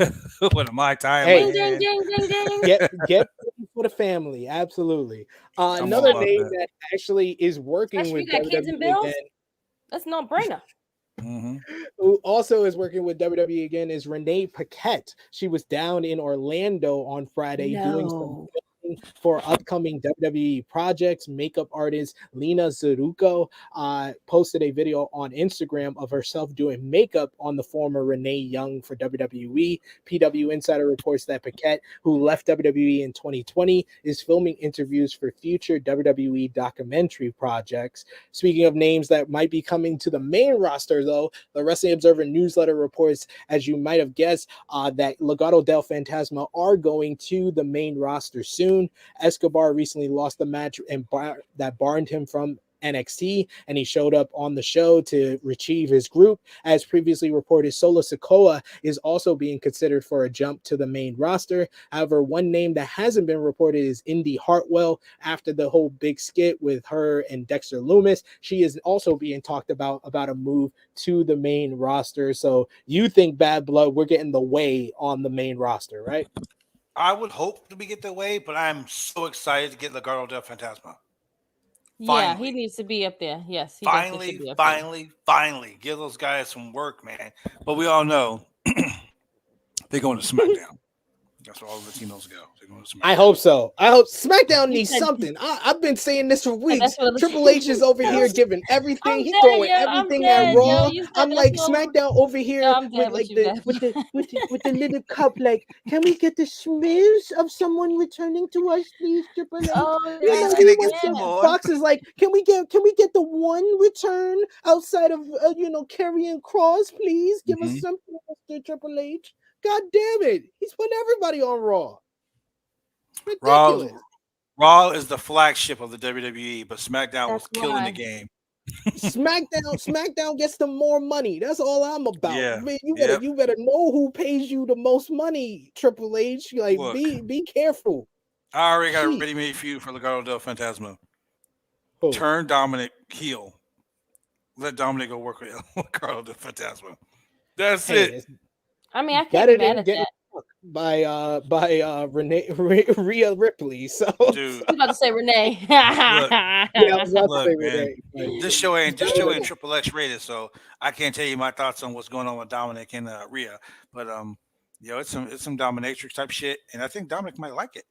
my time. Hey, ding, ding, ding, ding. Get ready for the family. Absolutely. Another name that actually is working with WWE again. That's no brainer. Who also is working with WWE again is Renee Paquette. She was down in Orlando on Friday doing some for upcoming WWE projects. Makeup artist Lena Zeruko posted a video on Instagram of herself doing makeup on the former Renee Young for WWE. PW Insider reports that Paquette, who left WWE in 2020, is filming interviews for future WWE documentary projects. Speaking of names that might be coming to the main roster, though, the Wrestling Observer newsletter reports, as you might have guessed, that Legado del Fantasma are going to the main roster soon. Escobar recently lost the match and that barred him from NXT, and he showed up on the show to retrieve his group. As previously reported, Solo Sikoa is also being considered for a jump to the main roster. However, one name that hasn't been reported is Indy Hartwell. After the whole big skit with her and Dexter Lumis, she is also being talked about a move to the main roster. So you think Bad Blood, we're getting the way on the main roster, right? I would hope that we get the way, but I'm so excited to get Legado del Fantasma. Yeah, he needs to be up there. Yes, he finally, should be up finally, give those guys some work, man. But we all know they're going to SmackDown. That's where all the Latinos go. They're going to SmackDown. I hope so. I hope SmackDown needs something. I've been saying this for weeks. Triple H is over here giving everything. He's throwing everything at Raw. I'm like SmackDown over here with like with the little cup. Like, can we get the schmizz of someone returning to us, please, Triple H? Fox is like, can we get the one return outside of Karrion Kross, please? Give us something, Mr. Triple H. God damn it. He's putting everybody on Raw. Ridiculous. Raw is the flagship of the WWE, but SmackDown was killing the game. SmackDown gets the more money. That's all I'm about. Yeah. Man, you better know who pays you the most money, Triple H. Like, look, be careful. I already got a ready-made feud for Legado del Fantasma. Turn Dominic heel. Let Dominic go work with Legado del Fantasma. That's it. I mean, I can't be mad at that. By Rhea Ripley. So dude, I was about to say Renee. I was about to say Renee. This show ain't Triple X rated, so I can't tell you my thoughts on what's going on with Dominic and Rhea. But it's some dominatrix type shit, and I think Dominic might like it.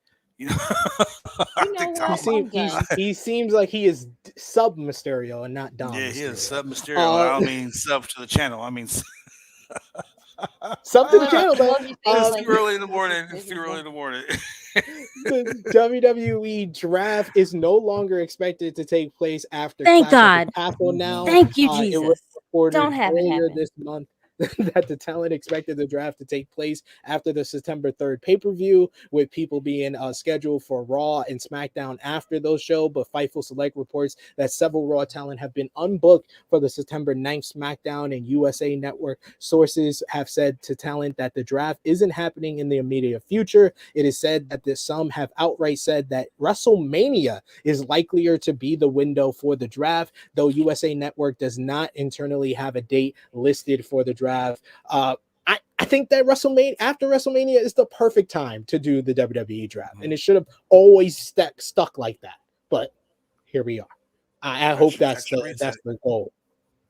He seems like he is sub Mysterio and not Dom. Yeah, he is sub Mysterio. I don't mean sub to the channel. I mean. Something to the channel, though. It's too early in the morning. The WWE draft is no longer expected to take place after. Thank God. Now. Thank you, Jesus. It was reported Don't have it happen this month that the talent expected the draft to take place after the September 3rd pay-per-view, with people being scheduled for Raw and SmackDown after those shows. But Fightful Select reports that several Raw talent have been unbooked for the September 9th SmackDown, and USA Network sources have said to talent that the draft isn't happening in the immediate future. It is said that some have outright said that WrestleMania is likelier to be the window for the draft, though USA Network does not internally have a date listed for the draft. I think that after WrestleMania is the perfect time to do the WWE draft, and it should have always stuck like that. But here we are. I hope that's the goal.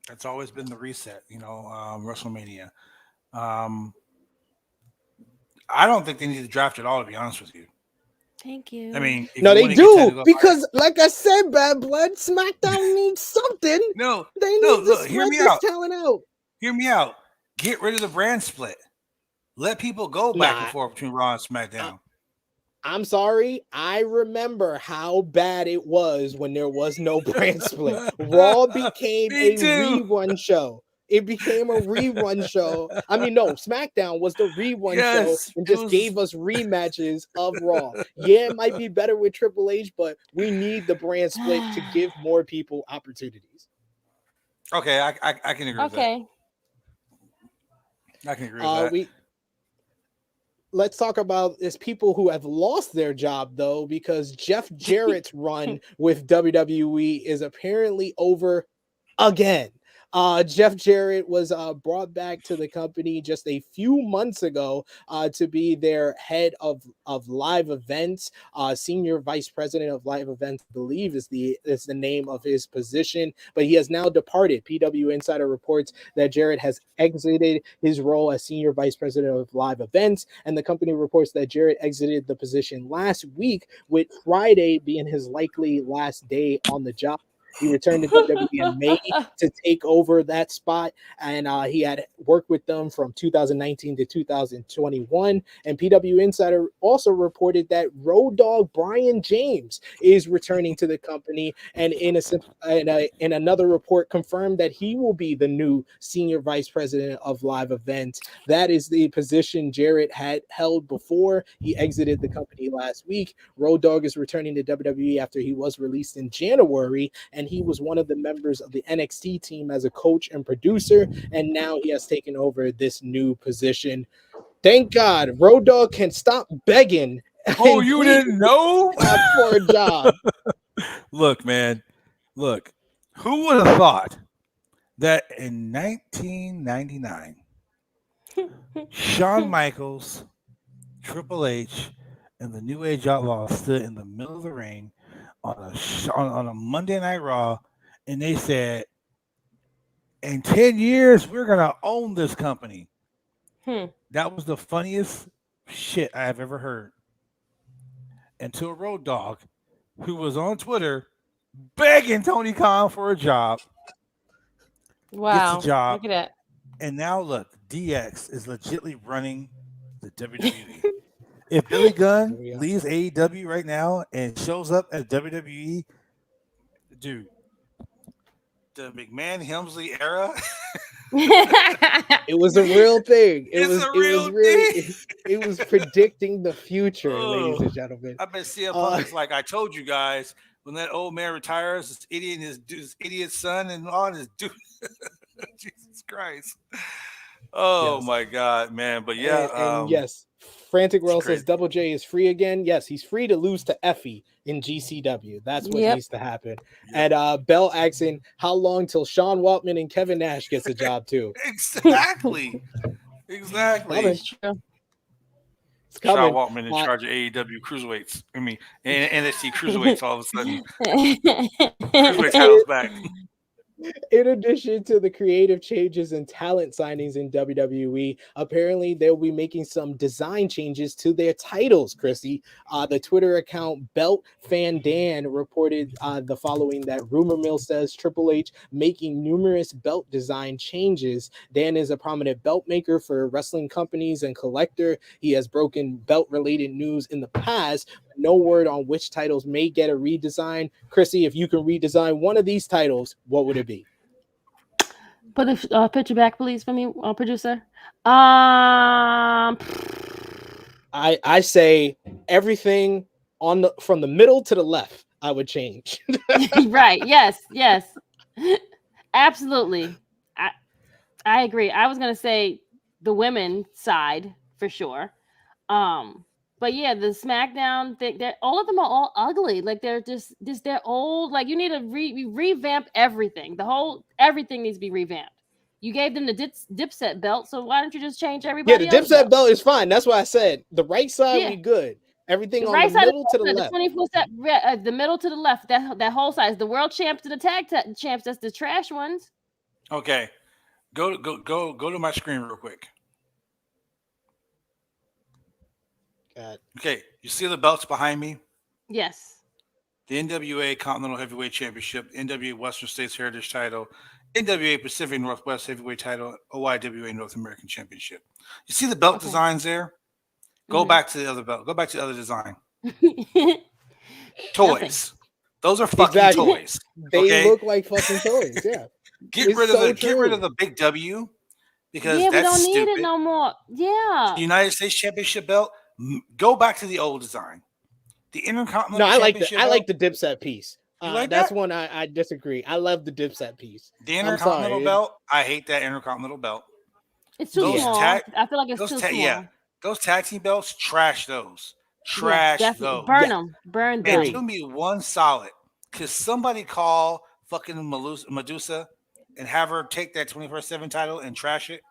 That's always been the reset, WrestleMania. I don't think they need to draft at all, to be honest with you. Thank you. I mean, no, they do, because, like I said, Bad Blood, SmackDown needs something. They need to spread this talent out. Hear me out. Get rid of the brand split. Let people go back and forth between Raw and SmackDown. I'm sorry. I remember how bad it was when there was no brand split. Raw became a rerun show. It became a rerun show. I mean, no, SmackDown was the rerun show and just gave us rematches of Raw. Yeah, it might be better with Triple H, but we need the brand split to give more people opportunities. Okay, I can agree with that. I can agree with that. Let's talk about people who have lost their job, though, because Jeff Jarrett's run with WWE is apparently over again. Jeff Jarrett was brought back to the company just a few months ago to be their head of live events, senior vice president of live events, I believe is the name of his position, but he has now departed. PW Insider reports that Jarrett has exited his role as senior vice president of live events, and the company reports that Jarrett exited the position last week, with Friday being his likely last day on the job. He returned to WWE in May to take over that spot, and he had worked with them from 2019 to 2021. And PW Insider also reported that Road Dogg Brian James is returning to the company, and in another report confirmed that he will be the new senior vice president of live events. That is the position Jarrett had held before he exited the company last week. Road Dogg is returning to WWE after he was released in January, and he was one of the members of the NXT team as a coach and producer, and now he has taken over this new position. Thank God Road Dogg can stop begging. Oh, you didn't know? For a job. Look, man. Look, who would have thought that in 1999, Shawn Michaels, Triple H, and the New Age Outlaws stood in the middle of the ring on a Monday Night Raw, and they said, in 10 years, we're going to own this company. That was the funniest shit I have ever heard. Until Road Dogg, who was on Twitter begging Tony Khan for a job, gets a job. Look at that. And now look, DX is legitimately running the WWE. If Billy Gunn leaves AEW right now and shows up at WWE, dude, the McMahon Helmsley era. It was a real thing. It was predicting the future, ladies and gentlemen. I've been seeing publics like I told you guys, when that old man retires, this idiot and his idiot son and all this dude. Jesus Christ. Oh yes. My God, man. But yeah. And yes, Frantic World says Double J is free again. Yes, he's free to lose to Effie in GCW. That's what needs to happen. Yep. And Bell asking, how long till Sean Waltman and Kevin Nash gets a job too? Exactly. Exactly. It's coming. Sean Waltman in charge of AEW cruiserweights. I mean, NXT cruiserweights all of a sudden. Cruiserweight titles back. In addition to the creative changes and talent signings in WWE, apparently they'll be making some design changes to their titles, Krissy. The Twitter account Belt Fan Dan reported the following, that rumor mill says Triple H making numerous belt design changes. Dan is a prominent belt maker for wrestling companies and collector. He has broken belt-related news in the past. No word on which titles may get a redesign. Krissy, if you can redesign one of these titles, what would it be? Put the picture back, please, for me, producer. I say everything from the middle to the left, I would change. Right. Yes. Absolutely. I agree. I was gonna say the women's side for sure. But yeah, the SmackDown thing, all of them are all ugly. Like they're just they're old. Like you need to revamp everything. Everything needs to be revamped. You gave them the Dipset belt, so why don't you just change everybody? Yeah, the Dipset belt is fine. That's why I said the right side we good. Everything on the middle to the left. The 24/7, the middle to the left. That whole side is the world champs to the tag champs. That's the trash ones. Okay, go to my screen real quick. Okay, you see the belts behind me? Yes. The NWA Continental Heavyweight Championship, NWA Western States Heritage Title, NWA Pacific Northwest Heavyweight Title, OIWA North American Championship. You see the belt designs there? Go back to the other belt. Go back to the other design. Toys. Those are fucking toys. They look like fucking toys. Yeah. Get rid of the big W, because we that's don't stupid. need it no more. Yeah. The United States Championship belt. Go back to the old design. The Intercontinental. No, I like the Dipset piece. That's that? one I disagree. I love the Dipset piece. The Intercontinental belt. I hate that Intercontinental belt. It's too small. I feel like it's too small. Yeah, those tag team belts. Trash those. Trash those. Burn them. Burn them. And do me one solid. Could somebody call fucking Medusa and have her take that 24/7 title and trash it?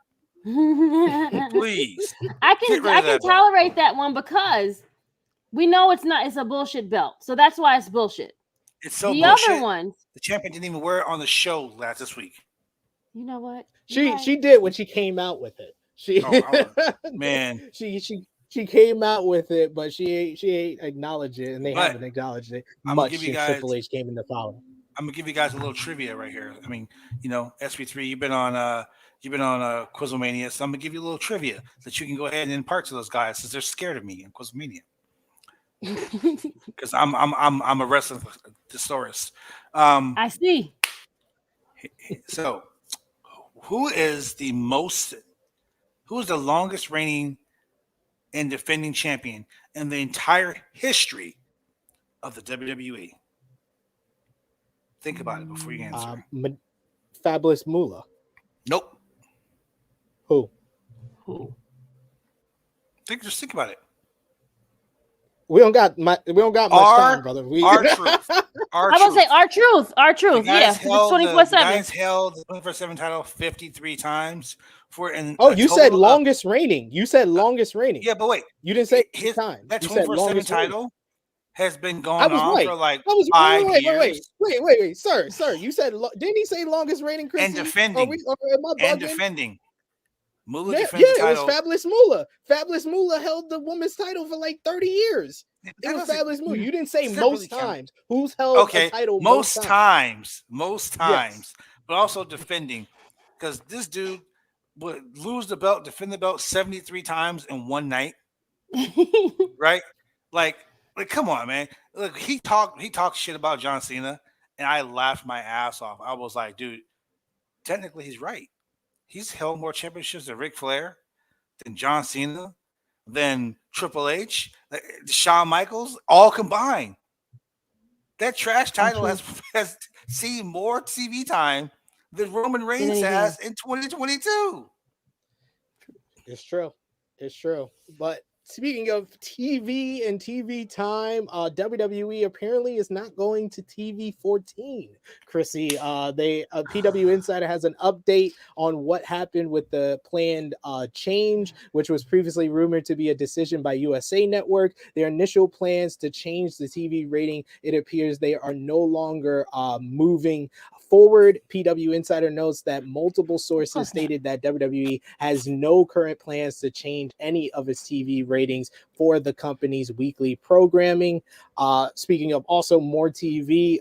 Please. I can tolerate that one because we know it's a bullshit belt. So that's why it's bullshit. It's so the bullshit. Other ones, the champion didn't even wear it on the show this week. You know what? She did when she came out with it. She came out with it, but she ain't acknowledged it, and they haven't acknowledged it much since Triple H came into power. I'm gonna give you guys a little trivia right here. I mean, SP3, you've been on Quizlemania, so I'm gonna give you a little trivia that you can go ahead and impart to those guys, since they're scared of me in Quizlemania. Because I'm a wrestling thesaurus. I see. So, who is the longest reigning and defending champion in the entire history of the WWE? Think about it before you answer. Fabulous Moolah. Nope. Who? Just think about it. We don't got much time, brother. R-Truth. I was gonna say R-Truth. R-Truth. Yeah, it's 24/7. The guys held the 24/7 title 53 times for you said longest reigning. You said longest reigning. Yeah, but wait, you didn't say his time. That 24/7 title has been going on for like wait, 5 years. Wait, sir. You said didn't he say longest reigning? Krssi? And defending. Defending. Moolah defended the title. It was Fabulous Moolah. Fabulous Moolah held the women's title for like 30 years. It was Fabulous Moolah. You didn't say most times. Who's held a title most times? Yes. But also defending, because this dude would lose the belt, defend the belt 73 times in one night. Right? Like, come on, man. Look, he talked shit about John Cena, and I laughed my ass off. I was like, dude, technically he's right. He's held more championships than Ric Flair, than John Cena, than Triple H, Shawn Michaels, all combined. That trash title has seen more TV time than Roman Reigns has in 2022. It's true. But speaking of TV and TV time, WWE apparently is not going to TV 14. Krssi, PW Insider has an update on what happened with the planned change, which was previously rumored to be a decision by USA Network. Their initial plans to change the TV rating, it appears they are no longer moving forward. PW Insider notes that multiple sources stated that WWE has no current plans to change any of its TV ratings for the company's weekly programming. Speaking of also more TV,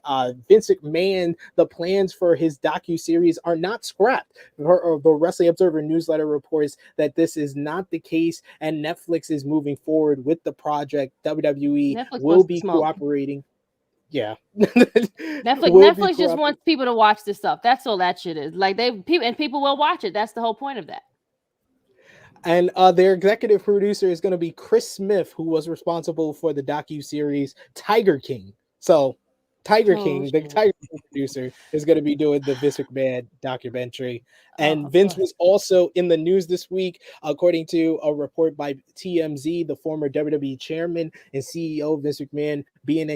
Vince McMahon, the plans for his docuseries are not scrapped. The Wrestling Observer newsletter reports that this is not the case, and Netflix is moving forward with the project. WWE will be cooperating. Yeah. Netflix just wants people to watch this stuff. That's all that shit is. Like people will watch it. That's the whole point of that. And their executive producer is going to be Chris Smith, who was responsible for the docuseries Tiger King. So Tiger King, the Tiger King producer, is going to be doing the Vince McMahon documentary. And Vince was also in the news this week, according to a report by TMZ, the former WWE chairman and CEO Vince McMahon being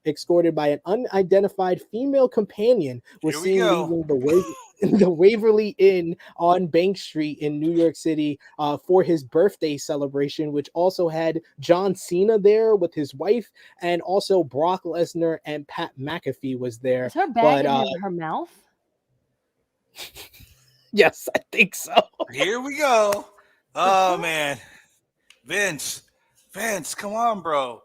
escorted by an unidentified female companion was seen leaving the Waverly Inn on Bank Street in New York City for his birthday celebration, which also had John Cena there with his wife, and also Brock Lesnar and Pat McAfee was there. Is her bag in her mouth? Yes, I think so. Here we go. Oh man, Vince, come on, bro.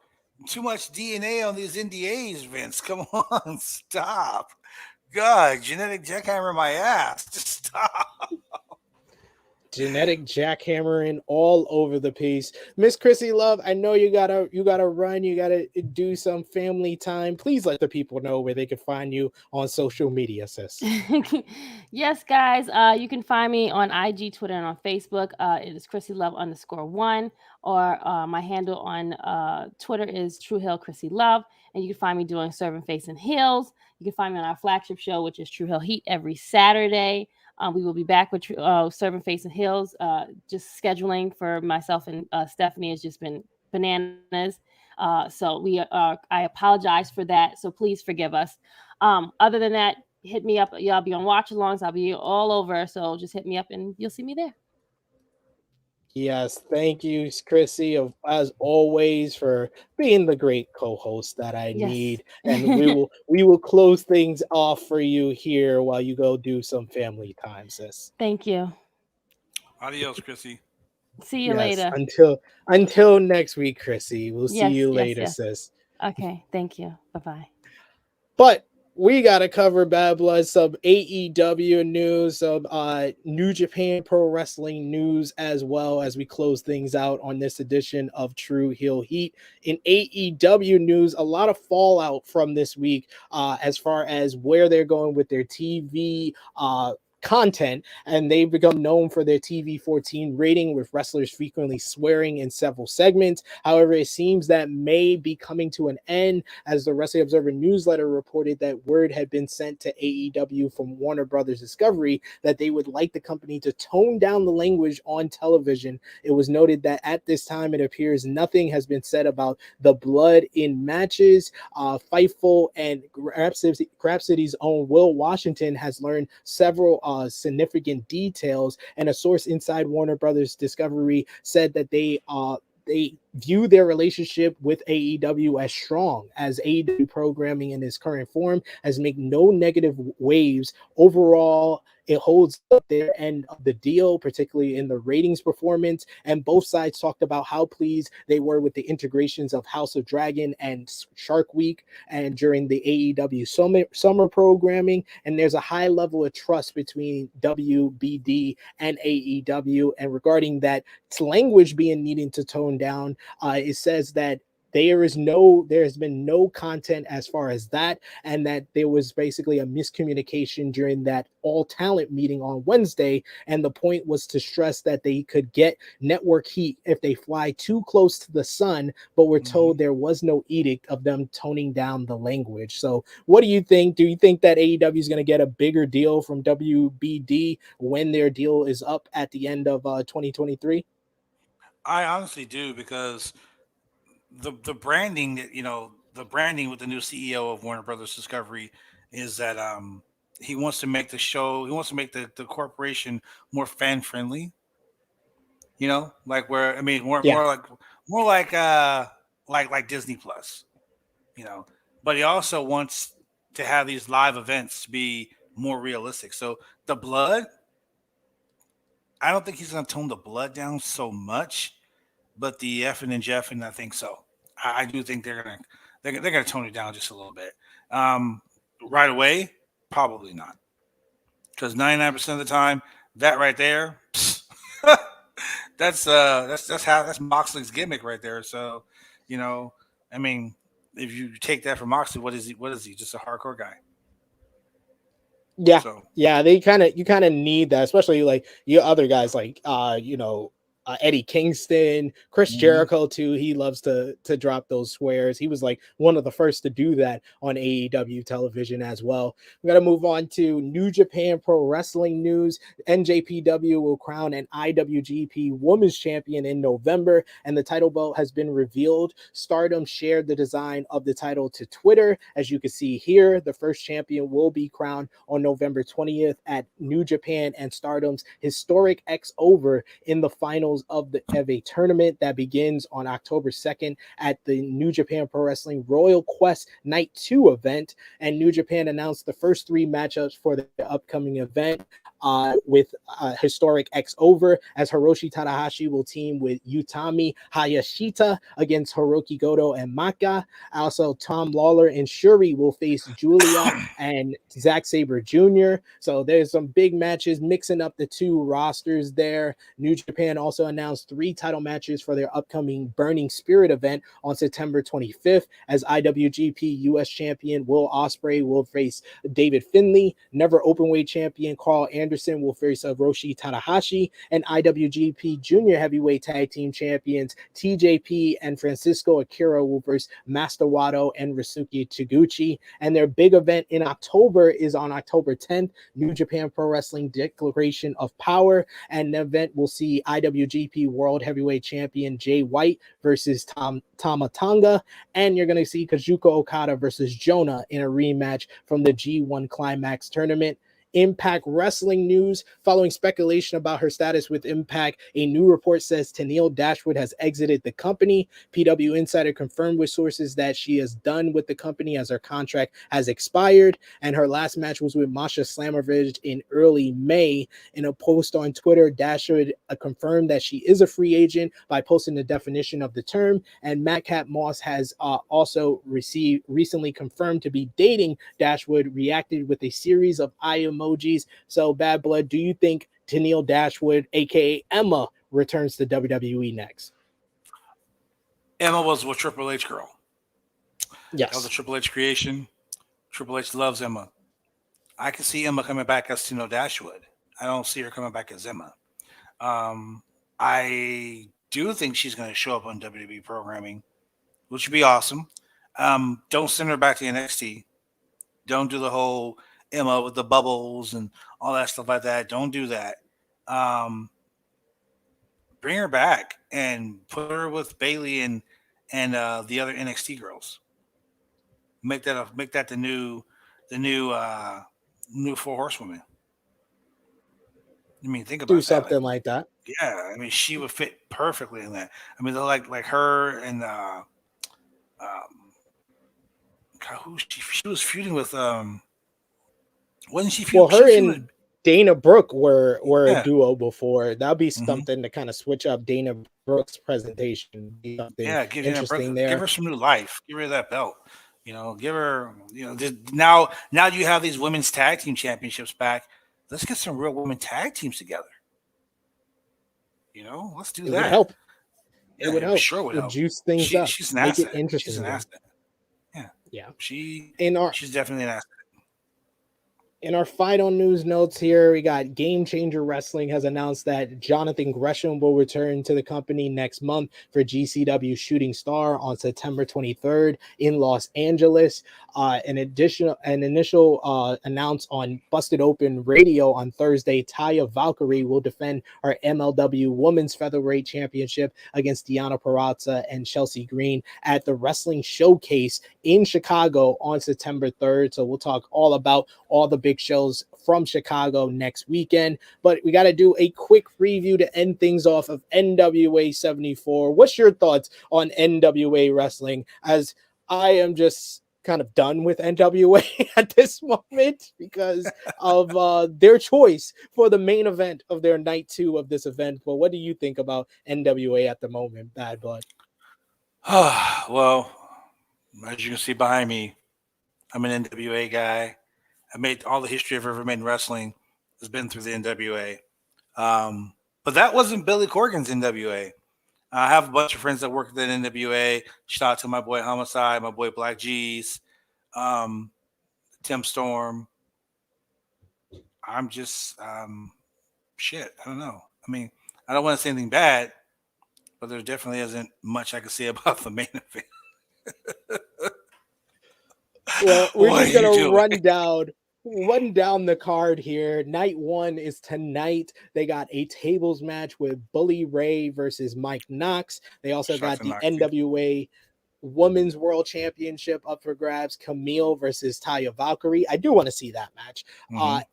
Too much DNA on these NDAs, Vince. Come on, stop. God, genetic jackhammer my ass. Just stop. Genetic jackhammering all over the piece. Miss Krssi Luv, I know you gotta run, you gotta do some family time. Please let the people know where they can find you on social media, sis. Yes, guys. You can find me on IG, Twitter, and on Facebook. It is Krssi Luv _1, or my handle on Twitter is True Hill Krssi Luv, and you can find me doing Serving Face and Heels. You can find me on our flagship show, which is True Hill Heat, every Saturday. We will be back with Serving Face and Heels. Just scheduling for myself and Stephanie has just been bananas. So I apologize for that. So please forgive us. Other than that, hit me up. Y'all be on watch alongs. I'll be all over. So just hit me up and you'll see me there. Yes, thank you, Krssi, as always, for being the great co-host that I need. And we will close things off for you here while you go do some family time, sis. Thank you. Adios, Krssi. See you later. Until next week, Krssi. We'll see you later, sis. Okay, thank you. Bye-bye. But we got to cover Bad Blood, some AEW news, some New Japan Pro Wrestling news, as well as we close things out on this edition of True Heel Heat. In AEW news, a lot of fallout from this week as far as where they're going with their TV content, and they've become known for their TV-14 rating, with wrestlers frequently swearing in several segments. However, it seems that may be coming to an end, as the Wrestling Observer newsletter reported that word had been sent to AEW from Warner Brothers Discovery that they would like the company to tone down the language on television. It was noted that at this time, it appears nothing has been said about the blood in matches. Fightful and Crab City's own Will Washington has learned several significant details, and a source inside Warner Brothers Discovery said that they view their relationship with AEW as strong, as AEW programming in its current form has made no negative waves. Overall, it holds up their end of the deal, particularly in the ratings performance, and both sides talked about how pleased they were with the integrations of House of Dragon and Shark Week and during the AEW summer programming, and there's a high level of trust between WBD and AEW. And regarding that language being needing to tone down, it says that there has been no content as far as that, and that there was basically a miscommunication during that all talent meeting on Wednesday. And the point was to stress that they could get network heat if they fly too close to the sun, but we're told there was no edict of them toning down the language. So what do you think? Do you think that AEW is going to get a bigger deal from WBD when their deal is up at the end of 2023? I honestly do, because the branding that, the branding with the new CEO of Warner Brothers Discovery is that he wants to make the corporation more fan friendly. Like more like Disney Plus. But he also wants to have these live events be more realistic. So the blood, I don't think he's going to tone the blood down so much. But the effing and jeffing, I think so. I do think they're gonna tone it down just a little bit. Right away, probably not, because 99% of the time, that right there, that's Moxley's gimmick right there. So, I mean, if you take that from Moxley, what is he? What is he? Just a hardcore guy? Yeah, yeah. You kind of need that, especially like your other guys, like Eddie Kingston, Chris Jericho too. He loves to drop those swears. He was like one of the first to do that on AEW television as well. We got to move on to New Japan Pro Wrestling news. NJPW will crown an IWGP Women's Champion in November, and the title belt has been revealed. Stardom shared the design of the title to Twitter. As you can see here, the first champion will be crowned on November 20th at New Japan and Stardom's historic X-Over in the finals of a tournament that begins on October 2nd at the New Japan Pro Wrestling Royal Quest Night 2 event. And New Japan announced the first 3 matchups for the upcoming event with historic X-Over, as Hiroshi Tanahashi will team with Utami Hayashita against Hiroki Goto and Maka. Also, Tom Lawler and Shuri will face Julia and Zack Sabre Jr. So there's some big matches mixing up the two rosters there. New Japan also announced 3 title matches for their upcoming Burning Spirit event on September 25th, as IWGP US champion Will Ospreay will face David Finlay. Never Openweight champion Carl Anderson will face Hiroshi Tanahashi, and IWGP Junior Heavyweight Tag Team champions TJP and Francisco Akira will verse Master Wato and Risuke Taguchi. And their big event in October is on October 10th, New Japan Pro Wrestling Declaration of Power, and the event will see IWGP World Heavyweight Champion Jay White versus Tama Tonga, and you're going to see Kazuchika Okada versus JONAH in a rematch from the G1 Climax tournament. Impact Wrestling news. Following speculation about her status with Impact, a new report says Tenille Dashwood has exited the company. PW Insider confirmed with sources that she is done with the company as her contract has expired, and her last match was with Masha Slamovich in early May. In a post on Twitter, Dashwood confirmed that she is a free agent by posting the definition of the term, and Madcap Moss has also recently confirmed to be dating Dashwood, reacted with a series of eye emojis. So, Bad Blood, do you think Tenille Dashwood, aka Emma, returns to WWE next? Emma was with Triple H girl. Yes. That was a Triple H creation. Triple H loves Emma. I can see Emma coming back as Dashwood. I don't see her coming back as Emma. I do think she's going to show up on WWE programming, which would be awesome. Don't send her back to NXT. Don't do the whole Emma with the bubbles and all that stuff like that. Don't do that. Bring her back and put her with Bayley and the other NXT girls. Make that the new Four Horsewomen. I mean, think about do something like that. Yeah, I mean, she would fit perfectly in that. I mean, they're like her and who she was feuding with. Wasn't she feuding? Well, her and Dana Brooke were a duo before. That'd be something to kind of switch up Dana Brooke's presentation. Yeah, give interesting there. Give her some new life. Give her that belt. Give her. Now you have these women's tag team championships back. Let's get some real women tag teams together. Let's do that. It would help. Yeah, it would help. Sure would help. Juice things up. She's an Make asset. it interesting. She's an asset. Yeah. She's definitely an asset. In our final news notes here, we got Game Changer Wrestling has announced that Jonathan Gresham will return to the company next month for GCW Shooting Star on September 23rd in Los Angeles. An initial announce on Busted Open Radio on Thursday, Taya Valkyrie will defend her MLW Women's Featherweight Championship against Deonna Purrazzo and Chelsea Green at the Wrestling Showcase in Chicago on September 3rd. So we'll talk all about all the big shows from Chicago next weekend, but we got to do a quick review to end things off of NWA 74. What's your thoughts on NWA wrestling? As I am just kind of done with NWA at this moment because of their choice for the main event of their night 2 of this event. But what do you think about NWA at the moment, Bad Blood? Well, as you can see behind me, I'm an NWA guy. I made all the history I've ever made in wrestling has been through the NWA. But that wasn't Billy Corgan's NWA. I have a bunch of friends that work at the NWA. Shout out to my boy Homicide, my boy Black G's, Tim Storm. I'm just shit. I don't know. I mean, I don't want to say anything bad, but there definitely isn't much I can say about the main event. Well, we're just gonna run down the card here. Night 1 is tonight. They got a tables match with Bully Ray versus Mike Knox. They also got the NWA Women's World Championship up for grabs. Camille versus Taya Valkyrie. I do want to see that match.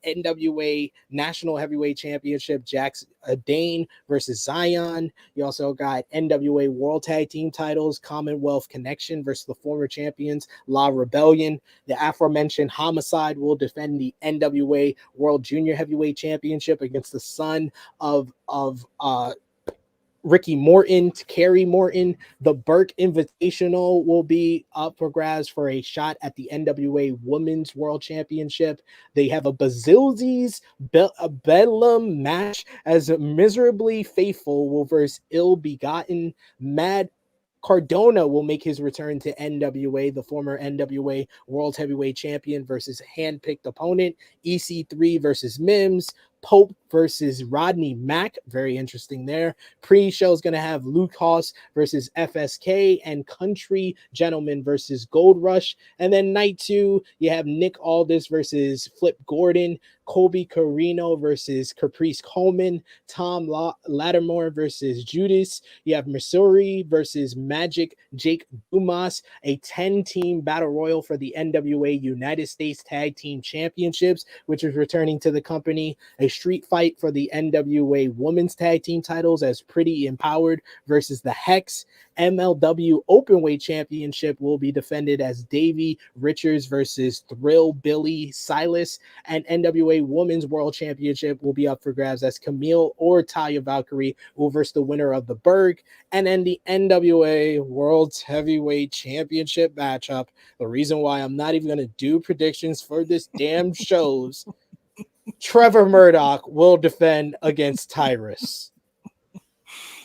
NWA National Heavyweight Championship, Jax Dane versus Zion. You also got NWA World Tag Team titles, Commonwealth Connection versus the former champions, La Rebellion. The aforementioned Homicide will defend the NWA World Junior Heavyweight Championship against the son of Ricky Morton to Kerry Morton. The Burke Invitational will be up for grabs for a shot at the NWA Women's World Championship. They have a Bazilzi's Bedlam match as Miserably Faithful will verse Ill Begotten. Mad Cardona will make his return to NWA, the former NWA World Heavyweight Champion versus handpicked opponent. EC3 versus Mims. Pope versus Rodney Mack. Very interesting there. Pre-show is going to have Luke Haas versus FSK and Country Gentleman versus Gold Rush. And then night 2, you have Nick Aldis versus Flip Gordon, Colby Carino versus Caprice Coleman, Tom Lattimore versus Judas. You have Missouri versus Magic Jake Dumas, a 10-team battle royal for the NWA United States Tag Team Championships, which is returning to the company. A street fight for the NWA Women's Tag Team titles as Pretty Empowered versus the Hex. MLW Openweight Championship will be defended as Davey Richards versus Thrill Billy Silas, and NWA Women's World Championship will be up for grabs as Camille or Taya Valkyrie will versus the winner of the Berg. And then the NWA World Heavyweight Championship matchup. The reason why I'm not even going to do predictions for this damn shows, Trevor Murdoch will defend against Tyrus.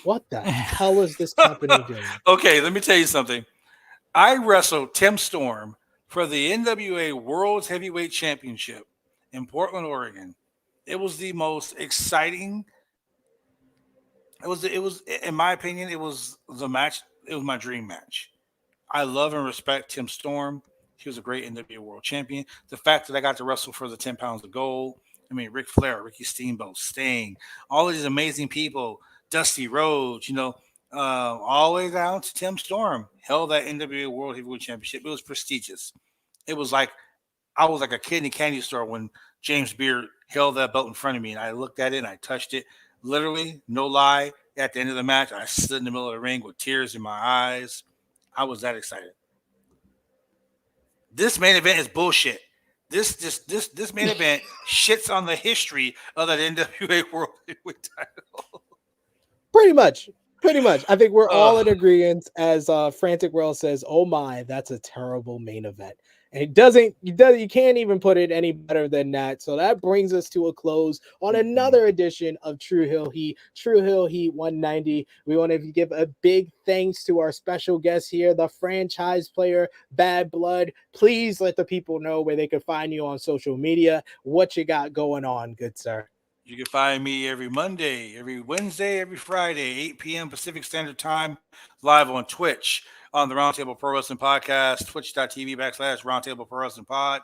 What the hell is this company doing? Okay, let me tell you something. I wrestled Tim Storm for the NWA World Heavyweight Championship in Portland, Oregon. It was the most exciting. It was, in my opinion, it was the match. It was my dream match. I love and respect Tim Storm. He was a great NWA World Champion. The fact that I got to wrestle for the 10 pounds of gold. I mean, Ric Flair, Ricky Steamboat, Sting, all of these amazing people, Dusty Rhodes, all the way down to Tim Storm, held that NWA World Heavyweight Championship. It was prestigious. It was like I was like a kid in a candy store when James Beard held that belt in front of me, and I looked at it and I touched it. Literally, no lie, at the end of the match, I stood in the middle of the ring with tears in my eyes. I was that excited. This main event is bullshit. This main event shits on the history of that NWA World Heavyweight title. Pretty much. I think we're all in agreement as Frantic World says, "Oh my, that's a terrible main event." And you can't even put it any better than that. So that brings us to a close on another edition of True Hill Heat 190. We want to give a big thanks to our special guest here, the franchise player, Bad Blood. Please let the people know where they can find you on social media, what you got going on, good sir. You can find me every Monday, every Wednesday, every Friday, 8 p.m. Pacific Standard Time, live on Twitch on the Roundtable Pro Wrestling Podcast, twitch.tv/Roundtable Pro Wrestling Pod.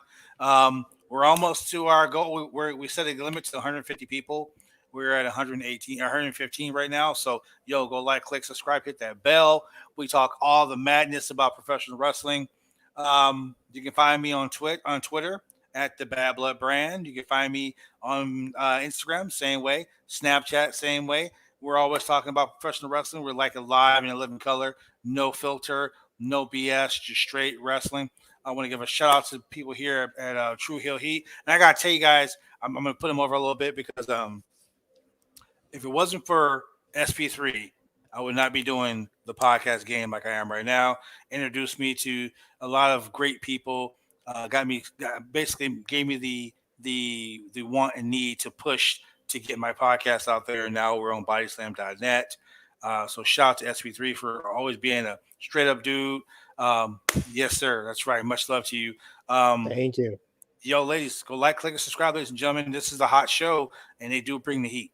We're almost to our goal. We set a limit to 150 people. We're at 115 right now. So, go like, click, subscribe, hit that bell. We talk all the madness about professional wrestling. You can find me on Twitter at the Bad Blood brand. You can find me on Instagram, same way. Snapchat, same way. We're always talking about professional wrestling. We're like a live in a living color, no filter, no BS, just straight wrestling. I want to give a shout out to people here at True Hill Heat. And I got to tell you guys, I'm going to put them over a little bit because if it wasn't for SP3, I would not be doing the podcast game like I am right now. Introduced me to a lot of great people. Basically gave me the want and need to push to get my podcast out there. And now we're on bodyslam.net. So shout out to SP3 for always being a straight up dude. Yes, sir. That's right. Much love to you. Thank you. Yo, ladies, go like, click, and subscribe, ladies and gentlemen. This is a hot show, and they do bring the heat.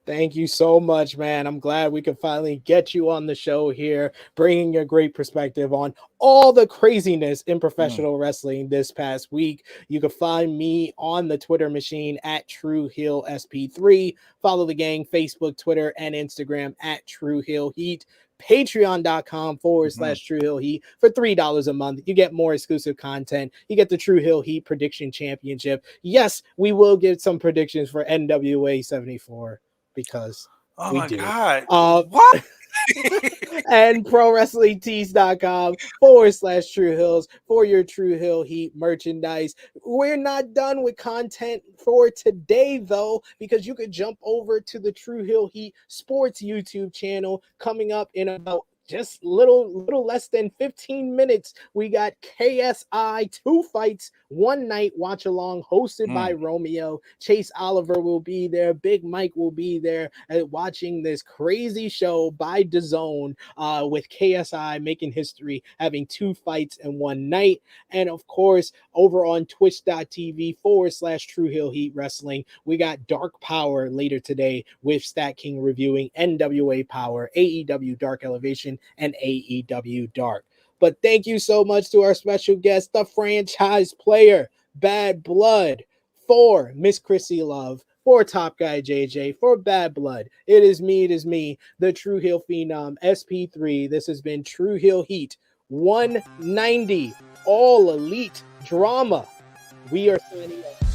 Thank you so much, man. I'm glad we could finally get you on the show here, bringing your great perspective on all the craziness in professional wrestling this past week. You can find me on the Twitter machine at TrueHillSP3. Follow the gang, Facebook, Twitter, and Instagram at True Hill Heat. Patreon.com/True Hill Heat for $3 a month. You get more exclusive content. You get the True Hill Heat Prediction Championship. Yes, we will give some predictions for NWA 74 because we do. God. What? And ProWrestlingTees.com/True Hills for your True Hill Heat merchandise. We're not done with content for today, though, because you could jump over to the True Hill Heat Sports YouTube channel coming up in about just little less than 15 minutes. We got KSI 2 fights, 1 night watch along hosted by Romeo. Chase Oliver will be there. Big Mike will be there watching this crazy show by DAZN with KSI making history, having 2 fights in 1 night. And of course, over on twitch.tv/True Hill Heat Wrestling, we got Dark Power later today with Stat King reviewing NWA Power, AEW Dark Elevation, and AEW Dark. But thank you so much to our special guest, the franchise player, Bad Blood, for Miss Krssi Luv, for Top Guy JJ, for Bad Blood. It is me, the True Hill Phenom, SP3. This has been True Hill Heat 190, All Elite Drama. We are signing off.